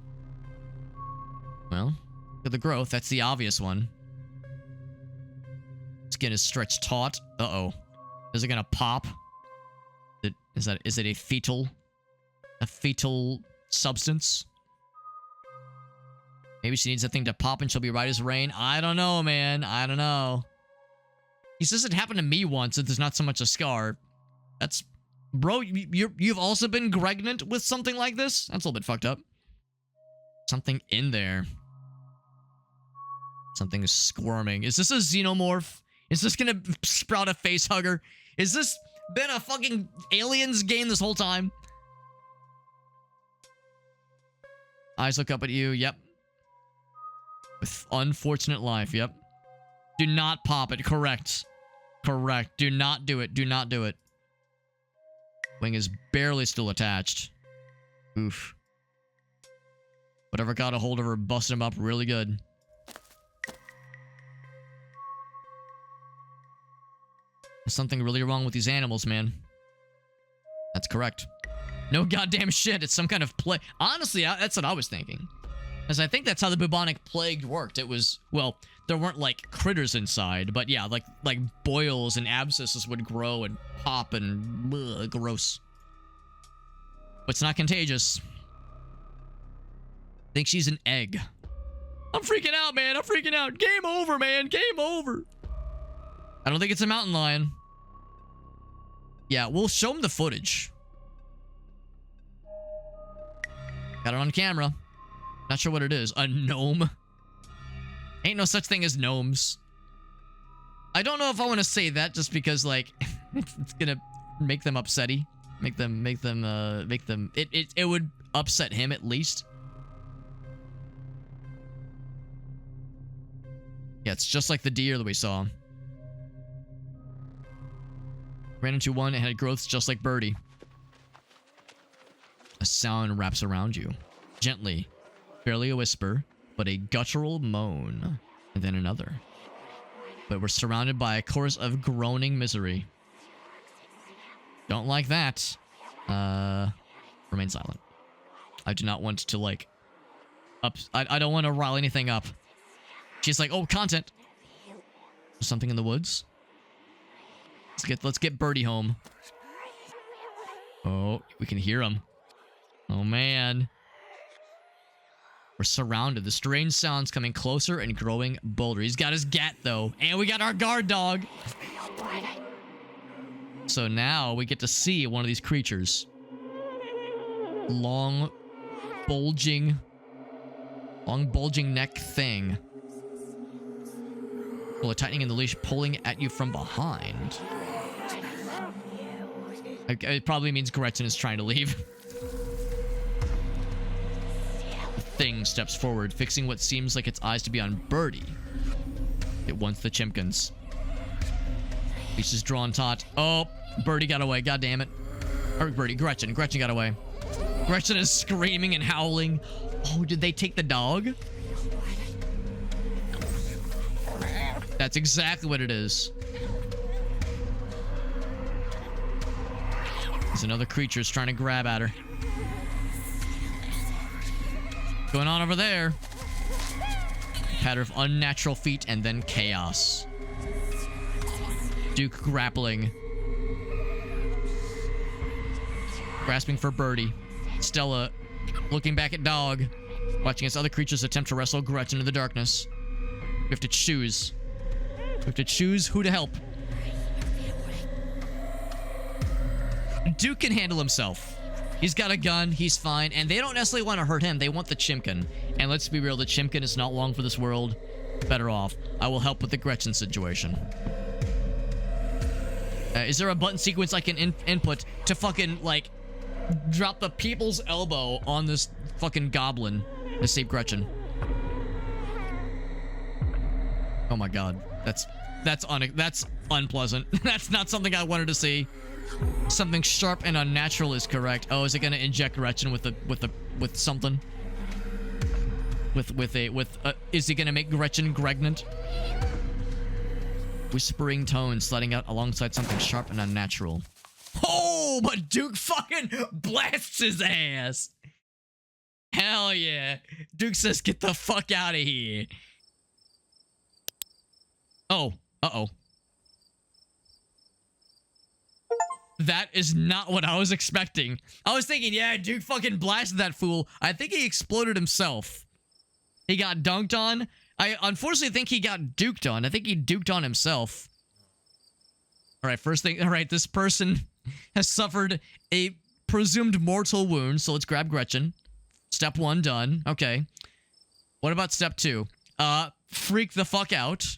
Well, look at the growth. That's the obvious one. Skin is stretched taut. Uh-oh. Is it gonna pop? Is it a fetal substance? Maybe she needs a thing to pop and she'll be right as rain. I don't know, man. I don't know. He says it happened to me once, and there's not so much a scar. That's... Bro, you've also been pregnant with something like this? That's a little bit fucked up. Something in there. Something is squirming. Is this a xenomorph? Is this gonna sprout a face hugger? Is this been a fucking Aliens game this whole time? Eyes look up at you. Yep. With unfortunate life. Yep. Do not pop it. Correct. Correct. Do not do it. Do not do it. Wing is barely still attached. Oof. Whatever got a hold of her busted him up really good. There's something really wrong with these animals, man. That's correct. No goddamn shit. It's some kind of plague. Honestly, that's what I was thinking. Because I think that's how the bubonic plague worked. It was, well, there weren't like critters inside, but yeah, like boils and abscesses would grow and pop and gross. But it's not contagious. I think she's an egg. I'm freaking out, man. I'm freaking out. Game over, man. Game over. I don't think it's a mountain lion. Yeah, we'll show him the footage. Got it on camera. Not sure what it is. A gnome? Ain't no such thing as gnomes. I don't know if I want to say that just because, like, it's gonna make them upsetty. It would upset him at least. Yeah, it's just like the deer that we saw. Ran into one and had growths just like Birdie. A sound wraps around you. Gently. Barely a whisper, but a guttural moan. And then another. But we're surrounded by a chorus of groaning misery. Don't like that. Remain silent. I do not want to, like... I don't want to rile anything up. She's like, oh, content. There's something in the woods. Let's get Birdie home. Oh, we can hear him. Oh, man. We're surrounded. The strange sounds coming closer and growing bolder. He's got his gat, though. And we got our guard dog. So now we get to see one of these creatures. Long, bulging neck thing. Well, a tightening in the leash pulling at you from behind. It probably means Gretchen is trying to leave. The thing steps forward, fixing what seems like its eyes to be on Birdie. It wants the chimkins. Leash is drawn taut. Oh, Birdie got away. God damn it. Or Gretchen got away. Gretchen is screaming and howling. Oh, did they take the dog? That's exactly what it is. There's another creature's trying to grab at her. What's going on over there? Patter of unnatural feet and then chaos. Duke grappling. Grasping for Birdie. Stella looking back at dog. Watching as other creatures attempt to wrestle Gretchen in the darkness. We have to choose. We have to choose who to help. Duke can handle himself. He's got a gun. He's fine. And they don't necessarily want to hurt him. They want the chimkin. And let's be real. The chimkin is not long for this world. Better off. I will help with the Gretchen situation. Is there a button sequence I can input to fucking, like, drop the people's elbow on this fucking goblin to save Gretchen? Oh my god. That's unpleasant. That's not something I wanted to see. Something sharp and unnatural is correct. Oh, is it gonna inject Gretchen with something? Is he gonna make Gretchen pregnant? Whispering tones sliding out alongside something sharp and unnatural. Oh, but Duke fucking blasts his ass. Hell yeah. Duke says, get the fuck out of here. Oh, uh-oh. That is not what I was expecting. I was thinking, yeah, Duke fucking blasted that fool. I think he exploded himself. He got dunked on. I unfortunately think he got duked on. I think he duked on himself. Alright, first thing. Alright, this person has suffered a presumed mortal wound. So let's grab Gretchen. Step 1 done. Okay. What about step 2? Freak the fuck out.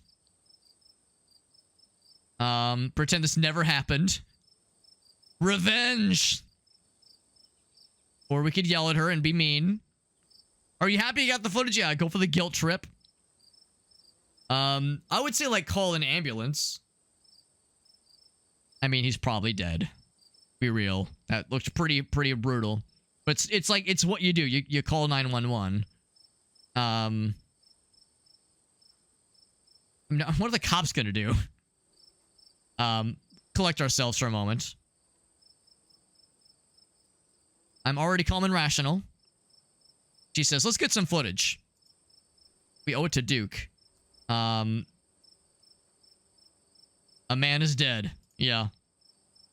Pretend this never happened. Revenge! Or we could yell at her and be mean. Are you happy you got the footage? Yeah, go for the guilt trip. I would say, like, call an ambulance. I mean, he's probably dead. Be real. That looks pretty brutal. But it's like, it's what you do. You call 911. What are the cops gonna do? Collect ourselves for a moment. I'm already calm and rational. She says, let's get some footage. We owe it to Duke. A man is dead. Yeah.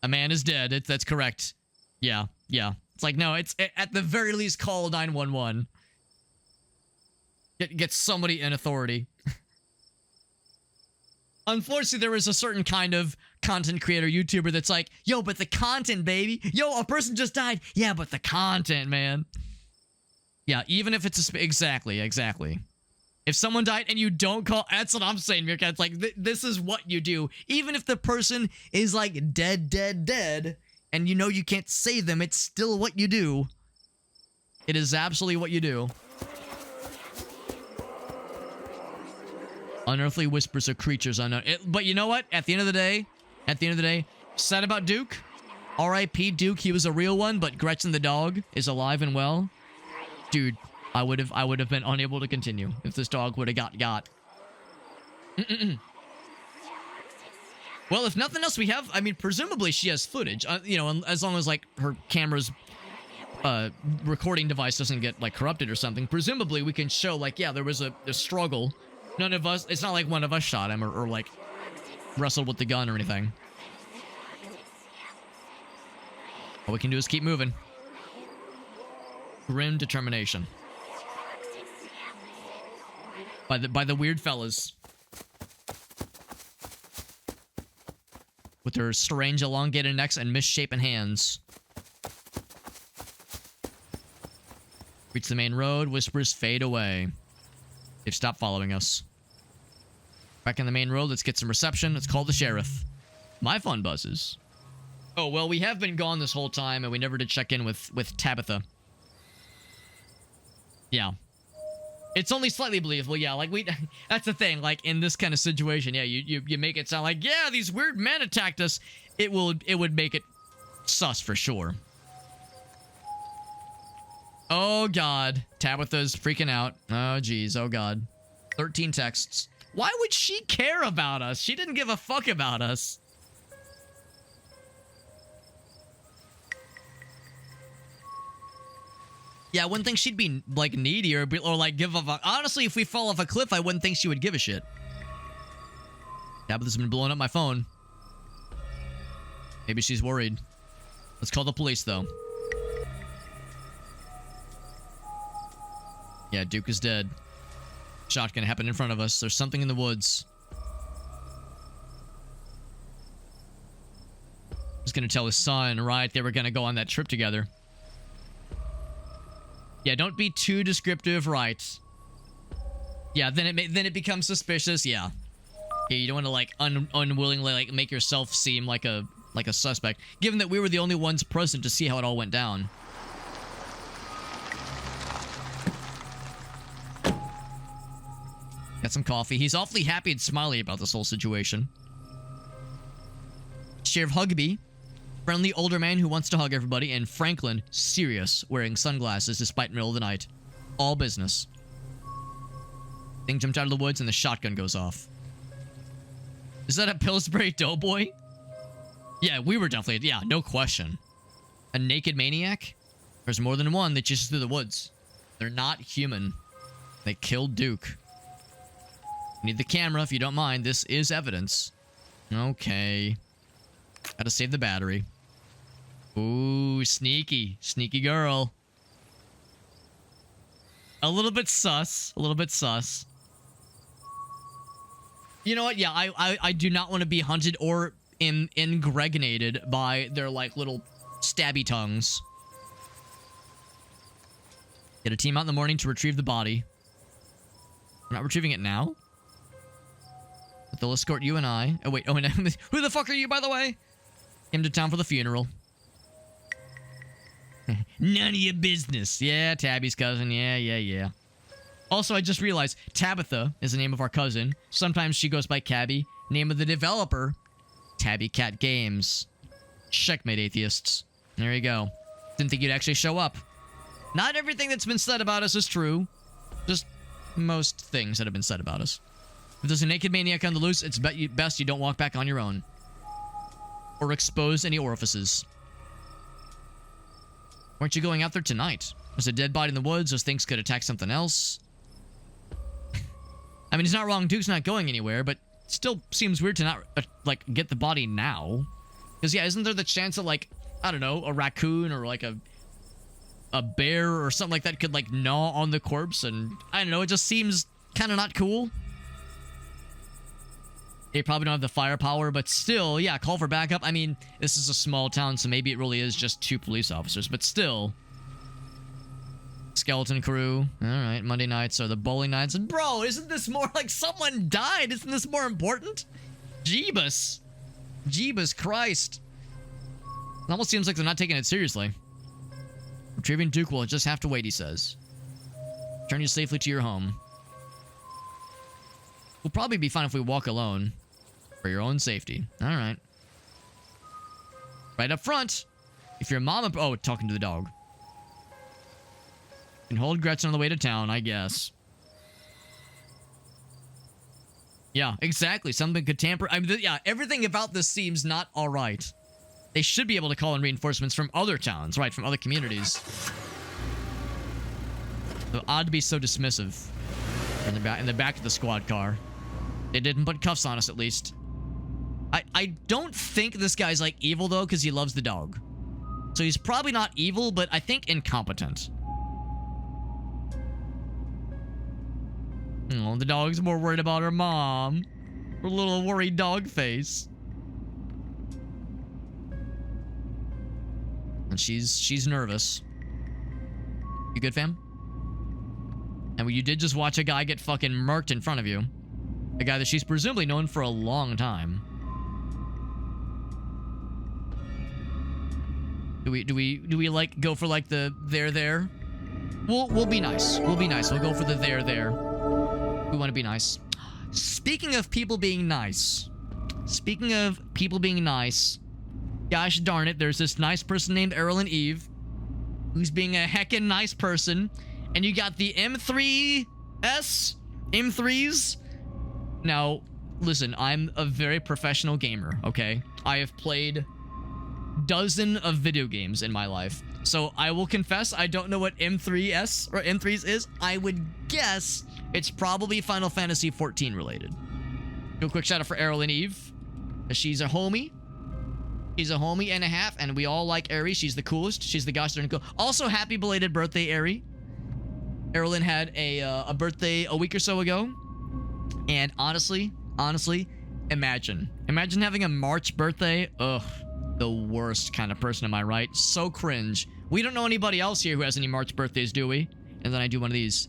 A man is dead. That's correct. Yeah. It's like, no, it's at the very least call 911. Get somebody in authority. Unfortunately, there is a certain kind of content creator, YouTuber that's like, yo, but the content, baby. Yo, a person just died. Yeah, but the content, man. Yeah, even if it's exactly. If someone died and you don't call, that's what I'm saying, Meerkat. It's like, this is what you do. Even if the person is like dead, and you know you can't save them, it's still what you do. It is absolutely what you do. Unearthly whispers of creatures unknown. But you know what? At the end of the day, sad about Duke. R.I.P. Duke, he was a real one, but Gretchen the dog is alive and well. Dude, I would have been unable to continue if this dog would have got. Well, if nothing else, we have, I mean, presumably she has footage, you know, as long as, like, her camera's recording device doesn't get, like, corrupted or something. Presumably, we can show, like, yeah, there was a struggle. None of us, it's not like one of us shot him or like, wrestled with the gun or anything. All we can do is keep moving. Grim determination. By the weird fellas. With their strange elongated necks and misshapen hands. Reach the main road, whispers fade away. They've stopped following us. Back in the main road, let's get some reception. Let's call the sheriff. My phone buzzes. Oh, well, we have been gone this whole time, and we never did check in with Tabitha. Yeah. It's only slightly believable, yeah, like, that's the thing, like, in this kind of situation, yeah, you make it sound like, yeah, these weird men attacked us. It would make it sus for sure. Oh, God. Tabitha's freaking out. Oh, geez. Oh, God. 13 texts. Why would she care about us? She didn't give a fuck about us. Yeah, I wouldn't think she'd be, like, needy or like, give a fuck. Honestly, if we fall off a cliff, I wouldn't think she would give a shit. Tabitha's been blowing up my phone. Maybe she's worried. Let's call the police, though. Yeah, Duke is dead. Shotgun happened in front of us. There's something in the woods. He's gonna tell his son, right? They were gonna go on that trip together. Yeah, don't be too descriptive, right? Yeah, then it becomes suspicious. Yeah. Yeah, you don't want to like unwillingly like make yourself seem like a suspect, given that we were the only ones present to see how it all went down. Got some coffee. He's awfully happy and smiley about this whole situation. Sheriff Hugby, friendly older man who wants to hug everybody, and Franklin, serious, wearing sunglasses despite middle of the night. All business. Thing jumped out of the woods and the shotgun goes off. Is that a Pillsbury Doughboy? Yeah, we were definitely, yeah, no question. A naked maniac? There's more than one that chases through the woods. They're not human. They killed Duke. Need the camera if you don't mind. This is evidence. Okay. Gotta save the battery. Ooh, sneaky. Sneaky girl. A little bit sus. A little bit sus. You know what? Yeah, I do not want to be hunted or impregnated by their, like, little stabby tongues. Get a team out in the morning to retrieve the body. We're not retrieving it now? But they'll escort you and I. Oh, wait. Oh, and who the fuck are you, by the way? Came to town for the funeral. None of your business. Yeah, Tabby's cousin. Yeah. Also, I just realized Tabitha is the name of our cousin. Sometimes she goes by Cabby. Name of the developer, Tabby Cat Games. Checkmate, atheists. There you go. Didn't think you'd actually show up. Not everything that's been said about us is true. Just most things that have been said about us. If there's a naked maniac on the loose, it's best you don't walk back on your own. Or expose any orifices. Weren't you going out there tonight? There's a dead body in the woods. Those things could attack something else. I mean, he's not wrong. Duke's not going anywhere, but still seems weird to not, like, get the body now. Because, yeah, isn't there the chance that, like, I don't know, a raccoon or, like, a bear or something like that could, like, gnaw on the corpse? And, I don't know, it just seems kind of not cool. They probably don't have the firepower, but still, yeah, call for backup. I mean, this is a small town, so maybe it really is just 2 police officers, but still... Skeleton crew. Alright, Monday nights are the bowling nights. And bro, isn't this more like someone died? Isn't this more important? Jeebus. Jeebus Christ. It almost seems like they're not taking it seriously. Retrieving Duke will just have to wait, he says. Return you safely to your home. We'll probably be fine if we walk alone. For your own safety. Alright. Right up front. If your mom... Oh, talking to the dog. And hold Gretchen on the way to town, I guess. Yeah, exactly. Something could tamper... I mean, yeah, everything about this seems not alright. They should be able to call in reinforcements from other towns, right? From other communities. So odd to be so dismissive. In the back of the squad car. They didn't put cuffs on us, at least. I don't think this guy's, like, evil, though, because he loves the dog. So he's probably not evil, but I think incompetent. Oh, the dog's more worried about her mom. Her little worried dog face. And she's nervous. You good, fam? And you did just watch a guy get fucking murked in front of you. A guy that she's presumably known for a long time. Do we like go for like the there? We'll be nice. We'll be nice. We'll go for the there. We want to be nice. Speaking of people being nice. Gosh darn it, there's this nice person named Errol Eve who's being a heckin' nice person. And you got the M3s. Now, listen, I'm a very professional gamer, okay? I have played dozens of video games in my life. So I will confess, I don't know what M3s or M3s is. I would guess it's probably Final Fantasy 14 related. Do a quick shout out for Errol Eve. She's a homie. She's a homie and a half, and we all like Eri. She's the coolest. She's the gosh darn cool. Also, happy belated birthday, Eri. Erlyn had a birthday a week or so ago. And honestly, imagine having a March birthday. Ugh, the worst kind of person, am I right? So cringe. We don't know anybody else here who has any March birthdays, do we? And then I do one of these.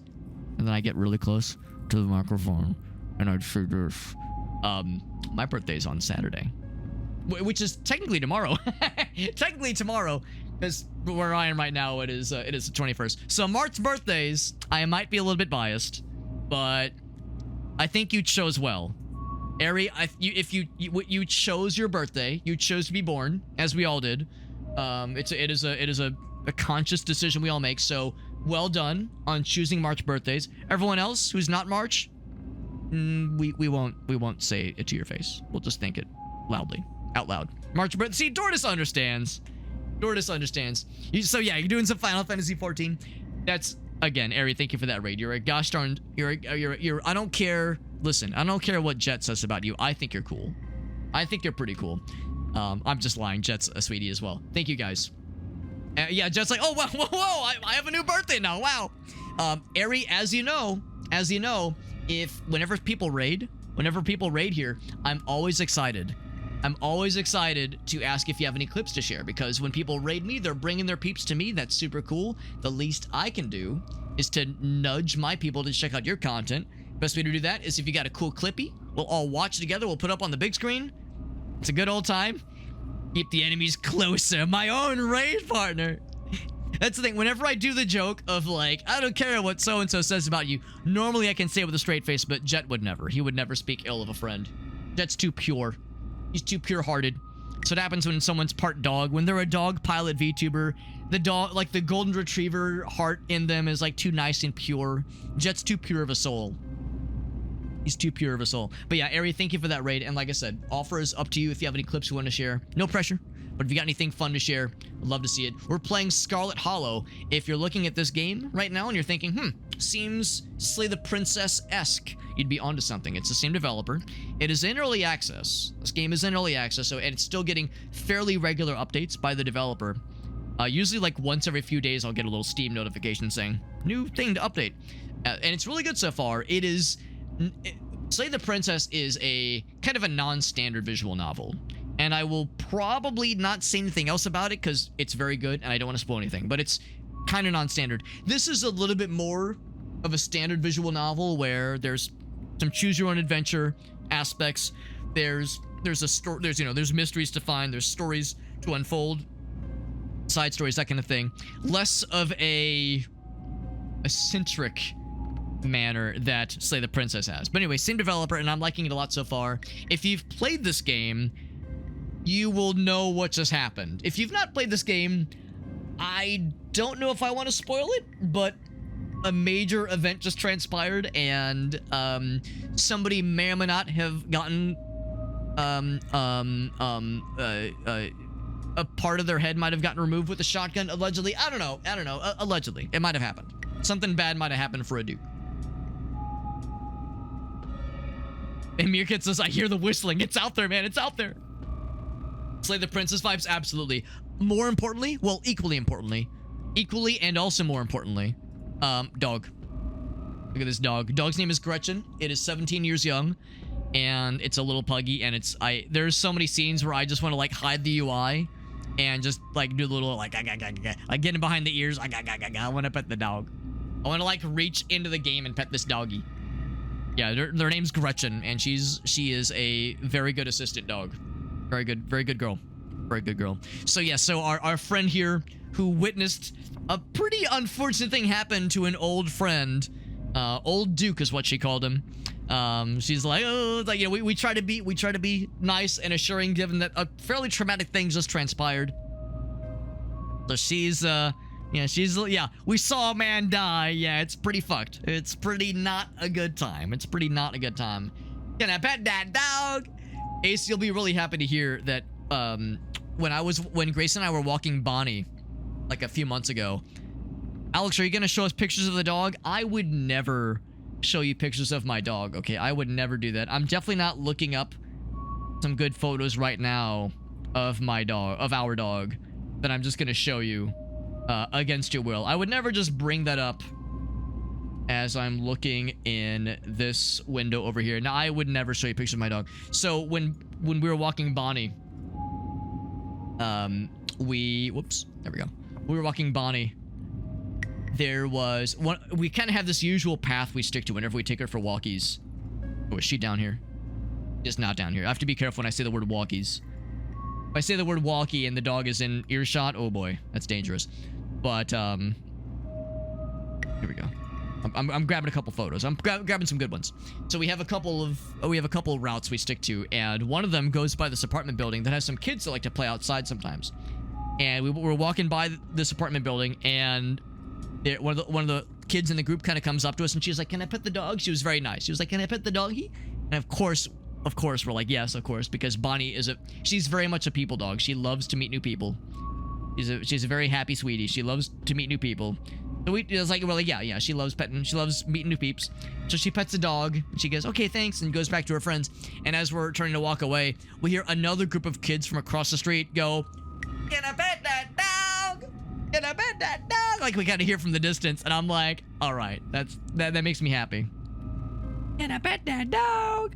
And then I get really close to the microphone. And I'd say this. My birthday's on Saturday. Which is technically tomorrow. Technically tomorrow. Because where I am right now, it is the 21st. So March birthdays, I might be a little bit biased. But I think you chose well. Eri, if you chose your birthday, you chose to be born, as we all did. It is a conscious decision we all make. So well done on choosing March birthdays. Everyone else who's not March, we won't say it to your face. We'll just think it loudly, out loud. March birthday. See, Dortus understands. So yeah, you're doing some Final Fantasy 14. That's, again, Eri, thank you for that raid. You're a gosh darn, you're I don't care. Listen, I don't care what Jet says about you. I think you're cool. I think you're pretty cool. I'm just lying. Jet's a sweetie as well. Thank you guys. Yeah, Jet's like, oh, whoa, I have a new birthday now. Wow. Eri, as you know, whenever people raid here, I'm always excited. I'm always excited to ask if you have any clips to share, because when people raid me, they're bringing their peeps to me. That's super cool. The least I can do is to nudge my people to check out your content. Best way to do that is if you got a cool clippy, we'll all watch together. We'll put up on the big screen. It's a good old time. Keep the enemies closer. My own raid partner. That's the thing. Whenever I do the joke of like, I don't care what so-and-so says about you, normally I can say it with a straight face, but Jet would never. He would never speak ill of a friend. Jet's too pure. He's too pure-hearted. So it happens when someone's part dog. When they're a dog pilot VTuber, the dog, like the golden retriever heart in them is like too nice and pure. Jet's too pure of a soul. He's too pure of a soul. But yeah, Ari, thank you for that raid. And like I said, offer is up to you if you have any clips you want to share. No pressure. But if you got anything fun to share, I'd love to see it. We're playing Scarlet Hollow. If you're looking at this game right now and you're thinking, seems Slay the Princess-esque, you'd be onto something. It's the same developer. It is in early access. This game is in early access, so and it's still getting fairly regular updates by the developer. Usually like once every few days, I'll get a little Steam notification saying, new thing to update. And it's really good so far. It is... Slay the Princess is a kind of a non-standard visual novel. And I will probably not say anything else about it because it's very good and I don't want to spoil anything. But it's kind of non-standard. This is a little bit more of a standard visual novel where there's some choose-your-own-adventure aspects. There's a story. There's mysteries to find. There's stories to unfold. Side stories, that kind of thing. Less of a eccentric manner that Slay the Princess has. But anyway, same developer, and I'm liking it a lot so far. If you've played this game, you will know what just happened. If you've not played this game, I don't know if I want to spoil it, but a major event just transpired, and somebody may or may not have gotten a part of their head might have gotten removed with a shotgun, allegedly. I don't know. Allegedly. It might have happened. Something bad might have happened for a dude. And Meerkat says, I hear the whistling. It's out there, man. It's out there. Slay the Princess vibes? Absolutely. More importantly, well, equally and also more importantly, dog. Look at this dog. Dog's name is Gretchen. It is 17 years young, and it's a little puggy, and there's so many scenes where I just want to, like, hide the UI and just, like, do a little, like, getting behind the ears. I want to pet the dog. I want to, like, reach into the game and pet this doggy. Yeah, their name's Gretchen, and she is a very good assistant dog. Very good girl. Very good girl. So yeah, so our friend here who witnessed a pretty unfortunate thing happen to an old friend, old Duke is what she called him. She's like, oh, like, you know, we try to be nice and assuring, given that a fairly traumatic thing just transpired. So she's we saw a man die. Yeah, it's pretty fucked. It's pretty not a good time. Can I pet that dog? Ace, you'll be really happy to hear that when Grace and I were walking Bonnie like a few months ago. Alex, are you gonna show us pictures of the dog? I would never show you pictures of my dog, okay? I would never do that. I'm definitely not looking up some good photos right now of our dog that I'm just gonna show you against your will. I would never just bring that up as I'm looking in this window over here. Now, I would never show you pictures of my dog. So when we were walking Bonnie, we were walking Bonnie. There was one. We kind of have this usual path we stick to whenever we take her for walkies. Oh, is she down here? Just not down here. I have to be careful when I say the word walkies. If I say the word walkie and the dog is in earshot, oh boy, that's dangerous. But here we go. I'm grabbing a couple photos. I'm grabbing some good ones. So we have a couple of routes we stick to, and one of them goes by this apartment building that has some kids that like to play outside sometimes. And we were walking by this apartment building, and one of the kids in the group kind of comes up to us, and she's like, "Can I pet the dog?" She was very nice. She was like, "Can I pet the doggy?" And of course, we're like, "Yes, of course," because Bonnie she's very much a people dog. She loves to meet new people. She's a very happy sweetie. She loves to meet new people. So we're like, yeah, she loves petting. She loves meeting new peeps. So she pets the dog, and she goes, "Okay, thanks," and goes back to her friends. And as we're turning to walk away, we hear another group of kids from across the street go, "Can I pet that dog? Can I pet that dog?" Like, we kind of hear from the distance, and I'm like, all right, that makes me happy. Can I pet that dog?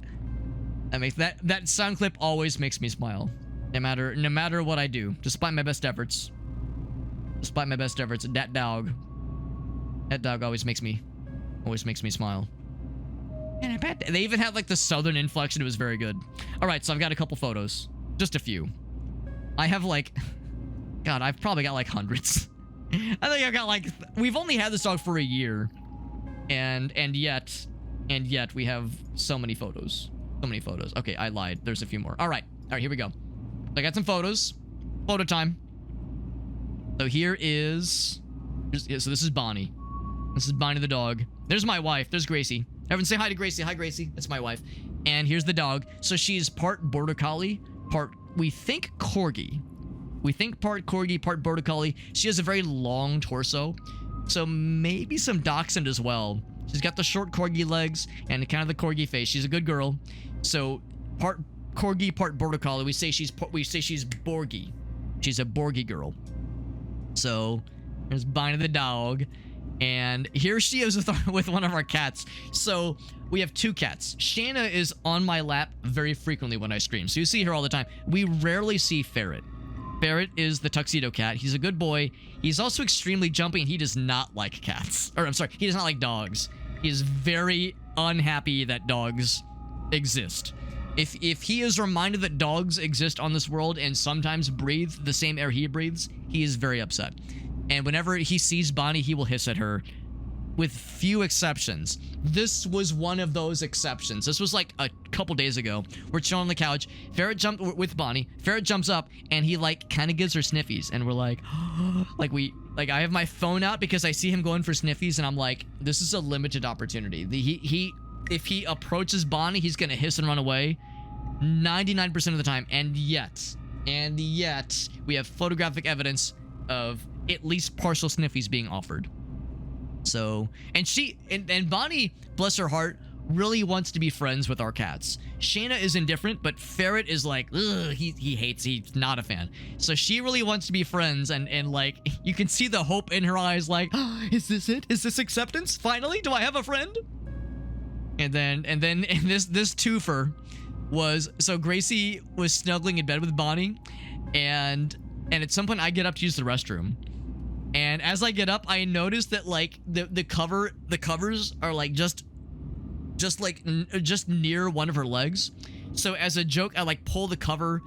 That sound clip always makes me smile, no matter what I do, despite my best efforts. That dog always makes me smile. And I bet they even had like the southern inflection. It was very good. All right, so I've got a couple photos, just a few. I have like, God, I've probably got like hundreds. I think I got like, we've only had this dog for a year, and yet we have so many photos. So many photos. Okay, I lied. There's a few more. All right, here we go. I got some photos. Photo time. So here is, so this is Bonnie. This is Bonnie the dog. There's my wife. There's Gracie. Everyone say hi to Gracie. Hi, Gracie. That's my wife. And here's the dog. So she's part Border Collie, part, we think, Corgi. We think part Corgi, part Border Collie. She has a very long torso, so maybe some Dachshund as well. She's got the short Corgi legs and kind of the Corgi face. She's a good girl. So part Corgi, part Border Collie. We say she's Borgie. She's a Borgie girl. So there's Bonnie the dog, and here she is with one of our cats. So we have two cats. Shanna is on my lap very frequently when I stream, so you see her all the time. We rarely see Ferret. Ferret is the tuxedo cat. He's a good boy. He's also extremely jumpy, and he does not like cats. Or I'm sorry, he does not like dogs. He is very unhappy that dogs exist. If he is reminded that dogs exist on this world and sometimes breathe the same air he breathes, he is very upset. And whenever he sees Bonnie, he will hiss at her, with few exceptions. This was one of those exceptions. This was like a couple days ago. We're chilling on the couch. Ferret jumped with Bonnie. Ferret jumps up and he like kind of gives her sniffies, and we're like, I have my phone out because I see him going for sniffies, and I'm like, this is a limited opportunity. If he approaches Bonnie, he's gonna hiss and run away 99% of the time. And yet we have photographic evidence of at least partial sniffies being offered. So, and Bonnie, bless her heart, really wants to be friends with our cats. Shayna is indifferent, but Ferret is like, ugh, he's not a fan. So she really wants to be friends, and like, you can see the hope in her eyes, like, oh, is this it? Is this acceptance? Finally, do I have a friend? And this twofer was, so Gracie was snuggling in bed with Bonnie, and at some point I get up to use the restroom. And as I get up, I notice that like the covers are like just near one of her legs. So as a joke, I like pull the cover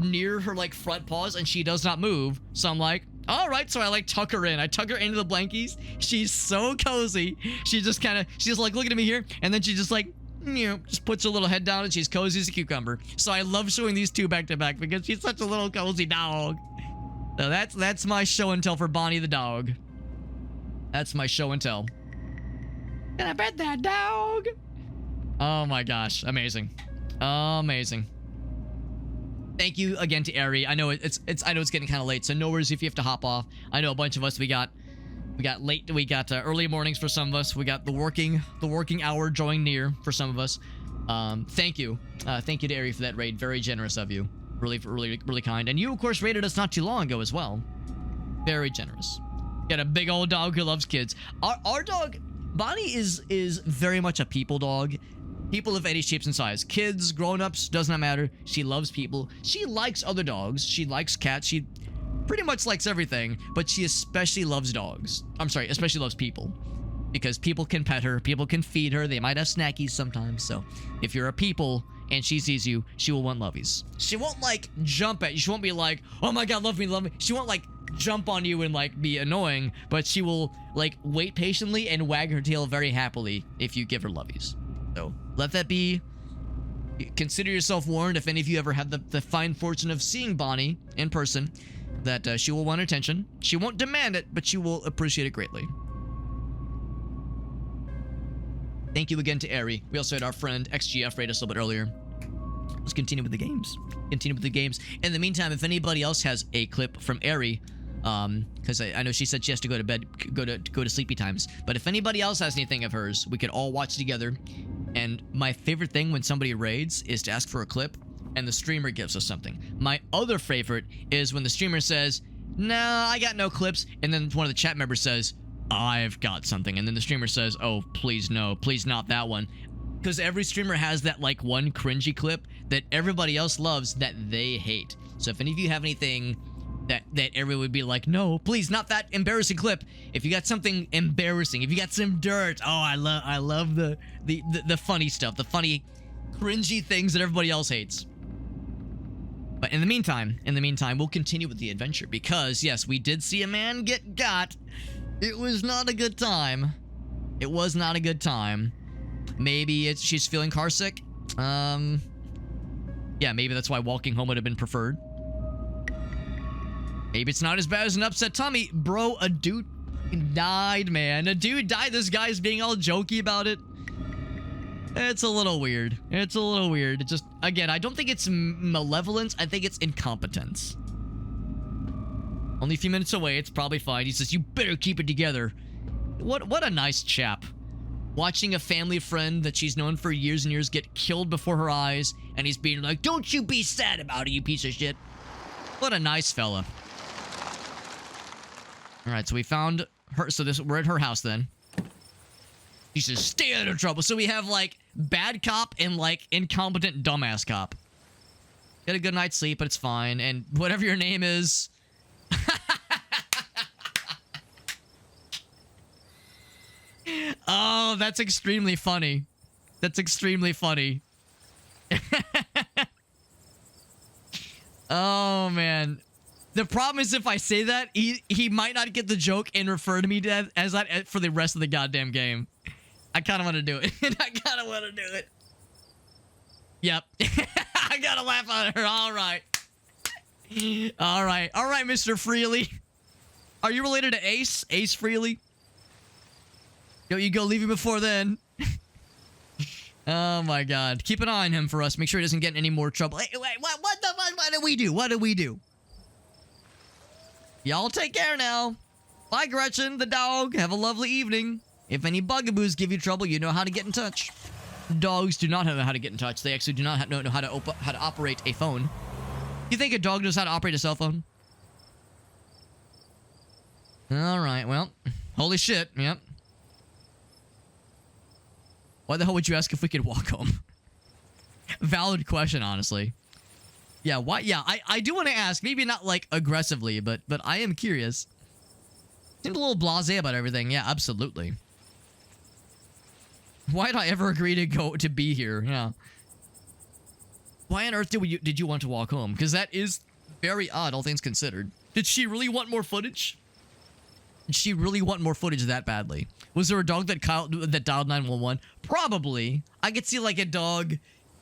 near her like front paws, and she does not move. So I'm like, all right. So I like tuck her in. I tuck her into the blankies. She's so cozy. She's just like looking at me here, and then she just like, you know, just puts her little head down, and she's cozy as a cucumber. So I love showing these two back to back because she's such a little cozy dog. So that's my show and tell for Bonnie the dog. That's my show and tell. Can I pet that dog? Oh my gosh, amazing, amazing. Thank you again to Ari. I know it's getting kind of late, so no worries if you have to hop off. I know a bunch of us we got early mornings for some of us. We got the working hour drawing near for some of us. Thank you to Ari for that raid. Very generous of you. Really kind. And you, of course, rated us not too long ago as well. Very generous. Got a big old dog who loves kids. Our dog, Bonnie, is very much a people dog. People of any shapes and size. Kids, grown-ups, does not matter. She loves people. She likes other dogs. She likes cats. She pretty much likes everything, but she especially loves dogs. I'm sorry, especially loves people. Because people can pet her. People can feed her. They might have snackies sometimes. So if you're a people and she sees you, she will want lovies. She won't like jump at you. She won't be like, oh my god, love me, love me. She won't like jump on you and like be annoying, but she will like wait patiently and wag her tail very happily if you give her lovies. So let that be. Consider yourself warned if any of you ever had the fine fortune of seeing Bonnie in person, that she will want attention. She won't demand it, but she will appreciate it greatly. Thank you again to Ari. We also had our friend XGF rate us a little bit earlier. Let's continue with the games. In the meantime, if anybody else has a clip from Ari, because I know she said she has to go to bed, go to sleepy times. But if anybody else has anything of hers, we could all watch together. And my favorite thing when somebody raids is to ask for a clip, and the streamer gives us something. My other favorite is when the streamer says, "Nah, I got no clips," and then one of the chat members says, "I've got something," and then the streamer says, "Oh, please no, please not that one," because every streamer has that like one cringy clip that everybody else loves that they hate. So if any of you have anything that everyone would be like, "No, please, not that embarrassing clip," if you got something embarrassing, if you got some dirt, oh, I love the funny stuff, the funny cringy things that everybody else hates. But in the meantime, we'll continue with the adventure because, yes, we did see a man get got. It was not a good time. It was not a good time. Maybe she's feeling car sick. Yeah, maybe that's why walking home would have been preferred. Maybe it's not as bad as an upset tummy. Bro, a dude died, man. A dude died. This guy's being all jokey about it. It's a little weird. It's a little weird. It just, again, I don't think it's malevolence. I think it's incompetence. Only a few minutes away. It's probably fine. He says, you better keep it together. What a nice chap. Watching a family friend that she's known for years and years get killed before her eyes, and he's being like, don't you be sad about it, you piece of shit. What a nice fella. All right, so we found her. So we're at her house then. She says, stay out of trouble. So we have, like, bad cop and, like, incompetent dumbass cop. Get a good night's sleep, but it's fine. And whatever your name is... Oh, that's extremely funny. That's extremely funny. Oh, man. The problem is if I say that, he might not get the joke and refer to me as that for the rest of the goddamn game. I kind of want to do it. I kind of want to do it. Yep. I gotta laugh at her. All right. All right. All right, Mr. Freely. Are you related to Ace? Ace Freely? Yo, you go leave him before then. Oh my god. Keep an eye on him for us. Make sure he doesn't get in any more trouble. Hey, wait, what the fuck? What did we do? What did we do? Y'all take care now. Bye, Gretchen, the dog. Have a lovely evening. If any bugaboos give you trouble, you know how to get in touch. Dogs do not know how to get in touch. They actually do not know how to operate a phone. You think a dog knows how to operate a cell phone? All right, well, holy shit, yep. Why the hell would you ask if we could walk home? Valid question, honestly. Yeah, why? Yeah, I do want to ask. Maybe not, like, aggressively, but I am curious. Seemed a little blasé about everything. Yeah, absolutely. Why did I ever agree to be here? Yeah. Why on earth did you want to walk home? Because that is very odd, all things considered. Did she really want more footage? Did she really want more footage that badly? Was there a dog that dialed 911? Probably. I could see, like, a dog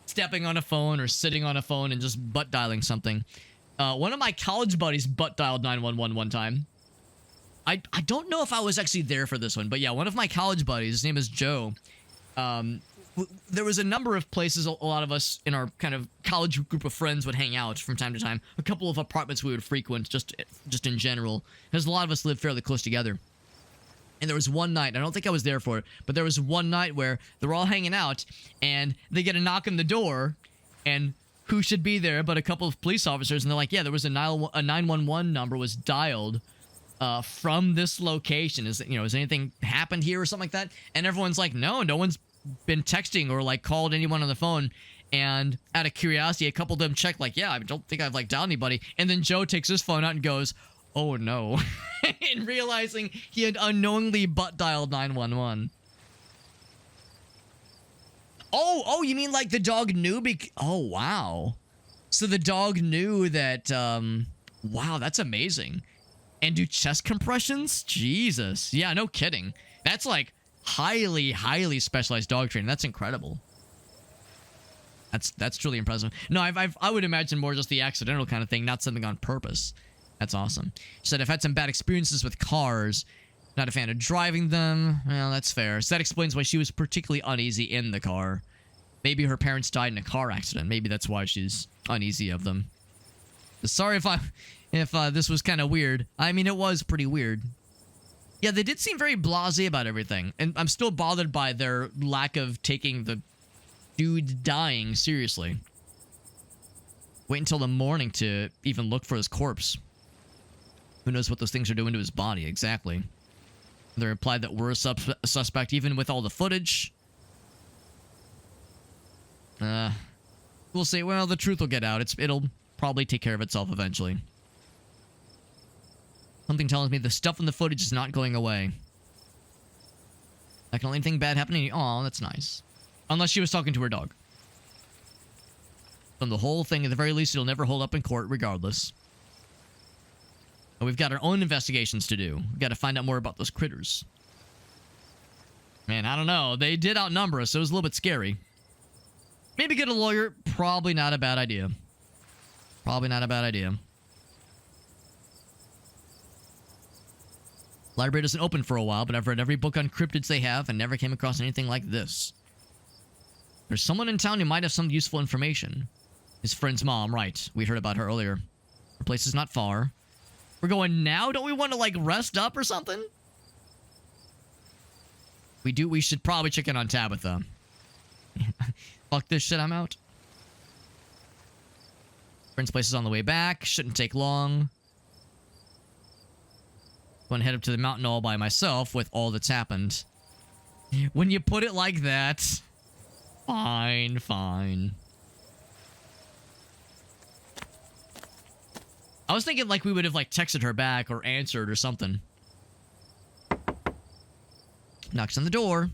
stepping on a phone or sitting on a phone and just butt dialing something. One of my college buddies butt dialed 911 one time. I don't know if I was actually there for this one, but yeah, one of my college buddies, his name is Joe. There was a number of places a lot of us in our kind of college group of friends would hang out from time to time. A couple of apartments we would frequent just in general, because a lot of us lived fairly close together. And there was one night, I don't think I was there for it, but there was one night where they were all hanging out, and they get a knock on the door, and who should be there but a couple of police officers, and they're like, yeah, there was a 911 number was dialed from this location. Has anything happened here or something like that? And everyone's like, no one's been texting or, like, called anyone on the phone. And out of curiosity, a couple of them checked, like, yeah, I don't think I've, like, dialed anybody. And then Joe takes his phone out and goes, oh no. And realizing he had unknowingly butt dialed 911. Oh, you mean like the dog knew? Oh, wow. So the dog knew that, wow, that's amazing. And do chest compressions? Jesus. Yeah, no kidding. That's, like, highly, highly specialized dog training. That's incredible. That's truly impressive. No, I would imagine more just the accidental kind of thing, not something on purpose. That's awesome. She said, I've had some bad experiences with cars. Not a fan of driving them. Well, that's fair. So that explains why she was particularly uneasy in the car. Maybe her parents died in a car accident. Maybe that's why she's uneasy of them. Sorry if this was kind of weird. I mean, it was pretty weird. Yeah, they did seem very blasé about everything. And I'm still bothered by their lack of taking the dude dying seriously. Wait until the morning to even look for his corpse. Who knows what those things are doing to his body, exactly. They implied that we're a suspect even with all the footage. We'll see. Well, the truth will get out. It'll probably take care of itself eventually. Something tells me the stuff in the footage is not going away. That can only anything bad happening. Oh, that's nice. Unless she was talking to her dog. From the whole thing, at the very least, it'll never hold up in court regardless. And we've got our own investigations to do. We've got to find out more about those critters. Man, I don't know. They did outnumber us, so it was a little bit scary. Maybe get a lawyer. Probably not a bad idea. Probably not a bad idea. Library doesn't open for a while, but I've read every book on cryptids they have and never came across anything like this. There's someone in town who might have some useful information. His friend's mom, right. We heard about her earlier. Her place is not far. We're going now? Don't we want to, like, rest up or something? We should probably check in on Tabitha. Fuck this shit, I'm out. Friend's place is on the way back. Shouldn't take long. Going to head up to the mountain all by myself with all that's happened. When you put it like that... Fine, fine. I was thinking like we would have like texted her back or answered or something. Knocks on the door.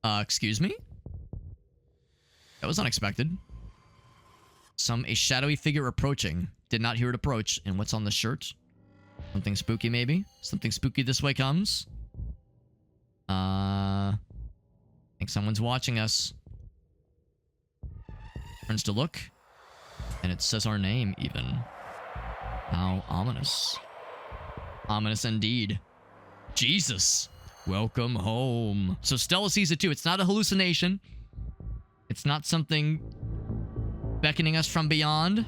Excuse me? That was unexpected. A shadowy figure approaching. Did not hear it approach. And what's on the shirt? Something spooky maybe? Something spooky this way comes. I think someone's watching us. Turns to look, and it says our name, even. How ominous. Ominous indeed. Jesus. Welcome home. So Stella sees it too. It's not a hallucination. It's not something beckoning us from beyond.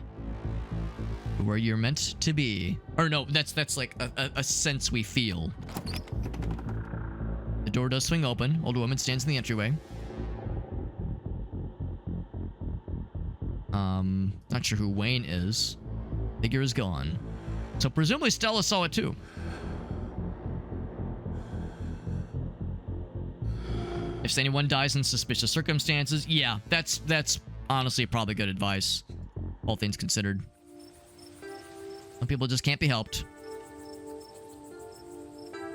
Where you're meant to be. Or no, that's like a sense we feel. The door does swing open. Older woman stands in the entryway. Not sure who Wayne is. Figure is gone. So presumably Stella saw it too. If anyone dies in suspicious circumstances, yeah, that's honestly probably good advice. All things considered. Some people just can't be helped.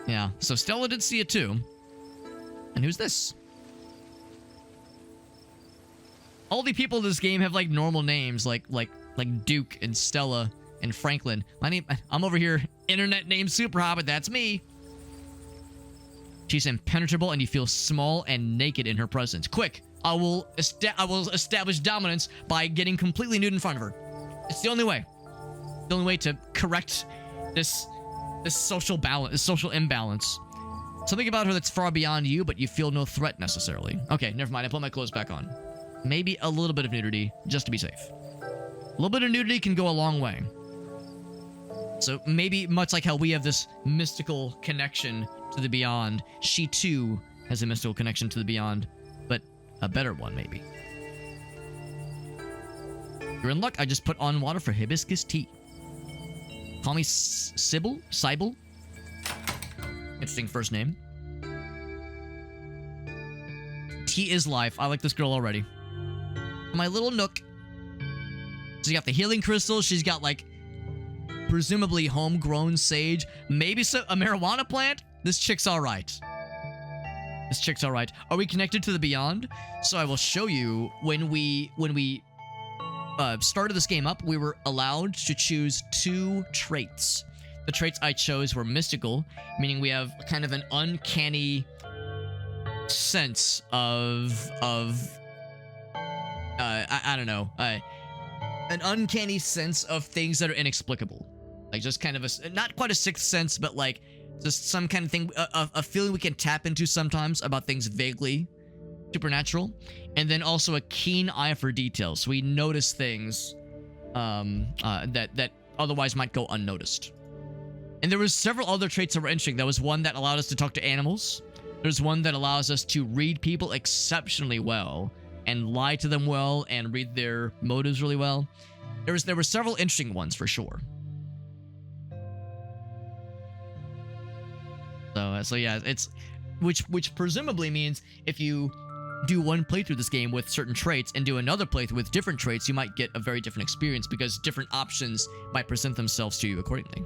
Yeah, so Stella did see it too. And who's this? All the people in this game have like normal names, like Duke and Stella and Franklin. I'm over here, internet name Super Hobbit, that's me. She's impenetrable and you feel small and naked in her presence. Quick, I will establish dominance by getting completely nude in front of her. It's the only way. The only way to correct this social balance, this social imbalance. Something about her that's far beyond you, but you feel no threat necessarily. Okay, never mind. I put my clothes back on. Maybe a little bit of nudity, just to be safe. A little bit of nudity can go a long way. So maybe, much like how we have this mystical connection to the beyond, she too has a mystical connection to the beyond, but a better one, maybe. You're in luck. I just put on water for hibiscus tea. Call me Sybil? Sybil? Interesting first name. Tea is life. I like this girl already. My little nook. She's got the healing crystal. She's got, like, presumably homegrown sage. Maybe a marijuana plant? This chick's alright. This chick's alright. Are we connected to the beyond? So I will show you when we started this game up, we were allowed to choose 2 traits. The traits I chose were mystical, meaning we have kind of an uncanny sense of I don't know, an uncanny sense of things that are inexplicable. Like just kind of not quite a sixth sense, but like just some kind of thing, a feeling we can tap into sometimes about things vaguely supernatural. And then also a keen eye for detail. So we notice things that otherwise might go unnoticed. And there was several other traits that were interesting. There was one that allowed us to talk to animals. There's one that allows us to read people exceptionally well and lie to them well and read their motives really well. There were several interesting ones for sure. So yeah, it's which presumably means if you do one playthrough of this game with certain traits and do another playthrough with different traits, you might get a very different experience because different options might present themselves to you accordingly.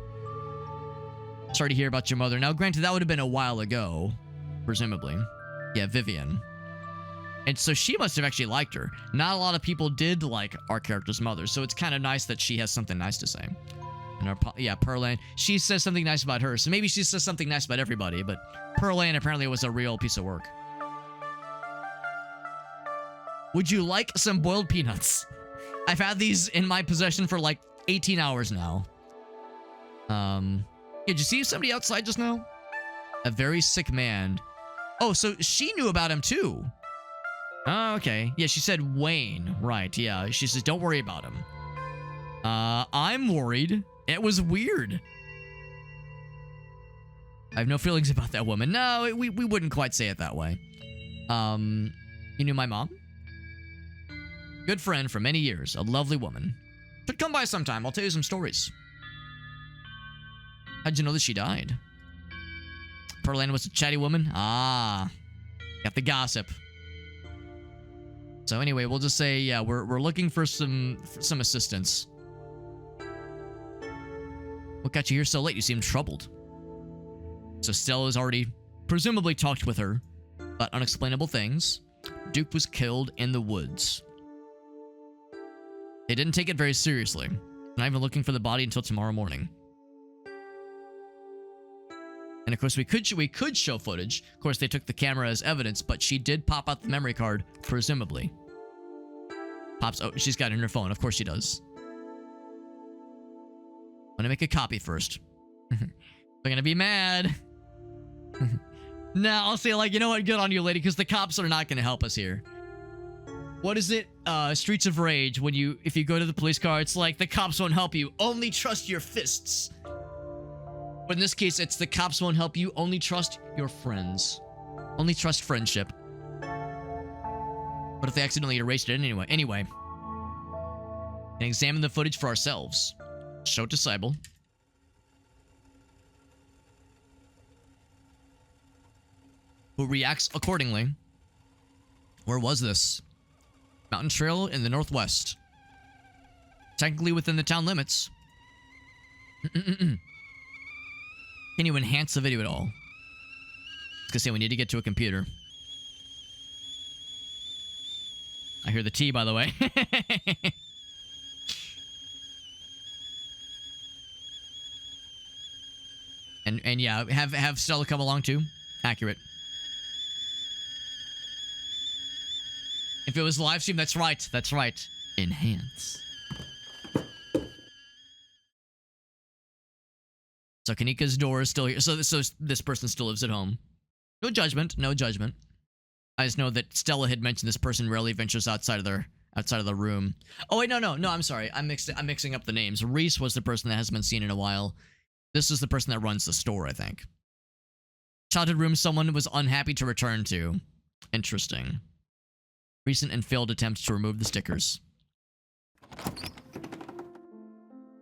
Sorry to hear about your mother. Now, granted, that would have been a while ago, presumably. Yeah, Vivian. And so she must have actually liked her. Not a lot of people did like our character's mother, so it's kind of nice that she has something nice to say. And our, yeah, Pearlane, she says something nice about her, so maybe she says something nice about everybody, but Pearlane apparently was a real piece of work. Would you like some boiled peanuts? I've had these in my possession for like 18 hours now. Did you see somebody outside just now? A very sick man. Oh, so she knew about him too. Oh, okay. Yeah, she said Wayne. Right, yeah. She says, don't worry about him. I'm worried. It was weird. I have no feelings about that woman. No, we wouldn't quite say it that way. You knew my mom? Good friend for many years. A lovely woman. Should come by sometime. I'll tell you some stories. How'd you know that she died? Pearlane was a chatty woman? Ah. Got the gossip. So anyway, we'll just say, yeah, we're looking for some assistance. What got you here so late? You seem troubled. So Stella's already presumably talked with her about unexplainable things. Duke was killed in the woods. They didn't take it very seriously. Not even looking for the body until tomorrow morning. And of course, we could show footage. Of course, they took the camera as evidence, but she did pop out the memory card, presumably. Pops. Oh, she's got it in her phone. Of course she does. I'm gonna make a copy first. They're gonna be mad. Nah, I'll say like, you know what? Good on you, lady, because the cops are not gonna help us here. What is it? Streets of Rage. If you go to the police car, it's like the cops won't help you. Only trust your fists. But in this case, it's the cops won't help you. Only trust your friends. Only trust friendship. What if they accidentally erased it anyway? Anyway. And examine the footage for ourselves. Show it to Cybele. Who reacts accordingly. Where was this? Mountain trail in the northwest. Technically within the town limits. Can you enhance the video at all? I was gonna say we need to get to a computer. I hear the T, by the way. and yeah, have Stella come along too. Accurate. If it was live stream, that's right. That's right. Enhance. So Kanika's door is still here. So this person still lives at home. No judgment. No judgment. I just know that Stella had mentioned this person rarely ventures outside of the room. Oh wait, no. I'm sorry. I'm mixing up the names. Reese was the person that hasn't been seen in a while. This is the person that runs the store, I think. Childhood room someone was unhappy to return to. Interesting. Recent and failed attempts to remove the stickers.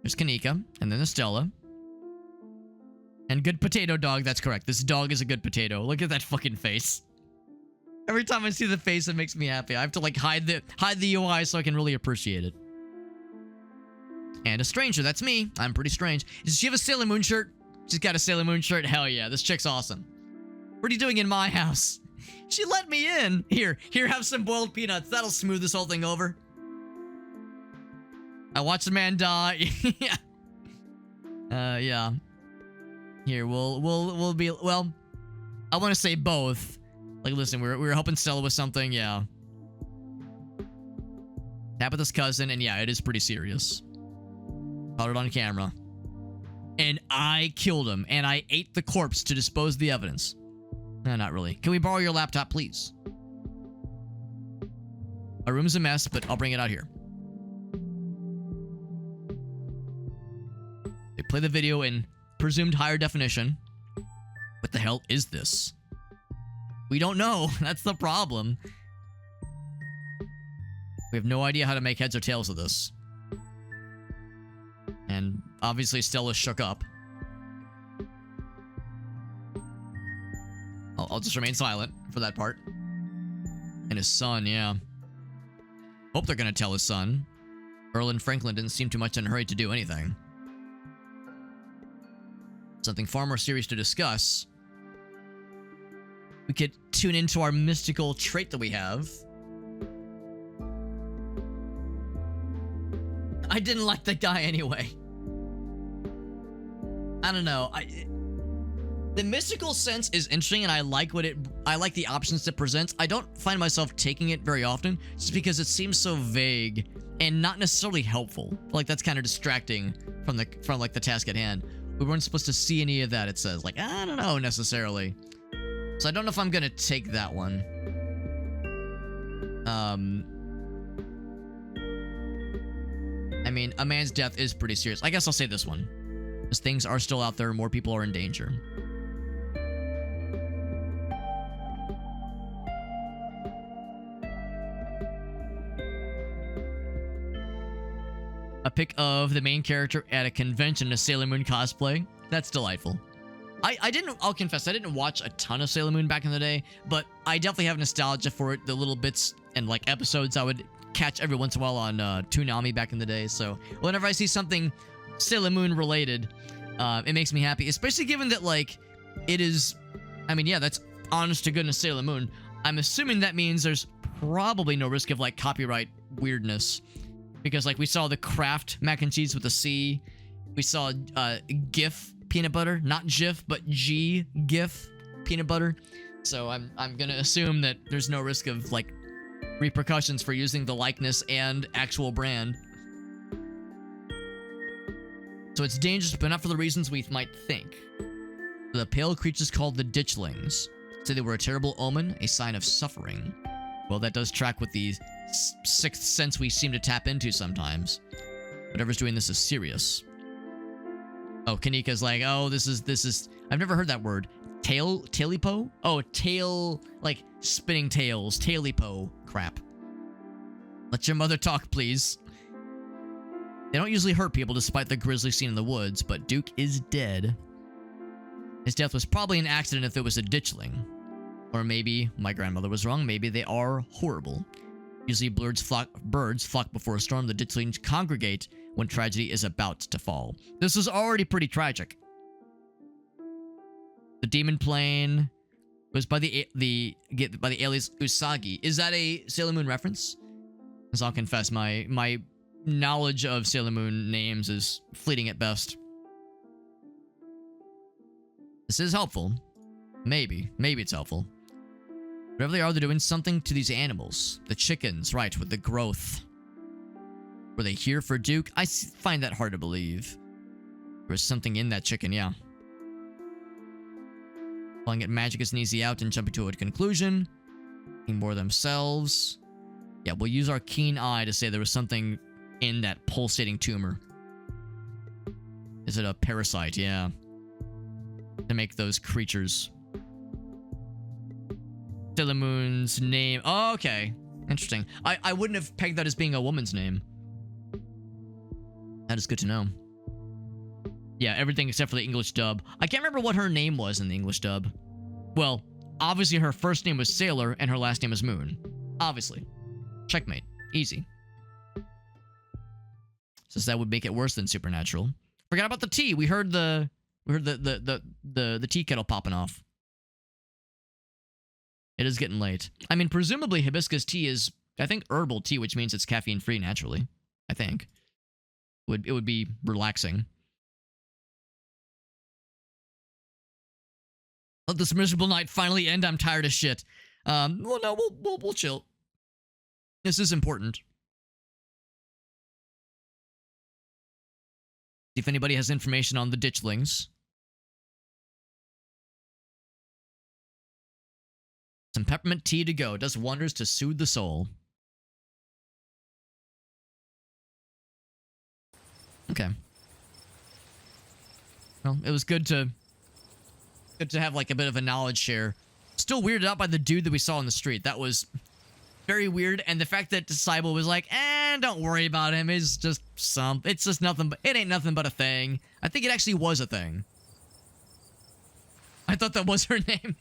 There's Kanika, and then there's Stella. And good potato dog, that's correct. This dog is a good potato. Look at that fucking face. Every time I see the face, it makes me happy. I have to like hide the UI so I can really appreciate it. And a stranger, that's me. I'm pretty strange. Does she have a Sailor Moon shirt? She's got a Sailor Moon shirt. Hell yeah, this chick's awesome. What are you doing in my house? She let me in. Here, have some boiled peanuts. That'll smooth this whole thing over. I watched the man die. Yeah. Yeah. Here, we'll be, well, I want to say both. Like, listen, we were helping Stella with something, yeah. Tabitha's cousin, and yeah, it is pretty serious. Caught it on camera. And I killed him, and I ate the corpse to dispose of the evidence. No, not really. Can we borrow your laptop, please? My room's a mess, but I'll bring it out here. They play the video in presumed higher definition. What the hell is this? We don't know. That's the problem. We have no idea how to make heads or tails of this. And obviously Stella shook up. I'll just remain silent for that part. And his son, yeah. Hope they're gonna tell his son. Earl and Franklin didn't seem too much in a hurry to do anything. Something far more serious to discuss. We could tune into our mystical trait that we have. I didn't like that guy anyway. I don't know. The mystical sense is interesting, and I like the options it presents. I don't find myself taking it very often, just because it seems so vague and not necessarily helpful. Like that's kind of distracting from like the task at hand. We weren't supposed to see any of that. It says like I don't know necessarily. So I don't know if I'm gonna take that one. I mean, a man's death is pretty serious. I guess I'll say this one, because things are still out there. More people are in danger. A pic of the main character at a convention, a Sailor Moon cosplay. That's delightful. I'll confess, I didn't watch a ton of Sailor Moon back in the day, but I definitely have nostalgia for it. The little bits and like episodes I would catch every once in a while on Toonami back in the day. So whenever I see something Sailor Moon related, it makes me happy, especially given that like it is, I mean, yeah, that's honest to goodness Sailor Moon. I'm assuming that means there's probably no risk of like copyright weirdness. Because, like, we saw the Kraft mac and cheese with a C. We saw GIF peanut butter. Not GIF, but GIF peanut butter. So I'm going to assume that there's no risk of, like, repercussions for using the likeness and actual brand. So it's dangerous, but not for the reasons we might think. The pale creatures called the ditchlings. Say they were a terrible omen, a sign of suffering. Well, that does track with the sixth sense we seem to tap into sometimes. Whatever's doing this is serious. Oh, Kanika's like, oh, this is, I've never heard that word. Tailipo? Oh, tail, like spinning tails. Tailipo. Crap. Let your mother talk, please. They don't usually hurt people despite the grisly scene in the woods, but Duke is dead. His death was probably an accident if it was a ditchling. Or maybe my grandmother was wrong. Maybe they are horrible. Usually birds flock before a storm. The ditchlings congregate when tragedy is about to fall. This is already pretty tragic. The demon plane was by the alias Usagi. Is that a Sailor Moon reference? As I'll confess, my knowledge of Sailor Moon names is fleeting at best. This is helpful. Maybe it's helpful. Whatever they are, they're doing something to these animals. The chickens, right, with the growth. Were they here for Duke? I find that hard to believe. There was something in that chicken, yeah. Calling it magic is an easy out and jumping to a conclusion. Thinking more themselves. Yeah, we'll use our keen eye to say there was something in that pulsating tumor. Is it a parasite? Yeah. To make those creatures. Sailor Moon's name. Oh, okay. Interesting. I wouldn't have pegged that as being a woman's name. That is good to know. Yeah, everything except for the English dub. I can't remember what her name was in the English dub. Well, obviously her first name was Sailor and her last name was Moon. Obviously. Checkmate. Easy. Since that would make it worse than Supernatural. Forgot about the tea. We heard the tea kettle popping off. It is getting late. I mean, presumably hibiscus tea is, I think, herbal tea, which means it's caffeine-free naturally. I think. It would be relaxing. Let this miserable night finally end. I'm tired of shit. Well, no, we'll chill. This is important. See if anybody has information on the ditchlings. Some peppermint tea to go. Does wonders to soothe the soul. Okay. Well, it was good to have like a bit of a knowledge share. Still weirded out by the dude that we saw on the street. That was very weird. And the fact that Disciple was like, don't worry about him. It's just it's just nothing but, it ain't nothing but a thing. I think it actually was a thing. I thought that was her name.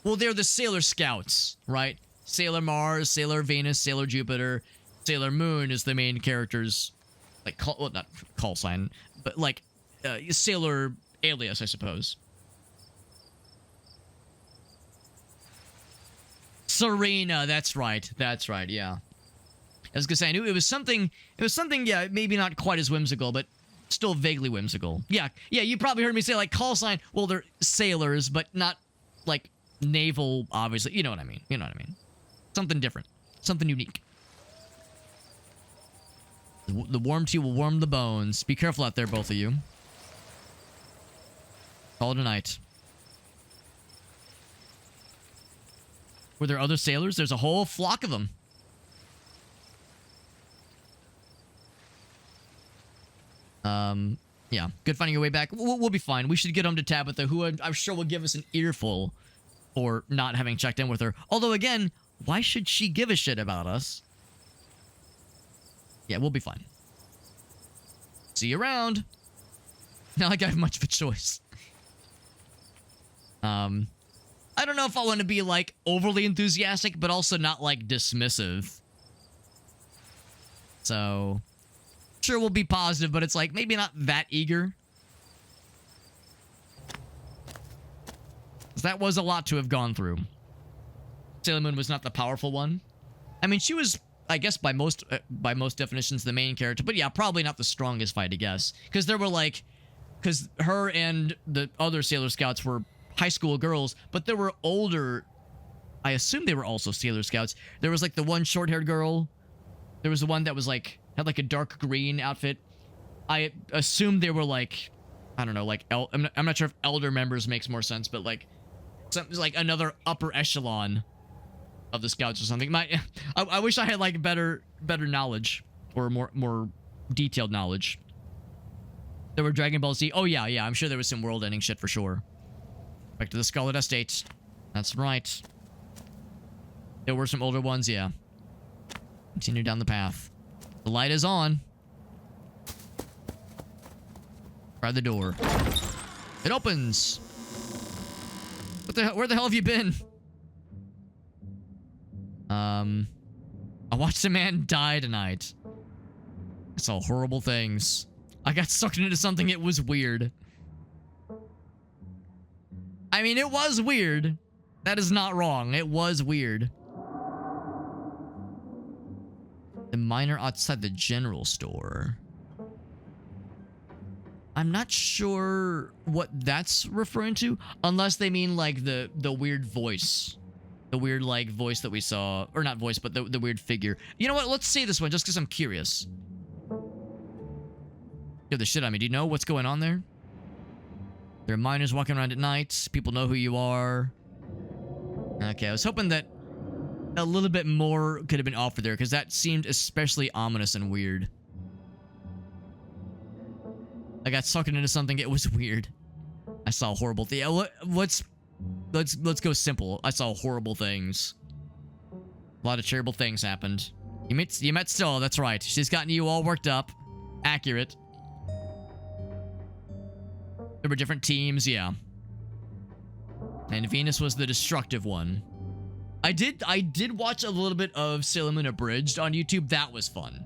Well, they're the Sailor Scouts, right? Sailor Mars, Sailor Venus, Sailor Jupiter. Sailor Moon is the main character's, like, well, not call sign, but like, Sailor alias, I suppose. Serena, that's right, yeah. I was gonna say, I knew it was something, yeah, maybe not quite as whimsical, but still vaguely whimsical. Yeah, you probably heard me say, like, call sign, well, they're sailors, but not, like, naval, obviously. You know what I mean. Something different. Something unique. The warm tea will warm the bones. Be careful out there, both of you. Call it a night. Were there other sailors? There's a whole flock of them. Yeah. Good finding your way back. We'll be fine. We should get home to Tabitha, who I'm sure will give us an earful for not having checked in with her. Although, again, why should she give a shit about us? Yeah, we'll be fine. See you around. Not like I have much of a choice. I don't know if I want to be, like, overly enthusiastic, but also not, like, dismissive. So, sure, we'll be positive, but it's, like, maybe not that eager. That was a lot to have gone through. Sailor Moon was not the powerful one. I mean, she was, I guess, by most definitions, the main character. But yeah, probably not the strongest fight, I guess. Because there were, like... Because her and the other Sailor Scouts were high school girls, but there were older... I assume they were also Sailor Scouts. There was, like, the one short-haired girl. There was the one that was, like... had, like, a dark green outfit. I assume they were, like... I don't know, like... I'm not sure if elder members makes more sense, but, like... something like another upper echelon of the Scouts or something. I wish I had, like, better knowledge. Or more detailed knowledge. There were Dragon Ball Z. Oh, yeah, I'm sure there was some world-ending shit for sure. Back to the Scarlet Estate. That's right. There were some older ones, yeah. Continue down the path. The light is on. Try the door. It opens. Where the hell have you been? I watched a man die tonight. I saw horrible things. I got sucked into something. It was weird. I mean, it was weird. That is not wrong. It was weird. The miner outside the general store. I'm not sure what that's referring to, unless they mean, like, the weird voice. The weird, like, voice that we saw. Or not voice, but the weird figure. You know what? Let's say this one, just because I'm curious. Yo, the shit on me. Do you know what's going on there? There are miners walking around at night. People know who you are. Okay, I was hoping that a little bit more could have been offered there, because that seemed especially ominous and weird. I got sucked into something. It was weird. I saw horrible things. Let's go simple. I saw horrible things. A lot of terrible things happened. You met Stella. That's right. She's gotten you all worked up. Accurate. There were different teams. Yeah. And Venus was the destructive one. I did watch a little bit of Sailor Moon Abridged on YouTube. That was fun.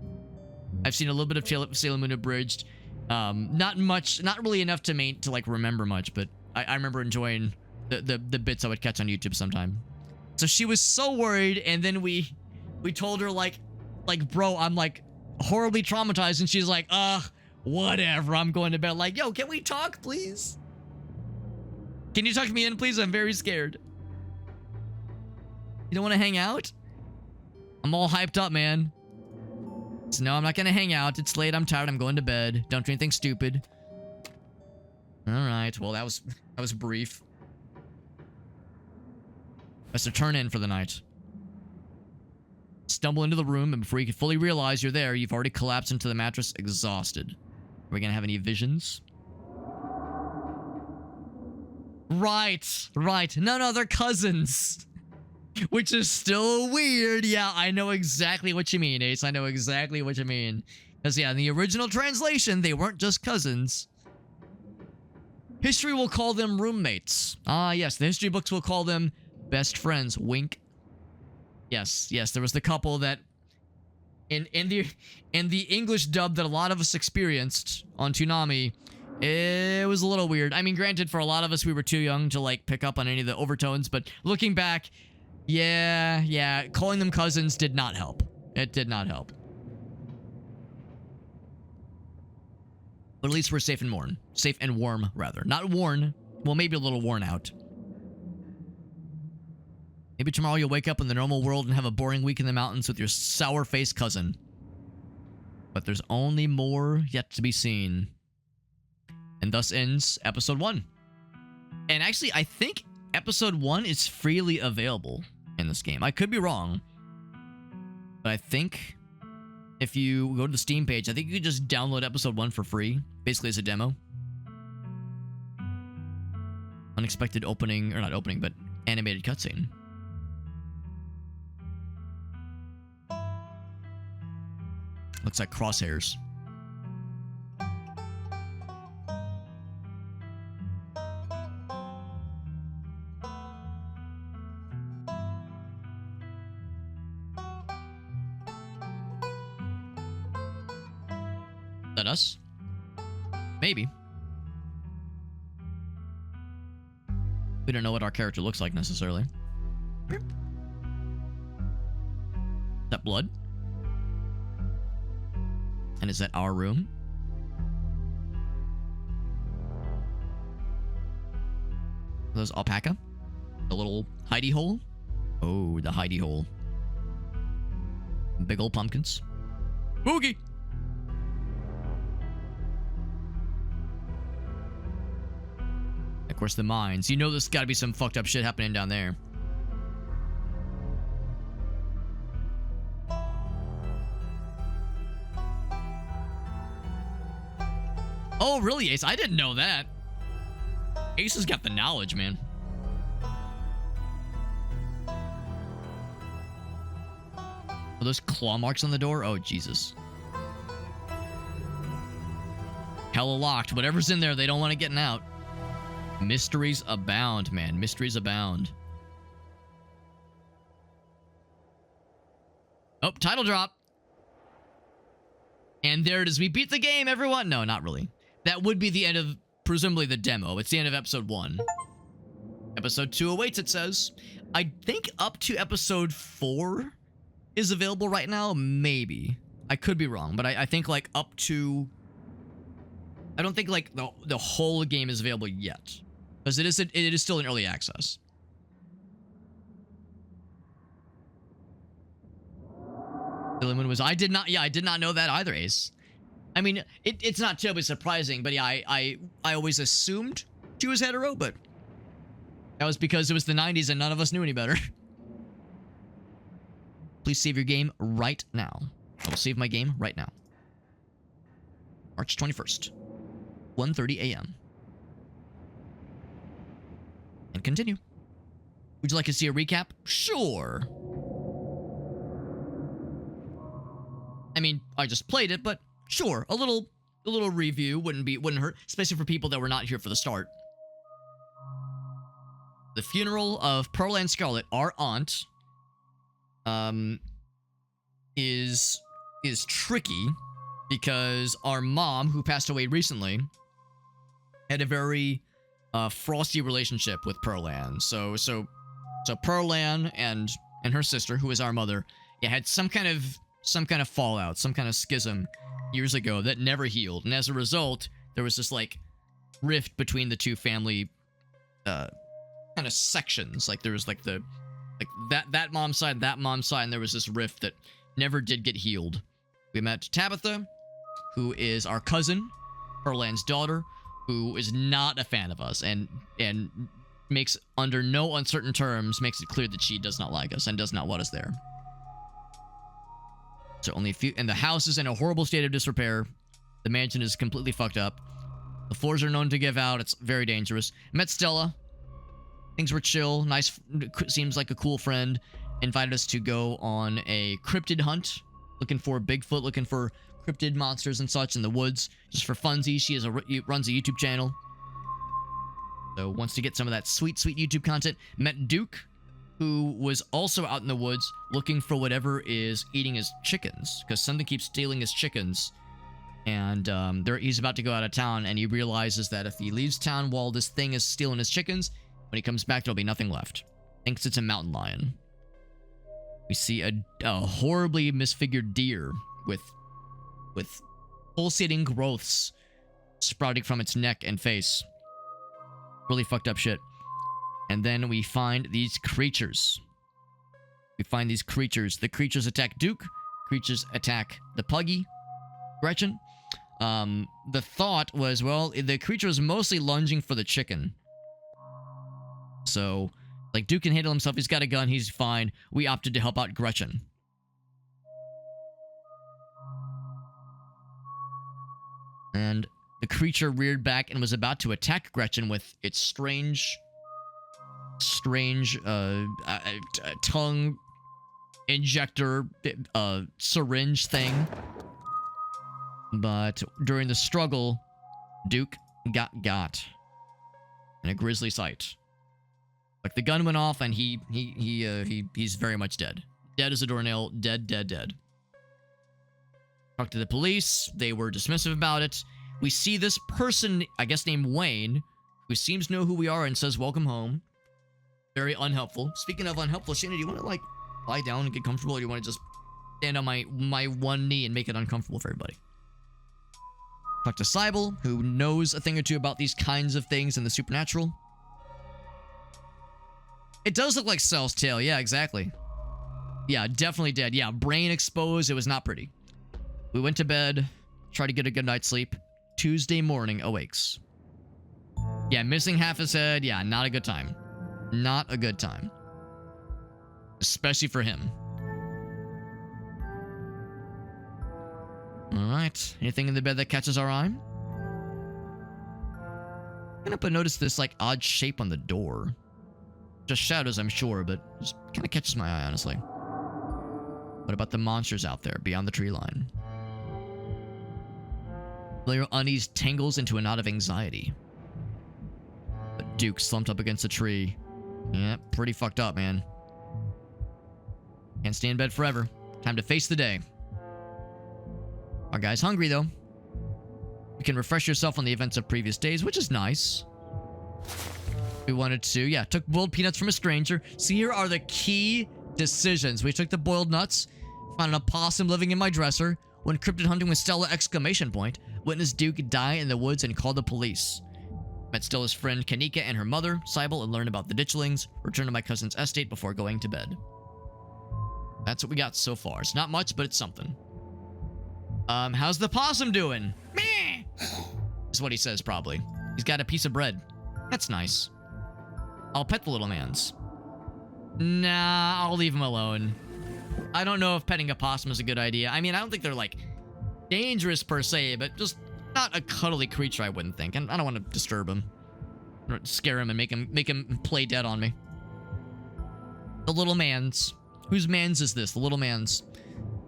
I've seen a little bit of Sailor Moon Abridged. Not much, not really enough to like remember much, but I remember enjoying the bits I would catch on YouTube sometime. So she was so worried, and then we told her like bro, I'm like horribly traumatized, and she's like, whatever, I'm going to bed. Like, yo, can we talk, please? Can you tuck me in, please? I'm very scared. You don't want to hang out? I'm all hyped up, man. So no, I'm not gonna hang out. It's late. I'm tired. I'm going to bed. Don't do anything stupid. All right. Well, that was brief. Best to turn in for the night. Stumble into the room, and before you can fully realize you're there, you've already collapsed into the mattress, exhausted. Are we gonna have any visions? Right. No, they're cousins. Which is still weird. Yeah, I know exactly what you mean, Ace. I know exactly what you mean. Because, yeah, in the original translation, they weren't just cousins. History will call them roommates. Ah, yes, the history books will call them best friends. Wink. Yes, there was the couple that... In the English dub that a lot of us experienced on Toonami, it was a little weird. I mean, granted, for a lot of us, we were too young to, like, pick up on any of the overtones, but looking back... Yeah, calling them cousins did not help. It did not help. But at least we're safe and warm. Safe and warm, rather. Not worn. Well, maybe a little worn out. Maybe tomorrow you'll wake up in the normal world and have a boring week in the mountains with your sour-faced cousin. But there's only more yet to be seen. And thus ends episode 1. And actually, I think episode 1 is freely available in this game. I could be wrong. But I think if you go to the Steam page, I think you could just download episode 1 for free. Basically as a demo. Unexpected opening, or not opening, but animated cutscene. Looks like crosshairs. Is that us? Maybe. We don't know what our character looks like necessarily. Is that blood? And is that our room? Are those alpaca? The little hidey hole? Oh, the hidey hole. Big old pumpkins. Boogie! Of course, the mines. You know there's gotta be some fucked up shit happening down there. Oh, really, Ace? I didn't know that. Ace has got the knowledge, man. Are those claw marks on the door? Oh, Jesus. Hella locked. Whatever's in there, they don't want it getting out. Mysteries abound, man. Mysteries abound. Oh, title drop. And there it is. We beat the game, everyone. No, not really. That would be the end of, presumably, the demo. It's the end of episode 1. Episode 2 awaits, it says. I think up to episode 4 is available right now. Maybe. I could be wrong, but I think, like, up to... I don't think, like, the whole game is available yet. Because it is still in early access. I did not know that either, Ace. I mean, it's not terribly surprising, but yeah, I always assumed she was hetero, but that was because it was the 90s and none of us knew any better. Please save your game right now. I will save my game right now. March 21st, 1:30 a.m. And continue. Would you like to see a recap? Sure. I mean, I just played it, but sure, a little review wouldn't hurt, especially for people that were not here for the start. The funeral of Pearl and Scarlet, our aunt, is tricky because our mom, who passed away recently, had a very frosty relationship with Pearl Ann. So Pearl Ann and her sister, who is our mother, yeah, had some kind of fallout, some kind of schism years ago that never healed. And as a result, there was this, like, rift between the two family kind of sections. Like, there was, like, that mom's side, and there was this rift that never did get healed. We met Tabitha, who is our cousin, Pearl Ann's daughter, who is not a fan of us and makes, under no uncertain terms, makes it clear that she does not like us and does not want us there. So only a few, and the house is in a horrible state of disrepair. The mansion is completely fucked up. The floors are known to give out. It's very dangerous. Met Stella. Things were chill. Nice, seems like a cool friend. Invited us to go on a cryptid hunt. Looking for Bigfoot, looking for cryptid monsters and such in the woods. Just for funsies. She runs a YouTube channel. So wants to get some of that sweet, sweet YouTube content. Met Duke, who was also out in the woods looking for whatever is eating his chickens, because something keeps stealing his chickens. And he's about to go out of town, and he realizes that if he leaves town while this thing is stealing his chickens, when he comes back, there'll be nothing left. Thinks it's a mountain lion. We see a horribly misfigured deer with pulsating growths sprouting from its neck and face. Really fucked up shit. And then we find these creatures. The creatures attack Duke. Creatures attack the puggy, Gretchen. The thought was, well, the creature was mostly lunging for the chicken. So, like, Duke can handle himself. He's got a gun. He's fine. We opted to help out Gretchen. And the creature reared back and was about to attack Gretchen with its strange tongue injector syringe thing. But during the struggle, Duke got in a grisly sight. Like, the gun went off and he's very much dead. Dead as a doornail. Dead. Talked to the police. They were dismissive about it. We see this person, I guess named Wayne, who seems to know who we are and says, welcome home. Very unhelpful. Speaking of unhelpful, Shannon, do you want to, like, lie down and get comfortable, or do you want to just stand on my one knee and make it uncomfortable for everybody? Talk to Cybele, who knows a thing or two about these kinds of things in the supernatural. It does look like Cell's tail. Yeah, exactly. Yeah, definitely dead. Yeah, brain exposed. It was not pretty. We went to bed, tried to get a good night's sleep. Tuesday morning awakes. Yeah, missing half his head. Yeah, not a good time. Not a good time. Especially for him. Alright. Anything in the bed that catches our eye? I can't help but notice this, like, odd shape on the door. Just shadows, I'm sure, but just kind of catches my eye, honestly. What about the monsters out there beyond the tree line? Familiar unease tangles into a knot of anxiety. But Duke slumped up against a tree. Yeah, pretty fucked up, man. Can't stay in bed forever. Time to face the day. Our guy's hungry, though. You can refresh yourself on the events of previous days, which is nice. We wanted to, yeah, took boiled peanuts from a stranger. So here are the key decisions. We took the boiled nuts, found an opossum living in my dresser, went cryptid hunting with Stella, ! Witnessed Duke die in the woods and called the police. Met Stella's friend Kanika and her mother, Cybele, and learned about the ditchlings. Returned to my cousin's estate before going to bed. That's what we got so far. It's not much, but it's something. How's the possum doing? Meh! Is what he says, probably. He's got a piece of bread. That's nice. I'll pet the little mans. Nah, I'll leave him alone. I don't know if petting a possum is a good idea. I mean, I don't think they're, like, dangerous per se, but just not a cuddly creature, I wouldn't think. And I don't want to disturb him. Or scare him and make him play dead on me. The little mans. Whose mans is this? The little mans.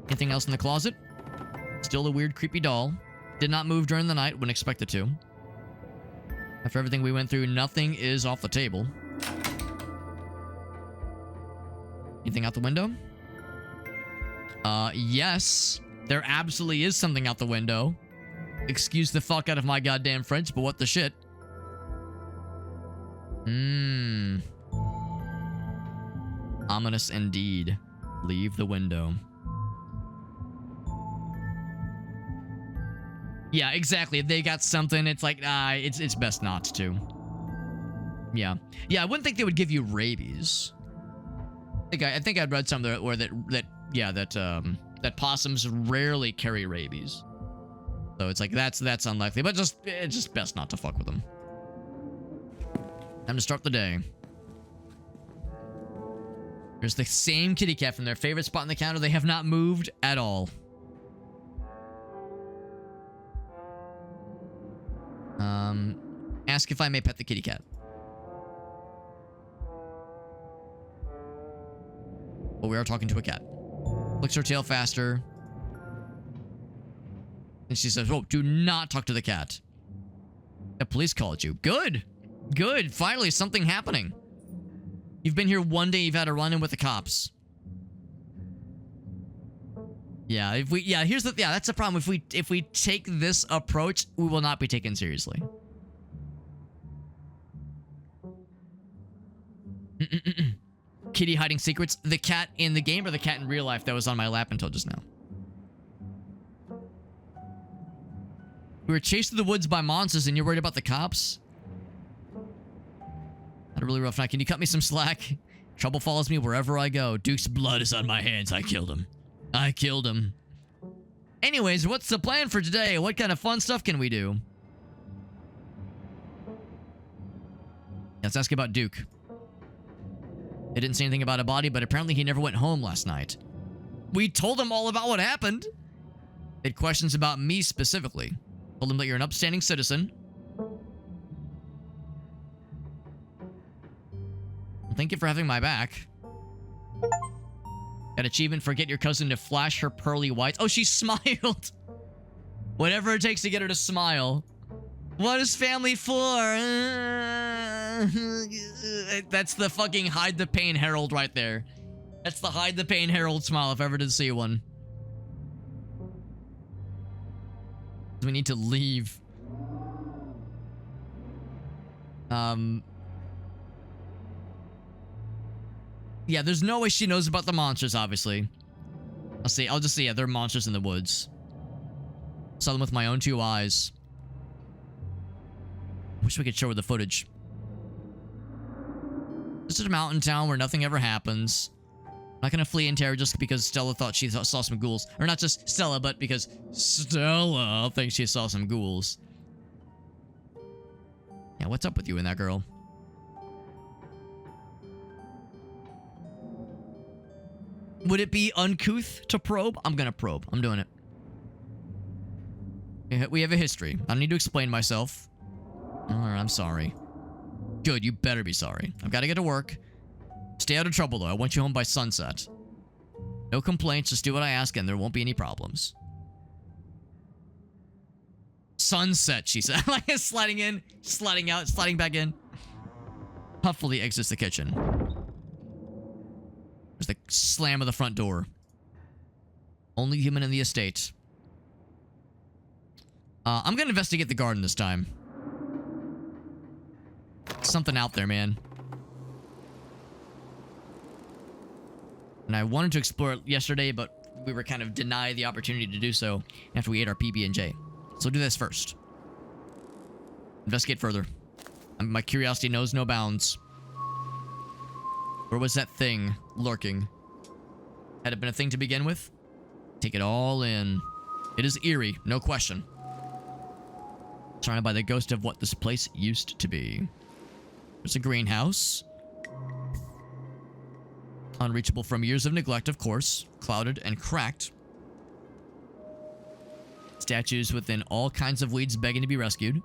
Anything else in the closet? Still a weird, creepy doll. Did not move during the night. Wouldn't expect it to. After everything we went through, nothing is off the table. Anything out the window? Yes. There absolutely is something out the window. Excuse the fuck out of my goddamn French, but what the shit? Ominous indeed. Leave the window. Yeah, exactly. If they got something, it's like, it's best not to. Yeah. Yeah, I wouldn't think they would give you rabies. I think I'd read somewhere where that possums rarely carry rabies. So it's like, that's unlikely, but it's just best not to fuck with them. Time to start the day. There's the same kitty cat from their favorite spot on the counter. They have not moved at all. Ask if I may pet the kitty cat. But we are talking to a cat. Flicks her tail faster. And she says, oh, do not talk to the cat. The police called you. Good. Good. Finally, something happening. You've been here one day, you've had a run-in with the cops. Yeah, that's the problem. If we take this approach, we will not be taken seriously. Kitty hiding secrets. The cat in the game or the cat in real life that was on my lap until just now? We were chased through the woods by monsters and you're worried about the cops? Had a really rough night. Can you cut me some slack? Trouble follows me wherever I go. Duke's blood is on my hands. I killed him. I killed him. Anyways, what's the plan for today? What kind of fun stuff can we do? Let's ask about Duke. They didn't say anything about a body, but apparently he never went home last night. We told him all about what happened. They had questions about me specifically. Told him that you're an upstanding citizen. Thank you for having my back. Got achievement for get your cousin to flash her pearly whites. Oh, she smiled. Whatever it takes to get her to smile. What is family for? That's the fucking hide the pain herald right there. That's the hide the pain herald smile if I ever did see one. We need to leave. Yeah, there's no way she knows about the monsters, obviously. I'll just see, yeah, there are monsters in the woods. Saw them with my own 2 eyes. Wish we could show her the footage. This is a mountain town where nothing ever happens. I'm not gonna flee in terror just because Stella thought she saw some ghouls. Or not just Stella, but because Stella thinks she saw some ghouls. Yeah, what's up with you and that girl? Would it be uncouth to probe? I'm gonna probe. I'm doing it. We have a history. I don't need to explain myself. Alright, I'm sorry. Good, you better be sorry. I've got to get to work. Stay out of trouble, though. I want you home by sunset. No complaints, just do what I ask and there won't be any problems. Sunset, she said. Like sliding in, sliding out, sliding back in. Huffily exits the kitchen. There's the slam of the front door. Only human in the estate. I'm gonna investigate the garden this time. Something out there, man. And I wanted to explore it yesterday, but we were kind of denied the opportunity to do so after we ate our PB&J. So do this first. Investigate further. My curiosity knows no bounds. Where was that thing lurking? Had it been a thing to begin with? Take it all in. It is eerie, no question. Surrounded by the ghost of what this place used to be. There's a greenhouse. Unreachable from years of neglect, of course. Clouded and cracked. Statues within all kinds of weeds begging to be rescued.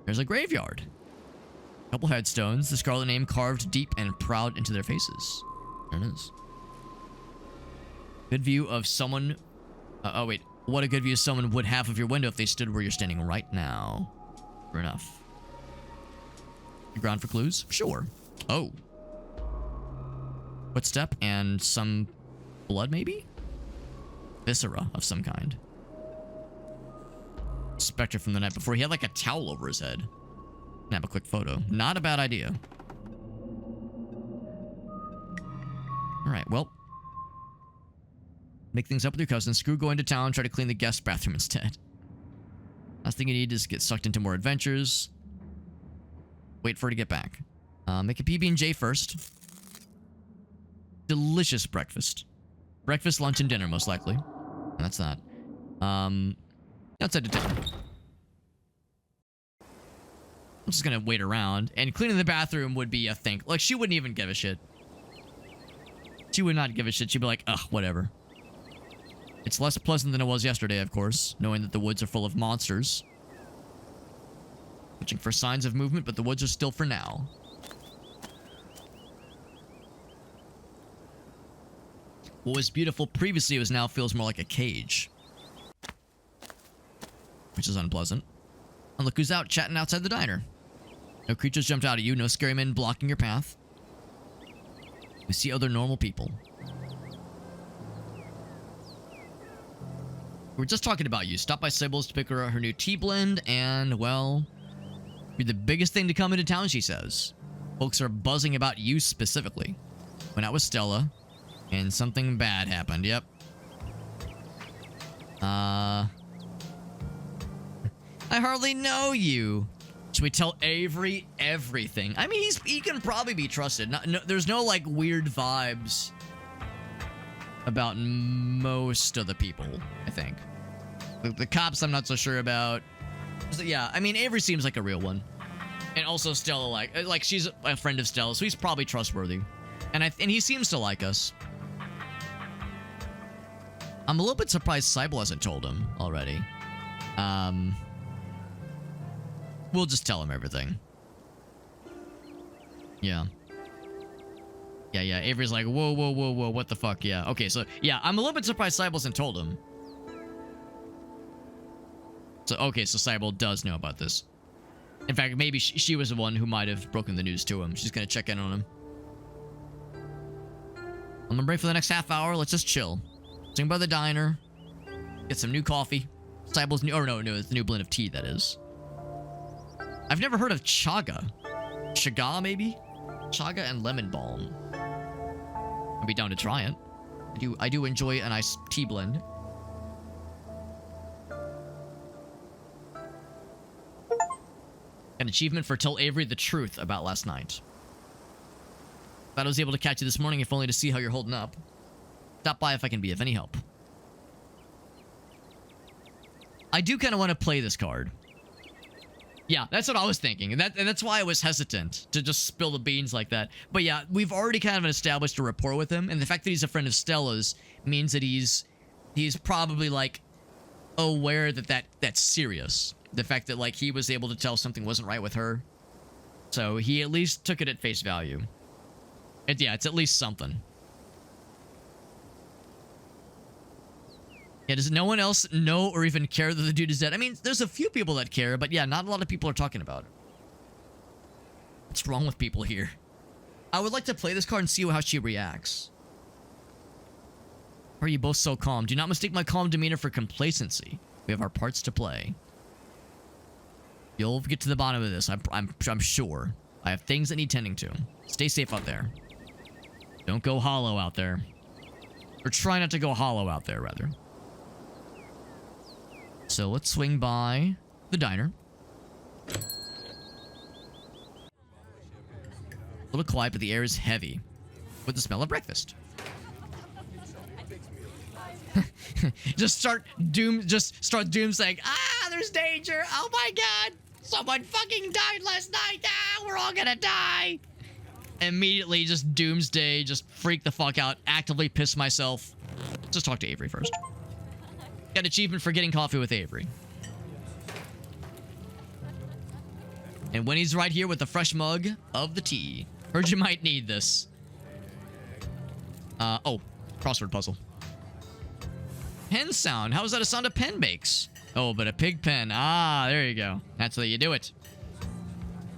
There's a graveyard. A couple headstones. The Scarlet name carved deep and proud into their faces. There it is. Good view of someone... oh, wait. What a good view someone would have of your window if they stood where you're standing right now. Fair enough. You ground for clues? Sure. Oh. Footstep and some blood, maybe? Viscera of some kind. Spectre from the night before. He had like a towel over his head. Snap a quick photo. Not a bad idea. Alright, well. Make things up with your cousin. Screw going to town. Try to clean the guest bathroom instead. Last thing you need is get sucked into more adventures. Wait for her to get back. Make a PB&J first. Delicious breakfast. Breakfast, lunch, and dinner, most likely. And that's that. Outside to dinner. I'm just gonna wait around. And cleaning the bathroom would be a thing. Like, she wouldn't even give a shit. She would not give a shit. She'd be like, ugh, whatever. It's less pleasant than it was yesterday, of course, knowing that the woods are full of monsters. Watching for signs of movement, but the woods are still for now. What was beautiful previously was now feels more like a cage. Which is unpleasant. And look who's out chatting outside the diner. No creatures jumped out at you, no scary men blocking your path. We see other normal people. We were just talking about you. Stop by Sibyl's to pick her her new tea blend, and, well, you're the biggest thing to come into town, she says. Folks are buzzing about you specifically. Went out with Stella, and something bad happened. Yep. I hardly know you. Should we tell Avery everything? I mean, he can probably be trusted. There's no, like, weird vibes about most of the people, I think. The cops, I'm not so sure about. So, yeah, I mean, Avery seems like a real one. And also Stella, like she's a friend of Stella, so he's probably trustworthy. And he seems to like us. I'm a little bit surprised Cybele hasn't told him already. We'll just tell him everything. Yeah. Yeah. Avery's like, whoa, what the fuck? Yeah. Okay, so, yeah, I'm a little bit surprised Cybele hasn't told him. So, okay, so Cybele does know about this. In fact, maybe she was the one who might have broken the news to him. She's gonna check in on him. I'm gonna break for the next half hour. Let's just chill. Swing by the diner. Get some new coffee. Cybele's new... Or no, it's the new blend of tea, that is. I've never heard of chaga. Chaga, maybe? Chaga and lemon balm. I'd be down to try it. I do enjoy a nice tea blend. An achievement for tell Avery the truth about last night. Thought I was able to catch you this morning, if only to see how you're holding up. Stop by if I can be of any help. I do kind of want to play this card. Yeah, that's what I was thinking. And that's why I was hesitant to just spill the beans like that. But yeah, we've already kind of established a rapport with him. And the fact that he's a friend of Stella's means that he's probably, like, aware that that's serious. The fact that, like, he was able to tell something wasn't right with her. So he at least took it at face value. And yeah, it's at least something. Yeah, does no one else know or even care that the dude is dead? I mean, there's a few people that care, but yeah, not a lot of people are talking about it. What's wrong with people here? I would like to play this card and see how she reacts. Why are you both so calm? Do not mistake my calm demeanor for complacency. We have our parts to play. You'll get to the bottom of this, I'm sure. I have things that need tending to. Stay safe out there. Don't go hollow out there. Or try not to go hollow out there, rather. So let's swing by the diner. A little quiet, but the air is heavy with the smell of breakfast. Just start doom saying, there's danger. Oh my god. Someone fucking died last night. We're all gonna die. Immediately just doomsday, just freak the fuck out, actively piss myself. Just talk to Avery first. Got an achievement for getting coffee with Avery. And when he's right here with a fresh mug of the tea. Heard you might need this. Oh, crossword puzzle. Pen sound. How is that a sound a pen makes? Oh, but a pig pen. There you go. That's how you do it.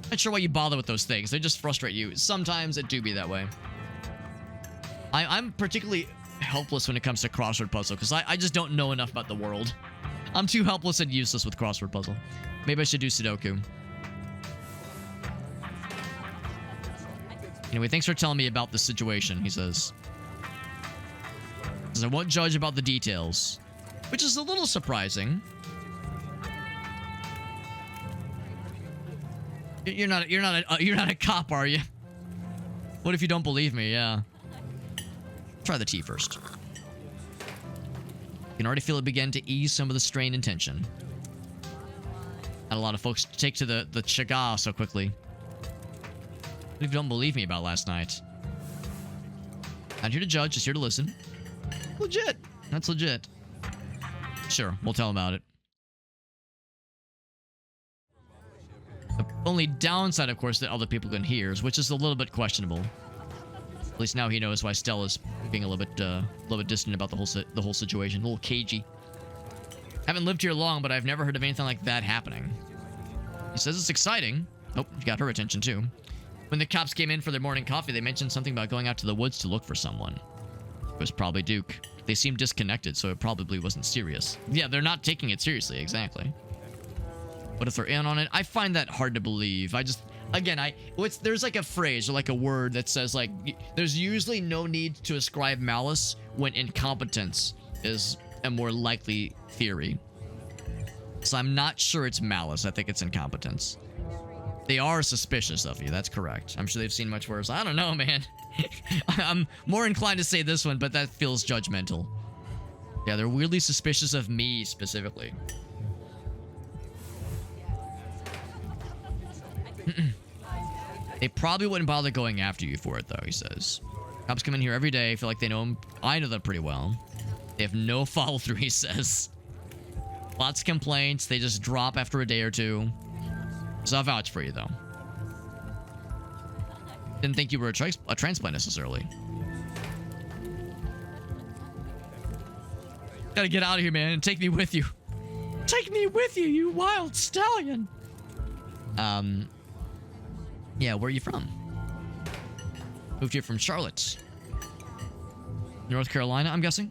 Not sure why you bother with those things. They just frustrate you. Sometimes it do be that way. I'm particularly helpless when it comes to crossword puzzle because I just don't know enough about the world. I'm too helpless and useless with crossword puzzle. Maybe I should do Sudoku. Anyway, thanks for telling me about the situation, he says. I won't judge about the details, which is a little surprising. You're not a cop, are you? What if you don't believe me? Yeah. Try the tea first. You can already feel it begin to ease some of the strain and tension. Not a lot of folks take to the chaga so quickly. What if you don't believe me about last night? Not here to judge, just here to listen. Legit. That's legit. Sure, we'll tell him about it. The only downside, of course, that other people can hear, which is a little bit questionable. At least now he knows why Stella's being a little bit distant about the whole situation, a little cagey. Haven't lived here long, but I've never heard of anything like that happening. He says it's exciting. Oh, you got her attention too. When the cops came in for their morning coffee, they mentioned something about going out to the woods to look for someone. It was probably Duke. They seemed disconnected, so it probably wasn't serious. Yeah, they're not taking it seriously, exactly. What if they're in on it? I find that hard to believe. Again, there's like a phrase or like a word that says like there's usually no need to ascribe malice when incompetence is a more likely theory. So I'm not sure it's malice. I think it's incompetence. They are suspicious of you. That's correct. I'm sure they've seen much worse. I don't know, man. I'm more inclined to say this one, but that feels judgmental. Yeah, they're weirdly suspicious of me specifically. They probably wouldn't bother going after you for it, though, he says. Cops come in here every day. I feel like they know him. I know them pretty well. They have no follow-through, he says. Lots of complaints. They just drop after a day or two. So I'll vouch for you, though. Didn't think you were a transplant, necessarily. Gotta get out of here, man, and take me with you. Take me with you, you wild stallion! Yeah, where are you from? Moved here from Charlotte. North Carolina, I'm guessing.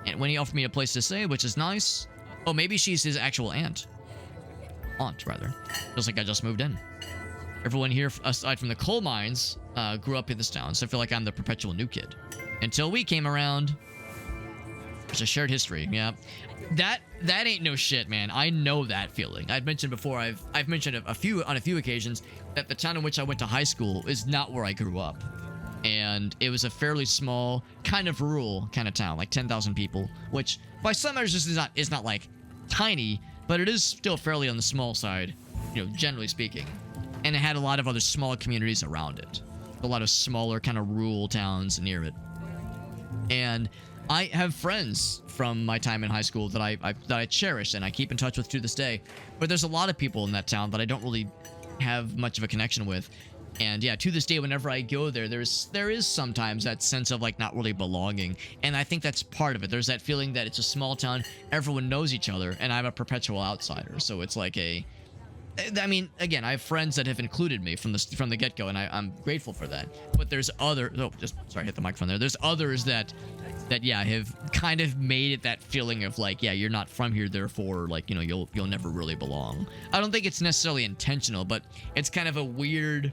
And when he offered me a place to stay, which is nice. Oh, maybe she's his actual aunt. Aunt, rather. Feels like I just moved in. Everyone here, aside from the coal mines, grew up in this town, so I feel like I'm the perpetual new kid. Until we came around. It's a shared history, yeah. That ain't no shit, man. I know that feeling. I've mentioned before, I've mentioned on a few occasions that the town in which I went to high school is not where I grew up. And it was a fairly small, kind of rural kind of town, like 10,000 people, which by some measures is not like tiny, but it is still fairly on the small side, you know, generally speaking. And it had a lot of other small communities around it. A lot of smaller kind of rural towns near it. And I have friends from my time in high school that I cherish and I keep in touch with to this day. But there's a lot of people in that town that I don't really have much of a connection with. And yeah, to this day, whenever I go there, there is sometimes that sense of like not really belonging. And I think that's part of it. There's that feeling that it's a small town, everyone knows each other, and I'm a perpetual outsider. So it's like I mean, again, I have friends that have included me from the get-go, and I'm grateful for that. But there's sorry, I hit the microphone there. There's others that yeah, have kind of made it that feeling of like, yeah, you're not from here, therefore, like, you know, you'll never really belong. I don't think it's necessarily intentional, but it's kind of a weird.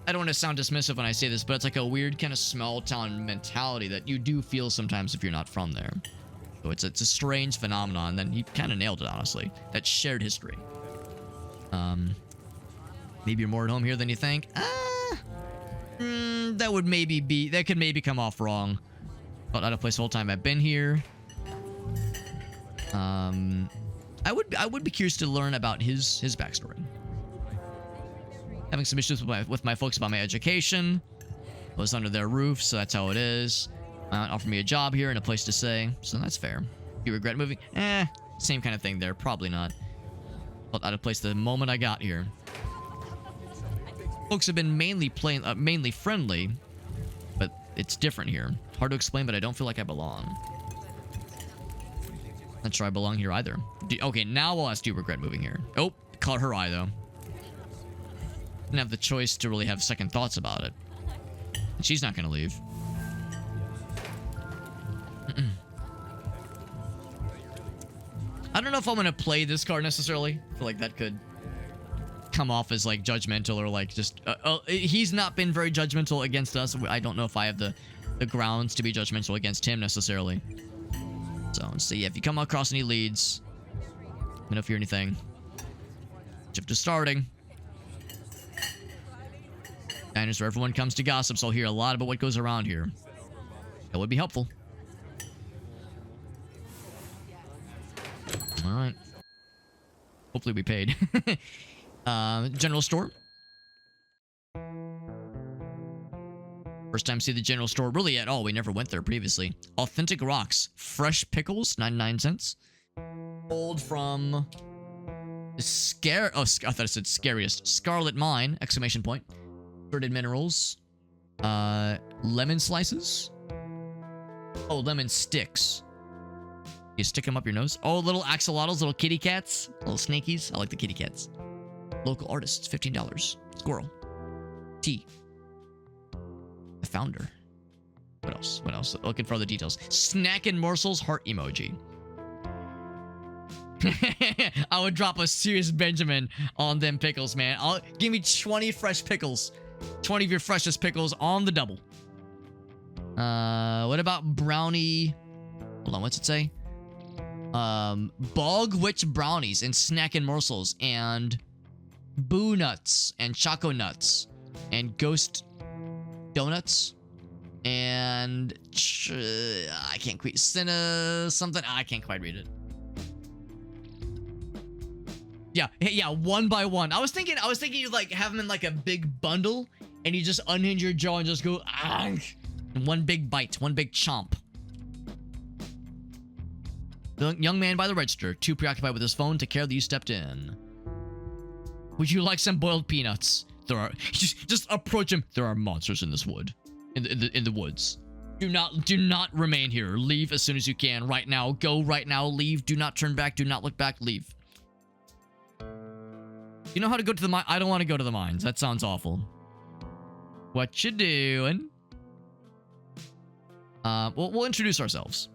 I don't want to sound dismissive when I say this, but it's like a weird kind of small town mentality that you do feel sometimes if you're not from there. So it's a strange phenomenon. Then he kind of nailed it, honestly. That shared history. Maybe you're more at home here than you think. That could maybe come off wrong. Felt out of place the whole time I've been here. I would be curious to learn about his backstory. Having some issues with my folks about my education. I was under their roof, so that's how it is. Offered me a job here and a place to stay, so that's fair. You regret moving? Same kind of thing there. Probably not. Felt out of place the moment I got here. Folks have been mainly friendly, but it's different here. Hard to explain, but I don't feel like I belong. Not sure I belong here either. Okay, now I'll ask, do you regret moving here? Oh, caught her eye though. Didn't have the choice to really have second thoughts about it. And she's not gonna leave. I don't know if I'm gonna play this card necessarily. I feel like that could come off as like judgmental or like just he's not been very judgmental against us. I don't know if I have the grounds to be judgmental against him necessarily. So let's see if you come across any leads. Let me know if you hear anything. Shift is starting. And as everyone comes to gossip, so I'll hear a lot about what goes around here. That would be helpful. All right. Hopefully we paid. General store. First time see the general store really at all. We never went there previously. Authentic rocks. Fresh pickles, 99 cents. Gold from I thought it said scariest. Scarlet Mine, exclamation point. Sorted minerals. Lemon slices. Oh, lemon sticks. You stick them up your nose. Oh, little axolotls, little kitty cats. Little snakies. I like the kitty cats. Local artists, $15. Squirrel. Tea. The founder. What else? What else? Looking for other details. Snack and morsels, heart emoji. I would drop a serious Benjamin on them pickles, man. Give me 20 fresh pickles. 20 of your freshest pickles on the double. What about brownie? Hold on, what's it say? Bog Witch brownies and snack and morsels and boo nuts and choco nuts and ghost donuts and I can't quite something. I can't quite read it. Yeah, one by one. I was thinking you like have them in like a big bundle and you just unhinge your jaw and just go one big bite, one big chomp. The young man by the register, too preoccupied with his phone to care that you stepped in. Would you like some boiled peanuts? There are just approach him. There are monsters in this wood, in the woods. Do not remain here. Leave as soon as you can. Right now. Go right now. Leave. Do not turn back. Do not look back. Leave. You know how to go to the mine? I don't want to go to the mines. That sounds awful. What you doing? We'll introduce ourselves.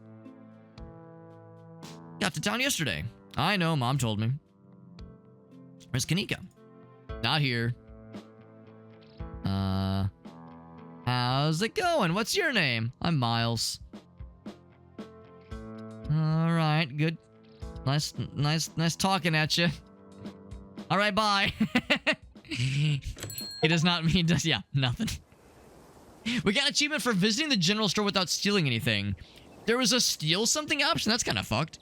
Got to town yesterday. I know, Mom told me. Where's Kanika? Not here. How's it going? What's your name? I'm Miles. Alright, good. Nice talking at you. Alright, bye. It does not mean, yeah, nothing. We got an achievement for visiting the general store without stealing anything. There was a steal something option. That's kind of fucked.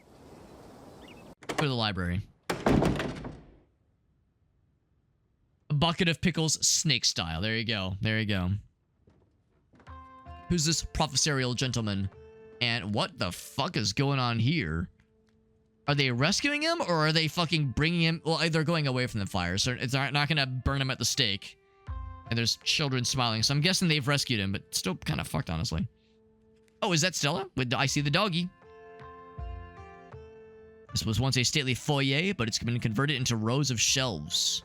Go to the library. A bucket of pickles, snake style. There you go. There you go. Who's this professorial gentleman? And what the fuck is going on here? Are they rescuing him or are they fucking bringing him? Well, they're going away from the fire, so they're not gonna burn him at the stake. And there's children smiling, so I'm guessing they've rescued him, but still kind of fucked, honestly. Oh, is that Stella? I see the doggy. This was once a stately foyer, but it's been converted into rows of shelves.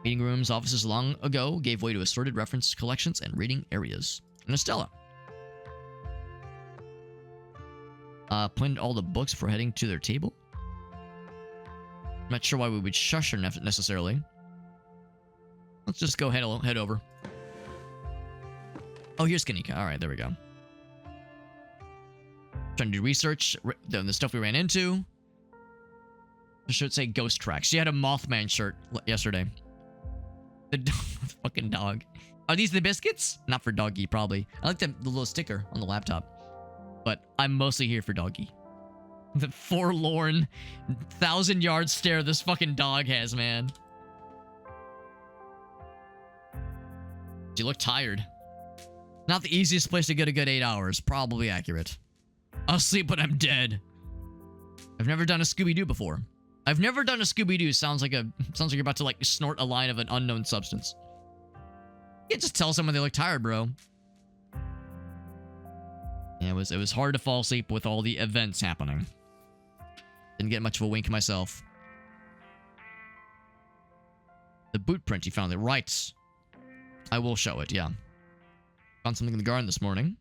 Meeting rooms, offices long ago gave way to assorted reference collections and reading areas. And a Stella. Pointed all the books before heading to their table. I'm not sure why we would shush her necessarily. Let's just go head over. Oh, here's Kanika. Alright, there we go. Trying to do research. The stuff we ran into. I should say ghost tracks. She had a Mothman shirt yesterday. The fucking dog. Are these the biscuits? Not for doggy, probably. I like the little sticker on the laptop. But I'm mostly here for doggy. The forlorn 1,000-yard stare this fucking dog has, man. You look tired. Not the easiest place to get a good 8 hours. Probably accurate. I'll sleep when I'm dead. I've never done a Scooby-Doo before. I've never done a Scooby-Doo. Sounds like you're about to like snort a line of an unknown substance. You can't just tell someone they look tired, bro. Yeah, it was hard to fall asleep with all the events happening. Didn't get much of a wink myself. The boot print, you found it. Right. I will show it, yeah. Found something in the garden this morning.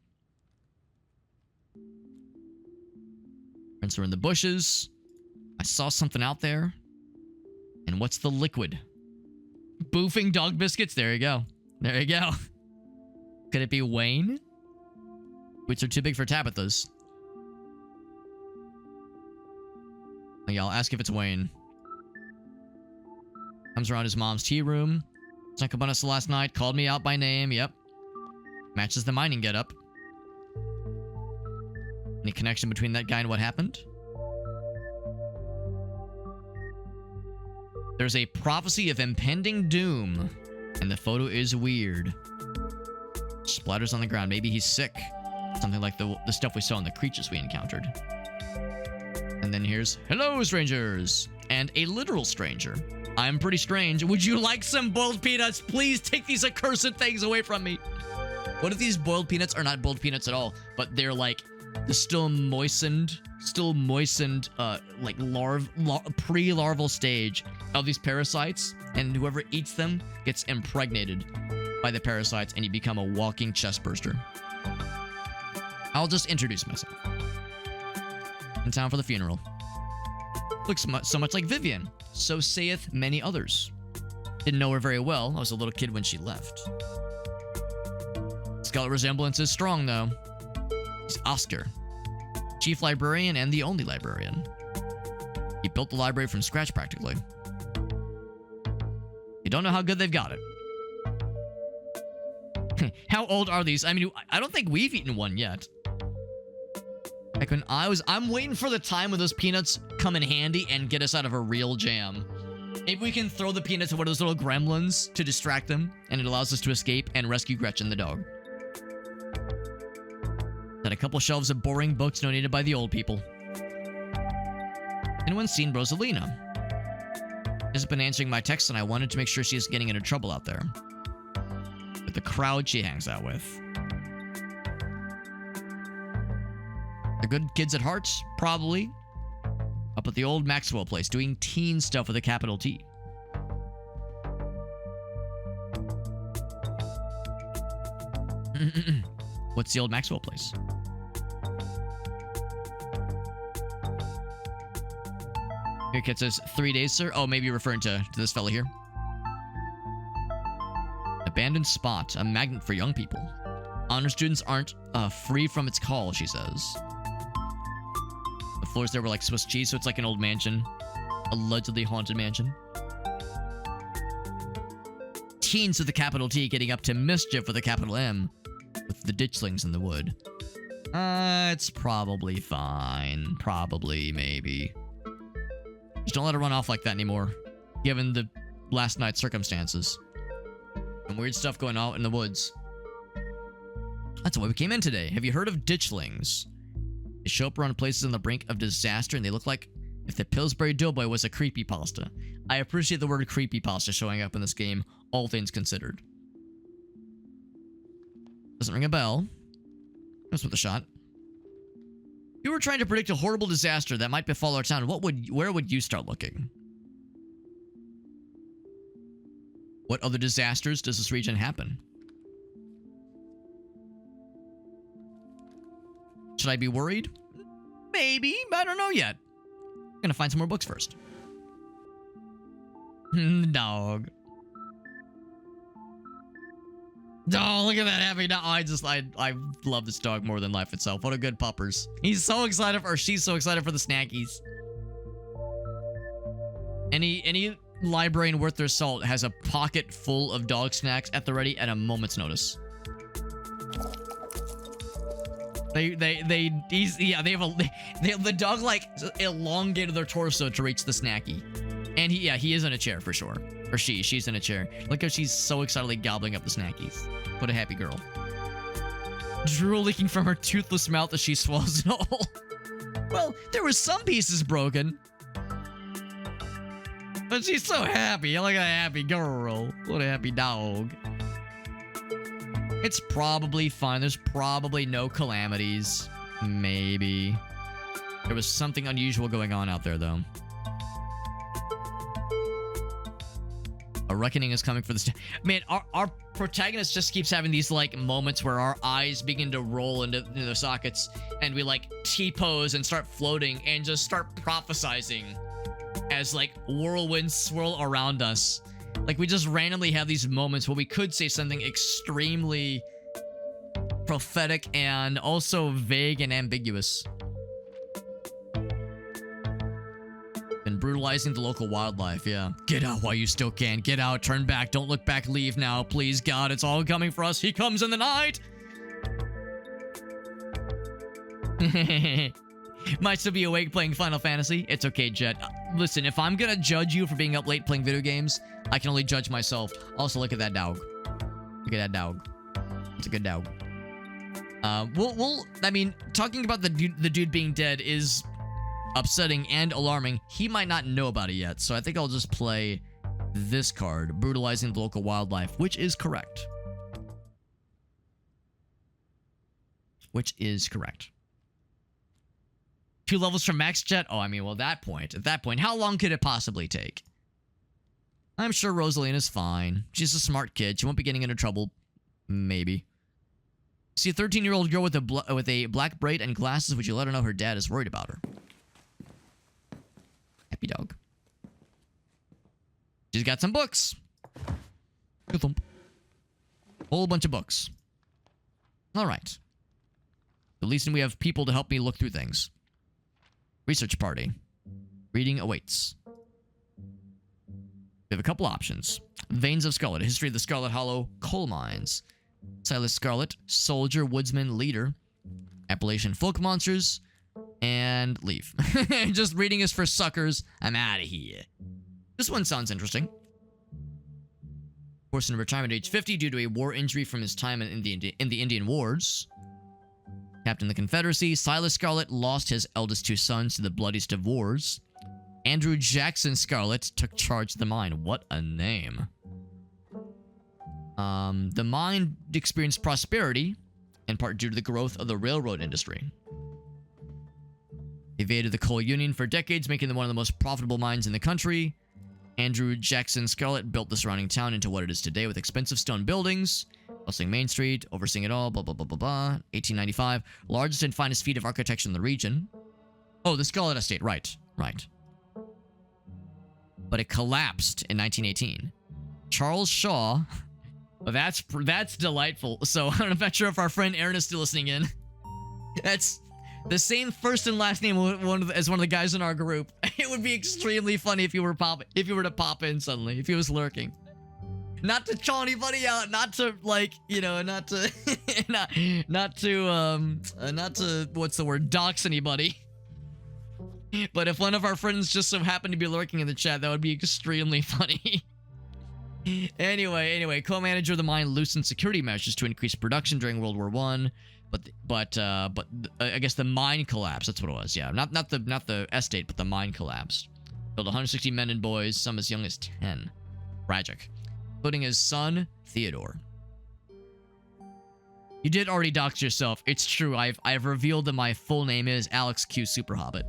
Prints are in the bushes. I saw something out there. And what's the liquid? Boofing dog biscuits? There you go. There you go. Could it be Wayne? Boots are too big for Tabitha's. Oh, yeah, I'll ask if it's Wayne. Comes around his mom's tea room. Snuck up on us last night. Called me out by name. Yep. Matches the mining getup. Any connection between that guy and what happened? There's a prophecy of impending doom. And the photo is weird. Splatters on the ground. Maybe he's sick. Something like the stuff we saw in the creatures we encountered. And then here's, hello, strangers. And a literal stranger. I'm pretty strange. Would you like some boiled peanuts? Please take these accursed things away from me. What if these boiled peanuts are not boiled peanuts at all, but they're like the still moistened, like pre-larval stage of these parasites, and whoever eats them gets impregnated by the parasites, and you become a walking chest burster. I'll just introduce myself. In town for the funeral. Looks so much like Vivian. So saith many others. Didn't know her very well. I was a little kid when she left. Scarlet resemblance is strong, though. He's Oscar. Chief librarian and the only librarian. He built the library from scratch, practically. You don't know how good they've got it. How old are these? I mean, I don't think we've eaten one yet. Like when I'm waiting for the time when those peanuts come in handy and get us out of a real jam. Maybe we can throw the peanuts at one of those little gremlins to distract them, and it allows us to escape and rescue Gretchen the dog. Got a couple shelves of boring books donated by the old people. Anyone seen Rosalina? She's been answering my texts, and I wanted to make sure she's getting into trouble out there. With the crowd she hangs out with. They're good kids at heart, probably. Up at the old Maxwell place, doing teen stuff with a capital T. What's the old Maxwell place? Here, kid says 3 days, sir. Oh, maybe you're referring to this fella here. Abandoned spot, a magnet for young people. Honor students aren't free from its call, she says. The floors there were like Swiss cheese, so it's like an old mansion. Allegedly haunted mansion. Teens with the capital T getting up to mischief with a capital M. With the ditchlings in the wood. It's probably fine. Probably, maybe. Just don't let it run off like that anymore. Given the last night's circumstances. And weird stuff going on in the woods. That's why we came in today. Have you heard of ditchlings? They show up around places on the brink of disaster, and they look like if the Pillsbury Doughboy was a creepypasta. I appreciate the word creepypasta showing up in this game, all things considered. Doesn't ring a bell. That's worth a shot. If you were trying to predict a horrible disaster that might befall our town, where would you start looking? What other disasters does this region happen? Should I be worried? Maybe, but I don't know yet. I'm gonna find some more books first. Dog. Oh, look at that happy dog. I love this dog more than life itself. What a good puppers. He's so excited for, or she's so excited for the snackies. Any librarian worth their salt has a pocket full of dog snacks at the ready at a moment's notice. The dog like elongated their torso to reach the snacky. And he is in a chair for sure. Or she's in a chair. Look how she's so excitedly gobbling up the snackies. What a happy girl. Drool leaking from her toothless mouth as she swallows it all. Well, there were some pieces broken. But she's so happy. Look at that happy girl. What a happy dog. It's probably fine. There's probably no calamities. Maybe. There was something unusual going on out there, though. A reckoning is coming for this. Man, our protagonist just keeps having these, like, moments where our eyes begin to roll into their sockets, and we, like, T-pose and start floating and just start prophesizing as, like, whirlwinds swirl around us. Like, we just randomly have these moments where we could say something extremely prophetic and also vague and ambiguous. And brutalizing the local wildlife, yeah. Get out while you still can. Get out, turn back, don't look back, leave now. Please, God, it's all coming for us. He comes in the night! Might still be awake playing Final Fantasy. It's okay, Jet. Listen, if I'm gonna judge you for being up late playing video games, I can only judge myself. Also, look at that dog. Look at that dog. It's a good dog. I mean, talking about the dude being dead is upsetting and alarming. He might not know about it yet, so I think I'll just play this card, brutalizing the local wildlife, which is correct. Which is correct. 2 levels from max, Jet? Oh, I mean, well, at that point, how long could it possibly take? I'm sure Rosalina's fine. She's a smart kid. She won't be getting into trouble. Maybe. See a 13-year-old girl with a black braid and glasses. Would you let her know her dad is worried about her? Happy dog. She's got some books. Whole bunch of books. All right. At least we have people to help me look through things. Research party. Reading awaits. We have a couple options. Veins of Scarlet. History of the Scarlet Hollow coal mines. Silas Scarlet. Soldier, woodsman, leader. Appalachian folk monsters. And leave. Just reading is for suckers. I'm out of here. This one sounds interesting. Forced into retirement at age 50 due to a war injury from his time in the Indian Wars. Captain of the Confederacy. Silas Scarlet lost his eldest two sons to the bloodiest of wars. Andrew Jackson Scarlet took charge of the mine. What a name. The mine experienced prosperity, in part due to the growth of the railroad industry. Evaded the coal union for decades, making them one of the most profitable mines in the country. Andrew Jackson Scarlet built the surrounding town into what it is today with expensive stone buildings, bustling Main Street, overseeing it all, blah, blah, blah, blah, blah. 1895, largest and finest feat of architecture in the region. Oh, the Scarlet Estate, right. But it collapsed in 1918. Charles Shaw, well, that's delightful. So I'm not sure if our friend Aaron is still listening in. That's the same first and last name as one of the guys in our group. It would be extremely funny if you were to pop in suddenly, if he was lurking. Not to call anybody out, not to like, you know, not to not to what's the word, dox anybody. But if one of our friends just so happened to be lurking in the chat, that would be extremely funny. Anyway, co-manager of the mine loosened security measures to increase production during World War I. But I guess the mine collapsed. That's what it was. Yeah, not the estate, but the mine collapsed. Killed 160 men and boys, some as young as 10. Tragic, including his son Theodore. You did already dox yourself. It's true. I've revealed that my full name is Alex Q Super Hobbit,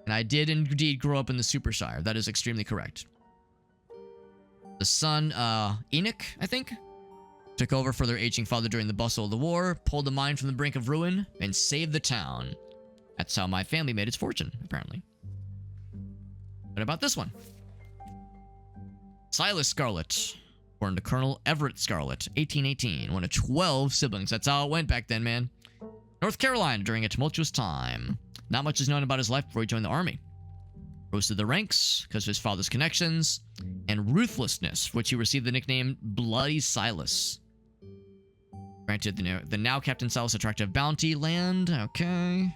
and I did indeed grow up in the Super Shire. That is extremely correct. The son, Enoch, I think, took over for their aging father during the bustle of the war, pulled the mine from the brink of ruin, and saved the town. That's how my family made its fortune, apparently. What about this one? Silas Scarlet, born to Colonel Everett Scarlet, 1818, one of 12 siblings. That's how it went back then, man. North Carolina during a tumultuous time. Not much is known about his life before he joined the army. Rose to the ranks because of his father's connections and ruthlessness, for which he received the nickname Bloody Silas. Granted, the now Captain Silas attractive bounty land. Okay.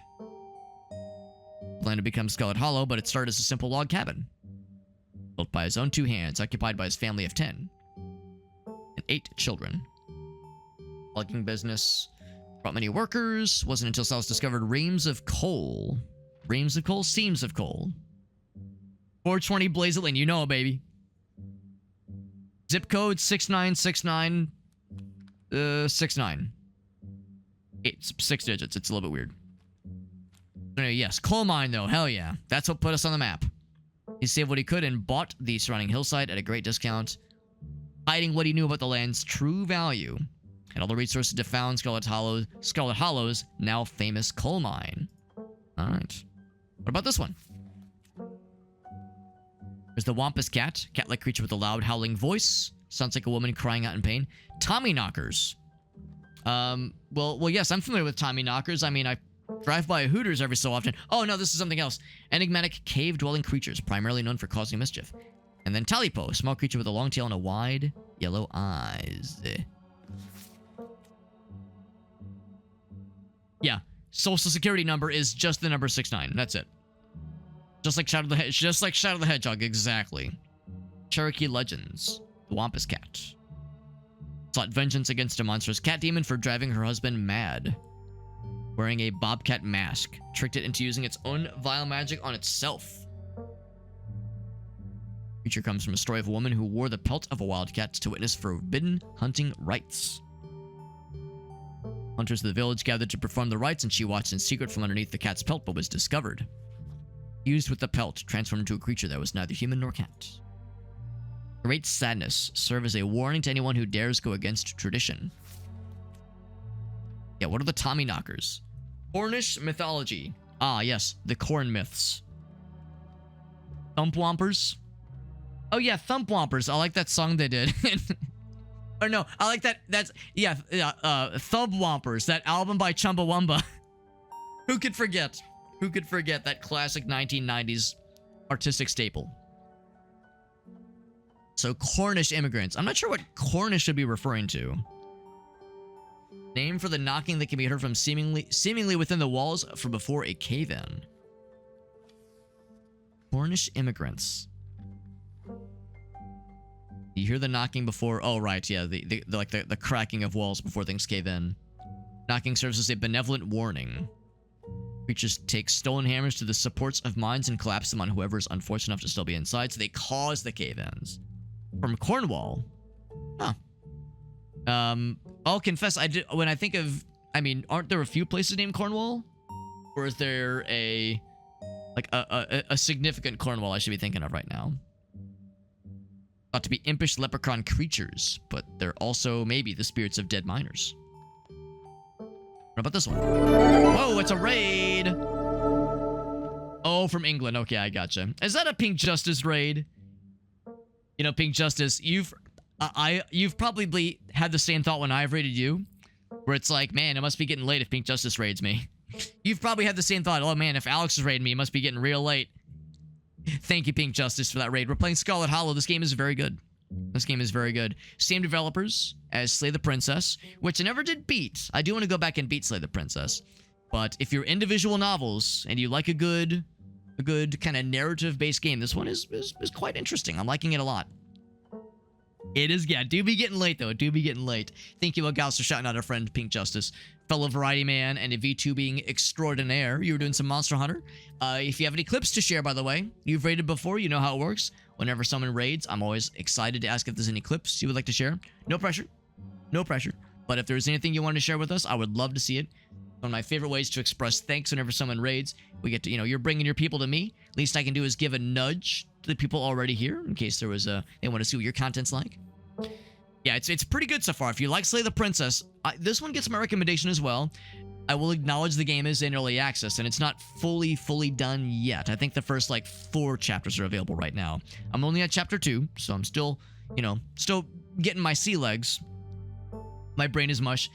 The land had become Scarlet Hollow, but it started as a simple log cabin. Built by his own two hands, occupied by his family of 10. And 8 children. Logging business brought many workers. Wasn't until Silas discovered reams of coal. Reams of coal? Seams of coal. 420 Blaze It Lane. You know it, baby. Zip code 6969. 69. It's 6 digits. It's a little bit weird. Anyway, yes, coal mine though. Hell yeah. That's what put us on the map. He saved what he could and bought the surrounding hillside at a great discount, hiding what he knew about the land's true value and all the resources to found Scarlet Hollow's now famous coal mine. All right. What about this one? There's the Wampus Cat, cat-like creature with a loud howling voice. Sounds like a woman crying out in pain. Tommy knockers. Well, yes, I'm familiar with Tommy knockers. I mean, I drive by Hooters every so often. Oh, no, this is something else. Enigmatic cave-dwelling creatures, primarily known for causing mischief. And then Talipo, a small creature with a long tail and a wide yellow eyes. Yeah, social security number is just the number 69. That's it. Just like Shadow the Hedgehog, exactly. Cherokee Legends. The Wampus Cat. Sought vengeance against a monstrous cat demon for driving her husband mad. Wearing a bobcat mask, tricked it into using its own vile magic on itself. Creature comes from a story of a woman who wore the pelt of a wildcat to witness forbidden hunting rites. Hunters of the village gathered to perform the rites, and she watched in secret from underneath the cat's pelt, but was discovered. Used with the pelt, transformed into a creature that was neither human nor cat. Great sadness serve as a warning to anyone who dares go against tradition. Yeah, what are the Tommy knockers? Cornish mythology. Ah, yes, the corn myths. Thumpwompers. Oh yeah, Thumpwompers. I like that song they did. Or no, I like that. That's yeah. Thumpwompers. That album by Chumbawamba. Who could forget? Who could forget that classic 1990s artistic staple? So Cornish immigrants. I'm not sure what Cornish should be referring to. Name for the knocking that can be heard from seemingly within the walls from before a cave-in. Cornish immigrants. You hear the knocking before. Oh right, yeah, the cracking of walls before things cave in. Knocking serves as a benevolent warning. Creatures take stolen hammers to the supports of mines and collapse them on whoever is unfortunate enough to still be inside, so they cause the cave-ins. From Cornwall. Huh. I'll confess, I did when I think of, I mean, aren't there a few places named Cornwall? Or is there a significant Cornwall I should be thinking of right now? Thought to be impish leprechaun creatures, but they're also maybe the spirits of dead miners. What about this one? Whoa, it's a raid! Oh, from England. Okay, I gotcha. Is that a Pink Justice raid? You know, Pink Justice, you've probably had the same thought when I've raided you, where it's like, man, it must be getting late if Pink Justice raids me. You've probably had the same thought, oh man, if Alex is raiding me, it must be getting real late. Thank you, Pink Justice, for that raid. We're playing Scarlet Hollow. This game is very good. This game is very good. Same developers as Slay the Princess, which I never did beat. I do want to go back and beat Slay the Princess. But if you're into visual novels and you like a good kind of narrative-based game, this one is quite interesting. I'm liking it a lot. It is, yeah, do be getting late, though. Do be getting late. Thank you, Gauss, for shouting out our friend Pink Justice. Fellow Variety Man and a VTubing extraordinaire. You were doing some Monster Hunter. If you have any clips to share, by the way, you've raided before, you know how it works. Whenever someone raids, I'm always excited to ask if there's any clips you would like to share. No pressure. No pressure. But if there's anything you want to share with us, I would love to see it. One of my favorite ways to express thanks whenever someone raids. We get to, you know, you're bringing your people to me. Least I can do is give a nudge to the people already here in case there was they want to see what your content's like. Yeah, it's pretty good so far. If you like Slay the Princess, this one gets my recommendation as well. I will acknowledge the game is in early access, and it's not fully done yet. I think the first, 4 chapters are available right now. I'm only at chapter 2, so I'm still, still getting my sea legs. My brain is mush.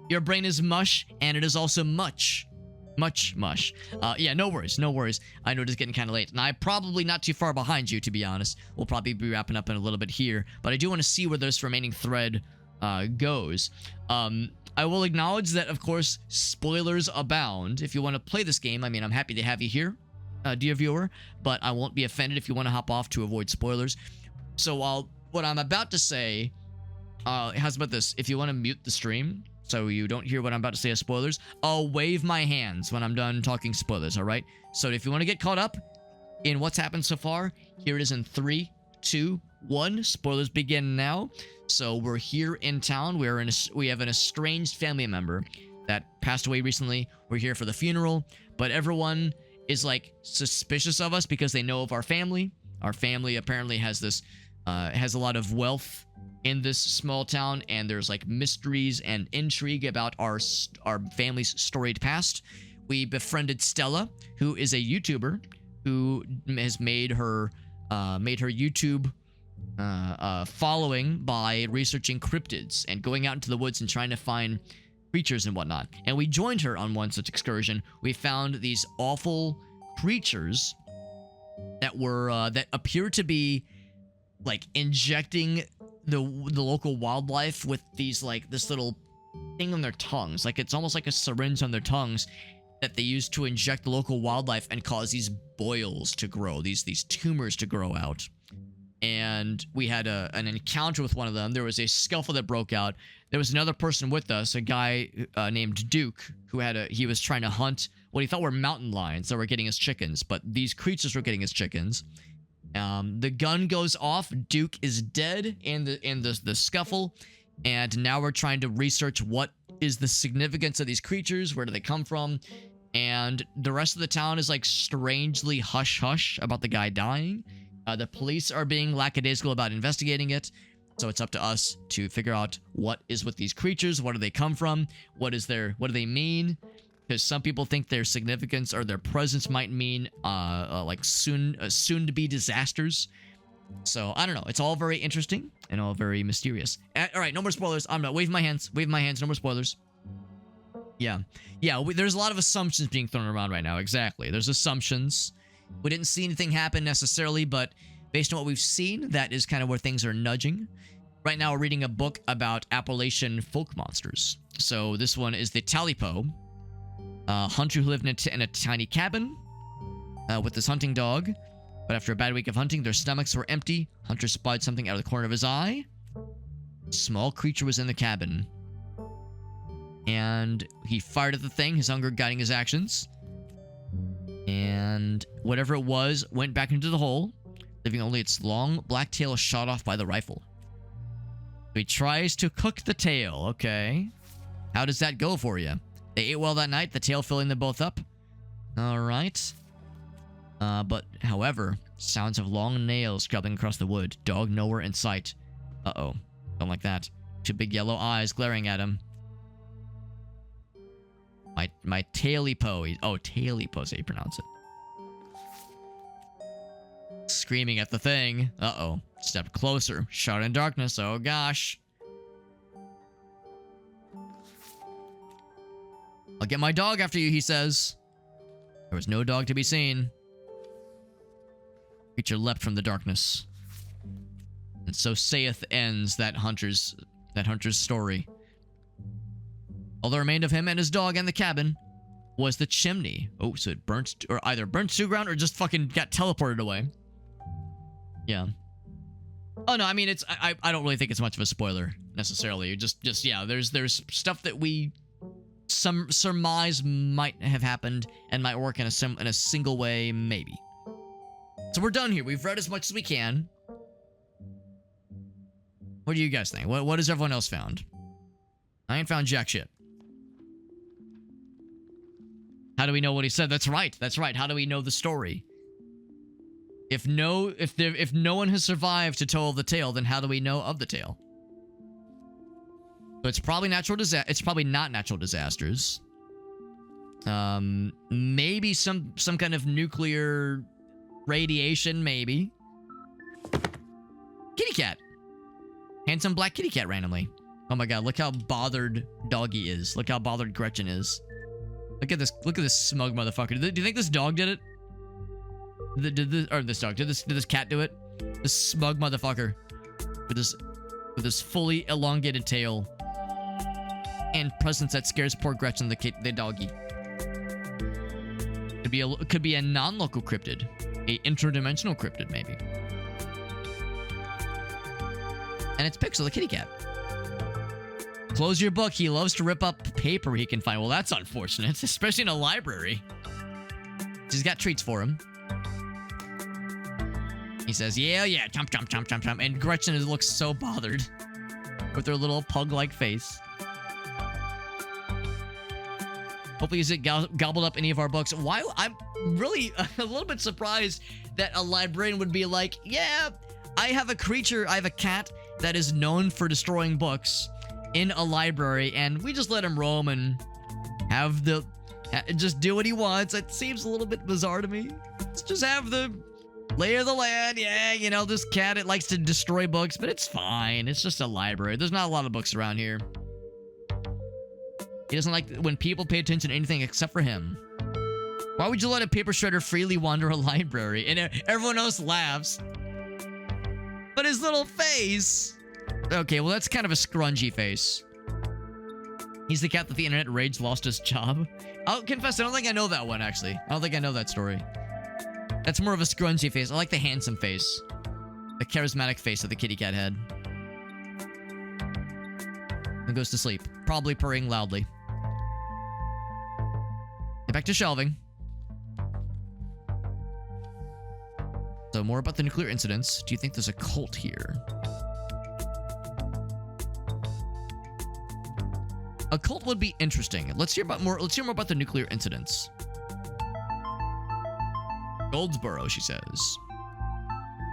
Your brain is mush, and it is also much mush. Yeah, no worries. I know it is getting kind of late, and I'm probably not too far behind you, to be honest. We'll probably be wrapping up in a little bit here, but I do want to see where this remaining thread goes. I will acknowledge that, of course, spoilers abound. If you want to play this game, I mean, I'm happy to have you here, dear viewer, but I won't be offended if you want to hop off to avoid spoilers. So what I'm about to say, how's about this? If you want to mute the stream so you don't hear what I'm about to say as spoilers, I'll wave my hands when I'm done talking spoilers, all right? So if you want to get caught up in what's happened so far, here it is in 3, 2, 1. Spoilers begin now. So we're here in town. We have an estranged family member that passed away recently. We're here for the funeral, but everyone is suspicious of us because they know of our family. Our family apparently has a lot of wealth in this small town, and there's mysteries and intrigue about our family's storied past. We befriended Stella, who is a YouTuber who has made her YouTube following by researching cryptids and going out into the woods and trying to find creatures and whatnot. And we joined her on one such excursion. We found these awful creatures that appeared to be injecting the local wildlife with these this little thing on their tongues. It's almost like a syringe on their tongues that they use to inject the local wildlife and cause these boils to grow, these tumors to grow out. And we had an encounter with one of them. There was a scuffle that broke out. There was another person with us, a guy named Duke, he was trying to hunt what he thought were mountain lions that were getting his chickens, but these creatures were getting his chickens. The gun goes off. Duke is dead in the scuffle, and now we're trying to research what is the significance of these creatures. Where do they come from? And the rest of the town is strangely hush-hush about the guy dying. The police are being lackadaisical about investigating it, so it's up to us to figure out what is with these creatures. What do they come from? What do they mean? because some people think their significance or their presence might mean like soon to be disasters. So I don't know. It's all very interesting and all very mysterious. All right, no more spoilers. I'm not waving my hands. Wave my hands. No more spoilers. Yeah, there's a lot of assumptions being thrown around right now. Exactly. There's assumptions. We didn't see anything happen necessarily, but based on what we've seen, that is kind of where things are nudging. Right now, we're reading a book about Appalachian folk monsters. So this one is the Talipo, a hunter who lived in a tiny cabin with this hunting dog. But after a bad week of hunting, their stomachs were empty. Hunter spied something out of the corner of his eye. A small creature was in the cabin. And he fired at the thing, his hunger guiding his actions. And whatever it was went back into the hole, leaving only its long black tail shot off by the rifle. So he tries to cook the tail. Okay. How does that go for you? They ate well that night, the tail filling them both up. All right. But, however, sounds of long nails scrubbing across the wood. Dog nowhere in sight. Uh-oh. Don't like that. Two big yellow eyes glaring at him. My Talipo. Oh, Talipo is how you pronounce it. Screaming at the thing. Uh-oh. Stepped closer. Shot in darkness. Oh, gosh. I'll get my dog after you, he says. There was no dog to be seen. Creature leapt from the darkness. And so saith ends that hunter's story. All that remained of him and his dog and the cabin was the chimney. Oh, so it burnt, or either burnt to the ground or just fucking got teleported away. Yeah. Oh no, I mean I don't really think it's much of a spoiler necessarily. Just yeah, there's stuff that we surmise might have happened and might work in a single way, maybe. So we're done here. We've read as much as we can. What do you guys think? What has everyone else found? I ain't found jack shit. How do we know what he said? That's right. That's right. How do we know the story? If no one has survived to tell the tale, then how do we know of the tale? So it's probably it's probably not natural disasters. Maybe some kind of nuclear radiation, maybe. Kitty cat. Handsome black kitty cat randomly. Oh my god, look how bothered Doggy is. Look how bothered Gretchen is. Look at this smug motherfucker. Do you think this dog did it? Did this cat do it? This smug motherfucker. With this fully elongated tail. And presence that scares poor Gretchen the doggy. Could be a non-local cryptid. A interdimensional cryptid, maybe. And it's Pixel, the kitty cat. Close your book. He loves to rip up paper he can find. Well, that's unfortunate, especially in a library. She's got treats for him. He says, yeah, chomp, chomp, chomp, chomp, chomp. And Gretchen looks so bothered with her little pug-like face. Hopefully he hasn't gobbled up any of our books. Why? I'm really a little bit surprised that a librarian would be like, yeah, I have a cat that is known for destroying books in a library, and we just let him roam and just do what he wants. It seems a little bit bizarre to me. Let's just have the lay of the land. Yeah, you know, this cat, it likes to destroy books, but it's fine. It's just a library. There's not a lot of books around here. He doesn't like when people pay attention to anything except for him. Why would you let a paper shredder freely wander a library? And everyone else laughs. But his little face. Okay, well, that's kind of a scrungy face. He's the cat that the internet rage lost his job. I'll confess, I don't think I know that one, actually. I don't think I know that story. That's more of a scrungy face. I like the handsome face. The charismatic face of the kitty cat head. And goes to sleep. Probably purring loudly. Get back to shelving. So more about the nuclear incidents. Do you think there's a cult here? A cult would be interesting. Let's hear more about the nuclear incidents. Goldsboro, she says.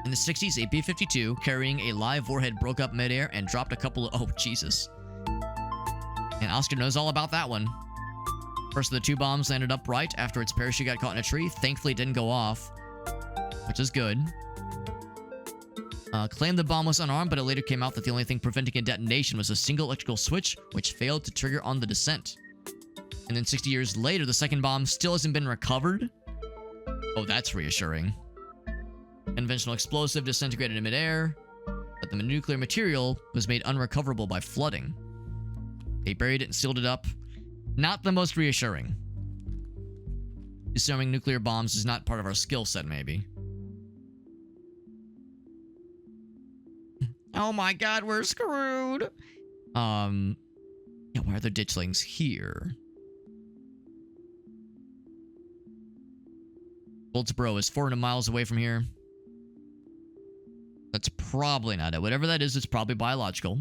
In the 60s, a B-52 carrying a live warhead broke up midair and dropped a couple of... Oh, Jesus. And Oscar knows all about that one. First of the 2 bombs landed upright after its parachute got caught in a tree. Thankfully, it didn't go off, which is good. Claimed the bomb was unarmed, but it later came out that the only thing preventing a detonation was a single electrical switch, which failed to trigger on the descent. And then 60 years later, the second bomb still hasn't been recovered. Oh, that's reassuring. Conventional explosive disintegrated in midair, but the nuclear material was made unrecoverable by flooding. They buried it and sealed it up. Not the most reassuring. Disarming nuclear bombs is not part of our skill set, maybe. Oh my god, we're screwed! Yeah, why are there ditchlings here? Goldsboro is 400 miles away from here. That's probably not it. Whatever that is, it's probably biological.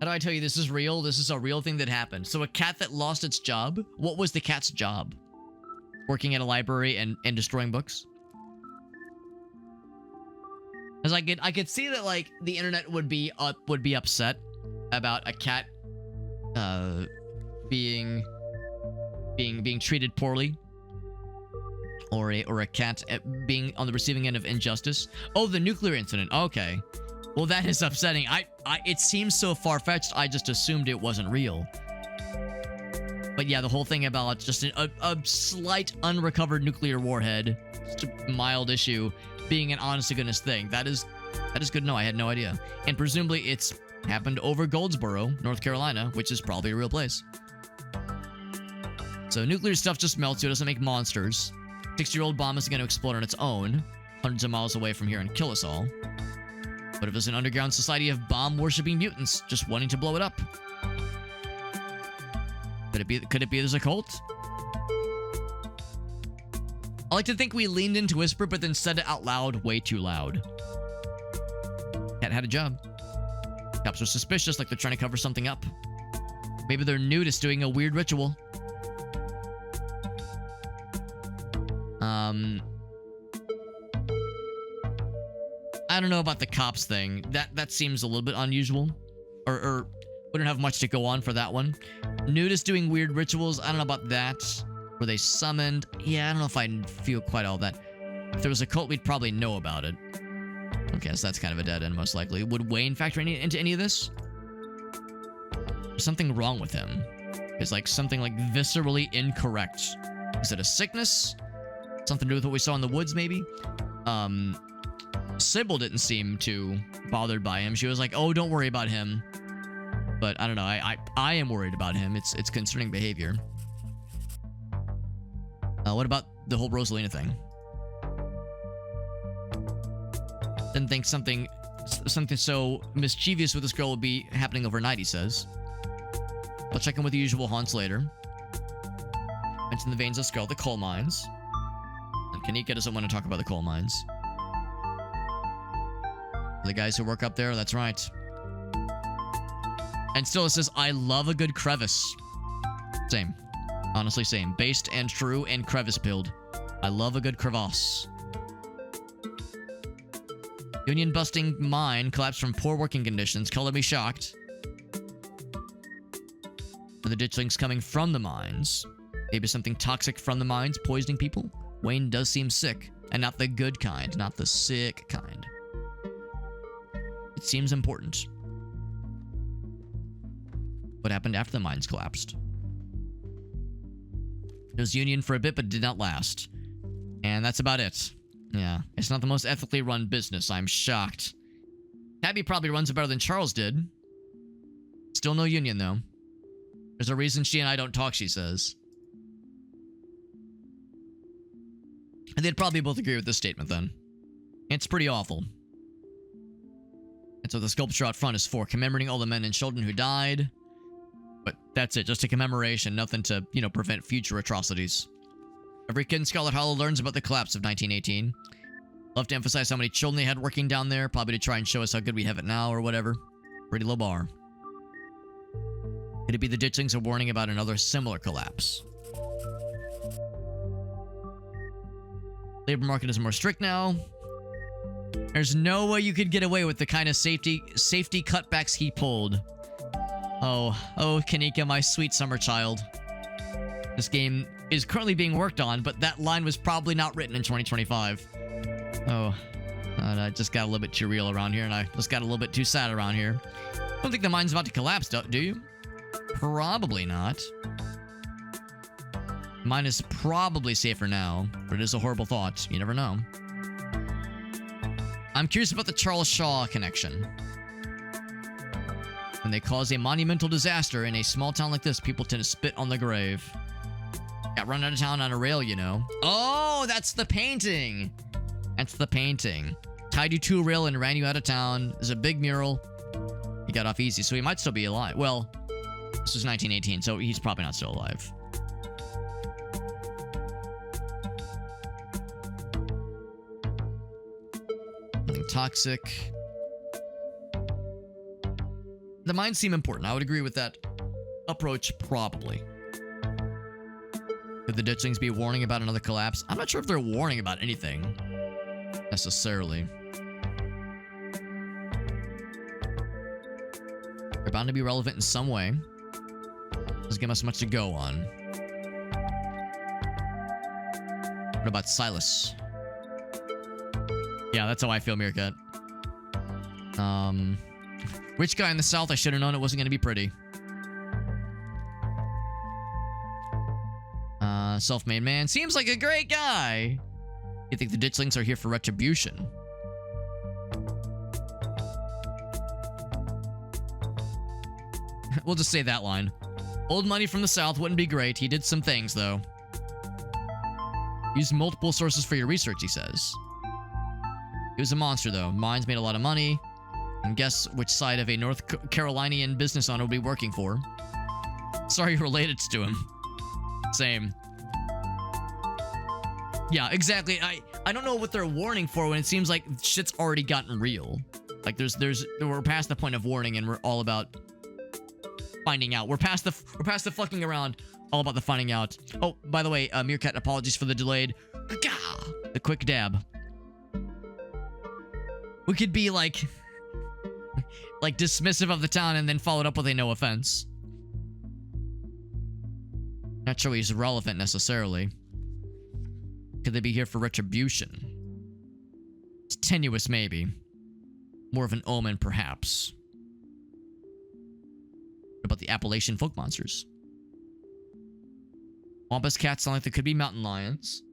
How do I tell you this is real? This is a real thing that happened. So a cat that lost its job? What was the cat's job? Working at a library and destroying books? Because I could see that, like, the internet would be upset about a cat being treated poorly, or a cat being on the receiving end of injustice. Oh, the nuclear incident. Okay, well, that is upsetting. It seems so far-fetched. I just assumed it wasn't real. But yeah, the whole thing about just a slight unrecovered nuclear warhead, just a mild issue, being an honest-to-goodness thing. That is good to know. I had no idea. And presumably it's happened over Goldsboro, North Carolina, which is probably a real place. So nuclear stuff just melts, so it doesn't make monsters. 60-year-old bomb isn't going to explode on its own, hundreds of miles away from here, and kill us all. But if it's an underground society of bomb-worshipping mutants just wanting to blow it up? Could it be there's a cult? I like to think we leaned into whisper, but then said it out loud, way too loud. Cat had a job. Cops are suspicious, like they're trying to cover something up. Maybe they're nudists doing a weird ritual. I don't know about the cops thing. That seems a little bit unusual. Or wouldn't have much to go on for that one. Nudists doing weird rituals. I don't know about that. Were they summoned? Yeah, I don't know if I feel quite all that. If there was a cult, we'd probably know about it. Okay, so that's kind of a dead end, most likely. Would Wayne factor into any of this? There's something wrong with him. It's like something like viscerally incorrect. Is it a sickness? Something to do with what we saw in the woods, maybe? Sybil didn't seem too bothered by him. She was like, oh, don't worry about him. But I don't know. I am worried about him. It's concerning behavior. What about the whole Rosalina thing? Didn't think something so mischievous with this girl would be happening overnight, he says. I'll check in with the usual haunts later. Mention the veins of Scarlet, the coal mines. And Kanika doesn't want to talk about the coal mines. The guys who work up there, that's right. And still it says, I love a good crevice. Same. Honestly, same. Based and true and crevice build. I love a good crevasse. Union busting mine collapsed from poor working conditions. Color me shocked. Are the ditchlings coming from the mines? Maybe something toxic from the mines poisoning people? Wayne does seem sick. And not the good kind. Not the sick kind. It seems important. What happened after the mines collapsed? It was Union for a bit, but did not last. And that's about it. Yeah, it's not the most ethically run business. I'm shocked. Tabby probably runs it better than Charles did. Still no Union, though. There's a reason she and I don't talk, she says. And they'd probably both agree with this statement, then. It's pretty awful. And so the sculpture out front is for commemorating all the men and children who died. But that's it, just a commemoration, nothing to, prevent future atrocities. Every kid in Scarlet Hollow learns about the collapse of 1918. Love to emphasize how many children they had working down there, probably to try and show us how good we have it now or whatever. Pretty low bar. Could it be the ditchlings are warning about another similar collapse? Labor market is more strict now. There's no way you could get away with the kind of safety cutbacks he pulled. Oh, Kanika, my sweet summer child. This game is currently being worked on, but that line was probably not written in 2025. Oh, I just got a little bit too real around here, and I just got a little bit too sad around here. Don't think the mine's about to collapse, do you? Probably not. Mine is probably safer now, but it is a horrible thought. You never know. I'm curious about the Charles Shaw connection. When they cause a monumental disaster in a small town like this, people tend to spit on the grave. Got run out of town on a rail, you know. Oh, that's the painting. That's the painting. Tied you to a rail and ran you out of town. There's a big mural. He got off easy, so he might still be alive. Well, this was 1918, so he's probably not still alive. Nothing toxic. The mines seem important. I would agree with that approach, probably. Could the ditchlings be warning about another collapse? I'm not sure if they're warning about anything, necessarily. They're bound to be relevant in some way. Doesn't give us much to go on. What about Silas? Yeah, that's how I feel, Meerkat. Rich guy in the south, I should have known it wasn't going to be pretty. Self-made man. Seems like a great guy. You think the ditchlings are here for retribution? We'll just say that line. Old money from the south wouldn't be great. He did some things, though. Use multiple sources for your research, he says. He was a monster, though. Mines made a lot of money. And guess which side of a North Carolinian business owner would be working for? Sorry you related to him. Same. Yeah, exactly. I don't know what they're warning for when it seems like shit's already gotten real. Like we're past the point of warning and we're all about finding out. We're past the fucking around, all about the finding out. Oh, by the way, Meerkat, apologies for the delayed the quick dab. We could be like dismissive of the town and then followed up with a no offense. Not sure he's relevant necessarily. Could they be here for retribution? It's tenuous, maybe. More of an omen, perhaps. What about the Appalachian folk monsters? Wampus cats sound like they could be mountain lions.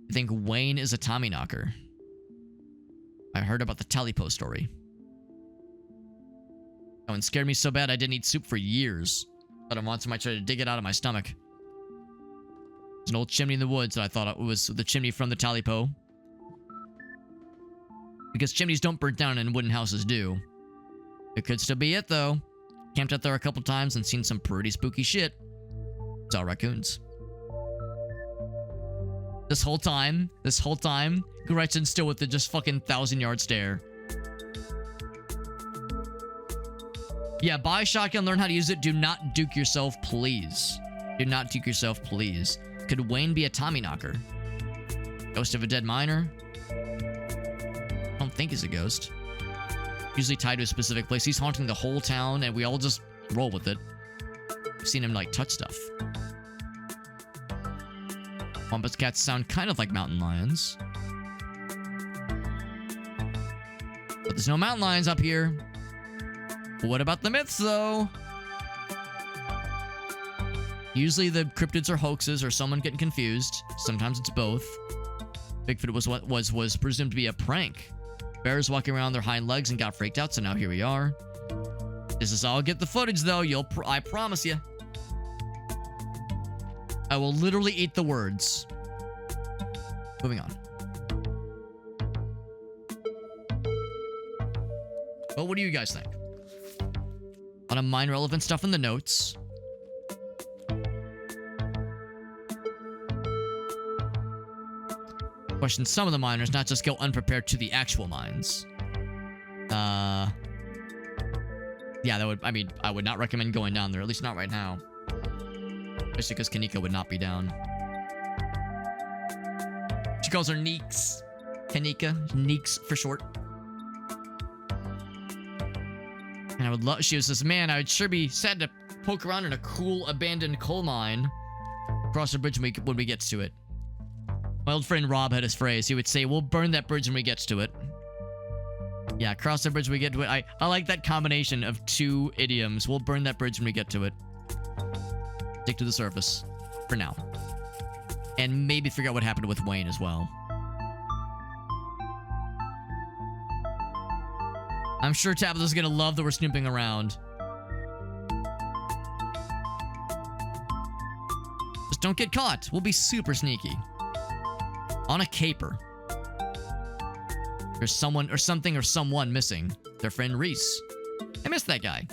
I think Wayne is a Tommyknocker. I heard about the Talipo story. That one scared me so bad I didn't eat soup for years. But a monster might try to dig it out of my stomach. There's an old chimney in the woods that I thought it was the chimney from the Talipo. Because chimneys don't burn down and wooden houses do. It could still be it, though. Camped out there a couple times and seen some pretty spooky shit. It's all raccoons. This whole time, Gretchen's still with the just fucking 1,000-yard stare. Yeah, buy a shotgun, learn how to use it. Do not duke yourself, please. Do not duke yourself, please. Could Wayne be a Tommyknocker? Ghost of a dead miner? I don't think he's a ghost. Usually tied to a specific place. He's haunting the whole town, and we all just roll with it. I've seen him, like, touch stuff. Wampus cats sound kind of like mountain lions. But there's no mountain lions up here. What about the myths, though? Usually the cryptids are hoaxes or someone getting confused. Sometimes it's both. Bigfoot was what was presumed to be a prank. Bears walking around their hind legs and got freaked out, so now here we are. This is all get the footage, though. I promise you. I will literally eat the words. Moving on. Well, what do you guys think? A lot of mine relevant stuff in the notes. Question some of the miners, not just go unprepared to the actual mines. Yeah, I would not recommend going down there, at least not right now. Especially because Kanika would not be down. She calls her Neeks. Kanika, Neeks for short. And I would love, she was this, man, I would sure be sad to poke around in a cool abandoned coal mine. Cross the bridge when we get to it. My old friend Rob had his phrase. He would say, we'll burn that bridge when we get to it. Yeah, cross the bridge when we get to it. I like that combination of two idioms. We'll burn that bridge when we get to it. Stick to the surface. For now. And maybe figure out what happened with Wayne as well. I'm sure Tabitha's gonna love that we're snooping around. Just don't get caught. We'll be super sneaky. On a caper. There's someone or something or someone missing. Their friend Reese. I missed that guy.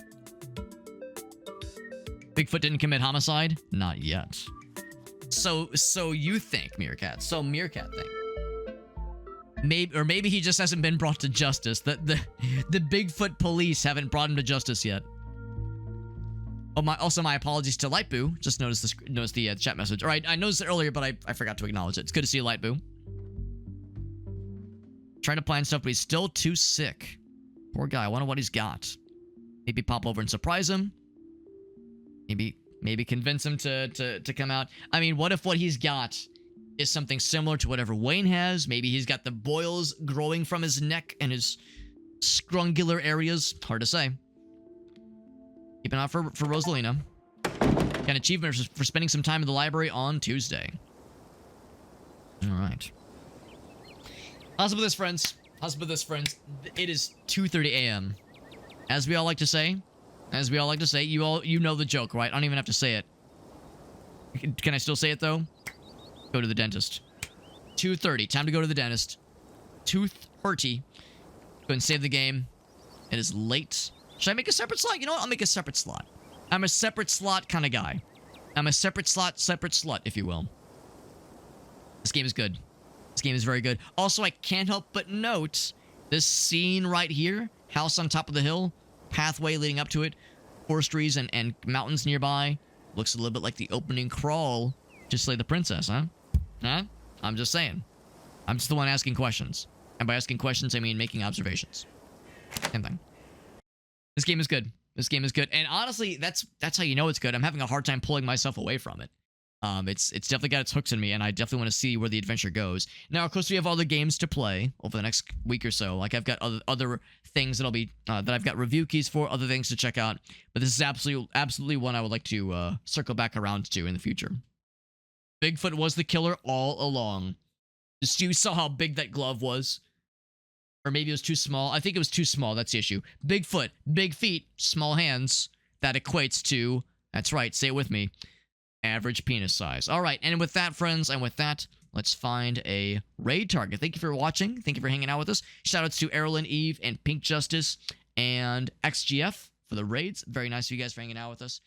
Bigfoot didn't commit homicide? Not yet. So you think, Meerkat. So Meerkat think. Maybe he just hasn't been brought to justice. The Bigfoot police haven't brought him to justice yet. Oh, also my apologies to Lightboo. Just noticed the chat message. All right, I noticed it earlier, but I forgot to acknowledge it. It's good to see you, Lightboo. Trying to plan stuff, but he's still too sick. Poor guy. I wonder what he's got. Maybe pop over and surprise him. Maybe convince him to come out. I mean, what if what he's got is something similar to whatever Wayne has? Maybe he's got the boils growing from his neck and his scrungular areas. Hard to say. Keep an eye for Rosalina. Got an achievement for spending some time in the library on Tuesday. All right. How's with this, friends? How's with this, friends? It is 2:30 a.m. As we all like to say, you know the joke, right? I don't even have to say it. Can I still say it though? Go to the dentist. 2:30. Time to go to the dentist. Tooth hurty. Go and save the game. It is late. Should I make a separate slot? You know what? I'll make a separate slot. I'm a separate slot kind of guy. I'm a separate slot, separate slut, if you will. This game is good. This game is very good. Also, I can't help but note this scene right here. House on top of the hill. Pathway leading up to it. Forest trees and mountains nearby. Looks a little bit like the opening crawl to Slay the Princess, huh? Huh? I'm just saying. I'm just the one asking questions. And by asking questions, I mean making observations. Same thing. This game is good. This game is good. And honestly, that's how you know it's good. I'm having a hard time pulling myself away from it. It's definitely got its hooks in me, and I definitely want to see where the adventure goes. Now, of course, we have other games to play over the next week or so. Like, I've got other things that I've got review keys for, other things to check out. But this is absolutely one I would like to circle back around to in the future. Bigfoot was the killer all along. Just you saw how big that glove was. Or maybe it was too small. I think it was too small. That's the issue. Bigfoot, big feet, small hands. That equates to, that's right, say it with me, average penis size. All right, and with that, friends, and with that, let's find a raid target. Thank you for watching. Thank you for hanging out with us. Shoutouts to Errolyn, Eve, and Pink Justice, and XGF for the raids. Very nice of you guys for hanging out with us.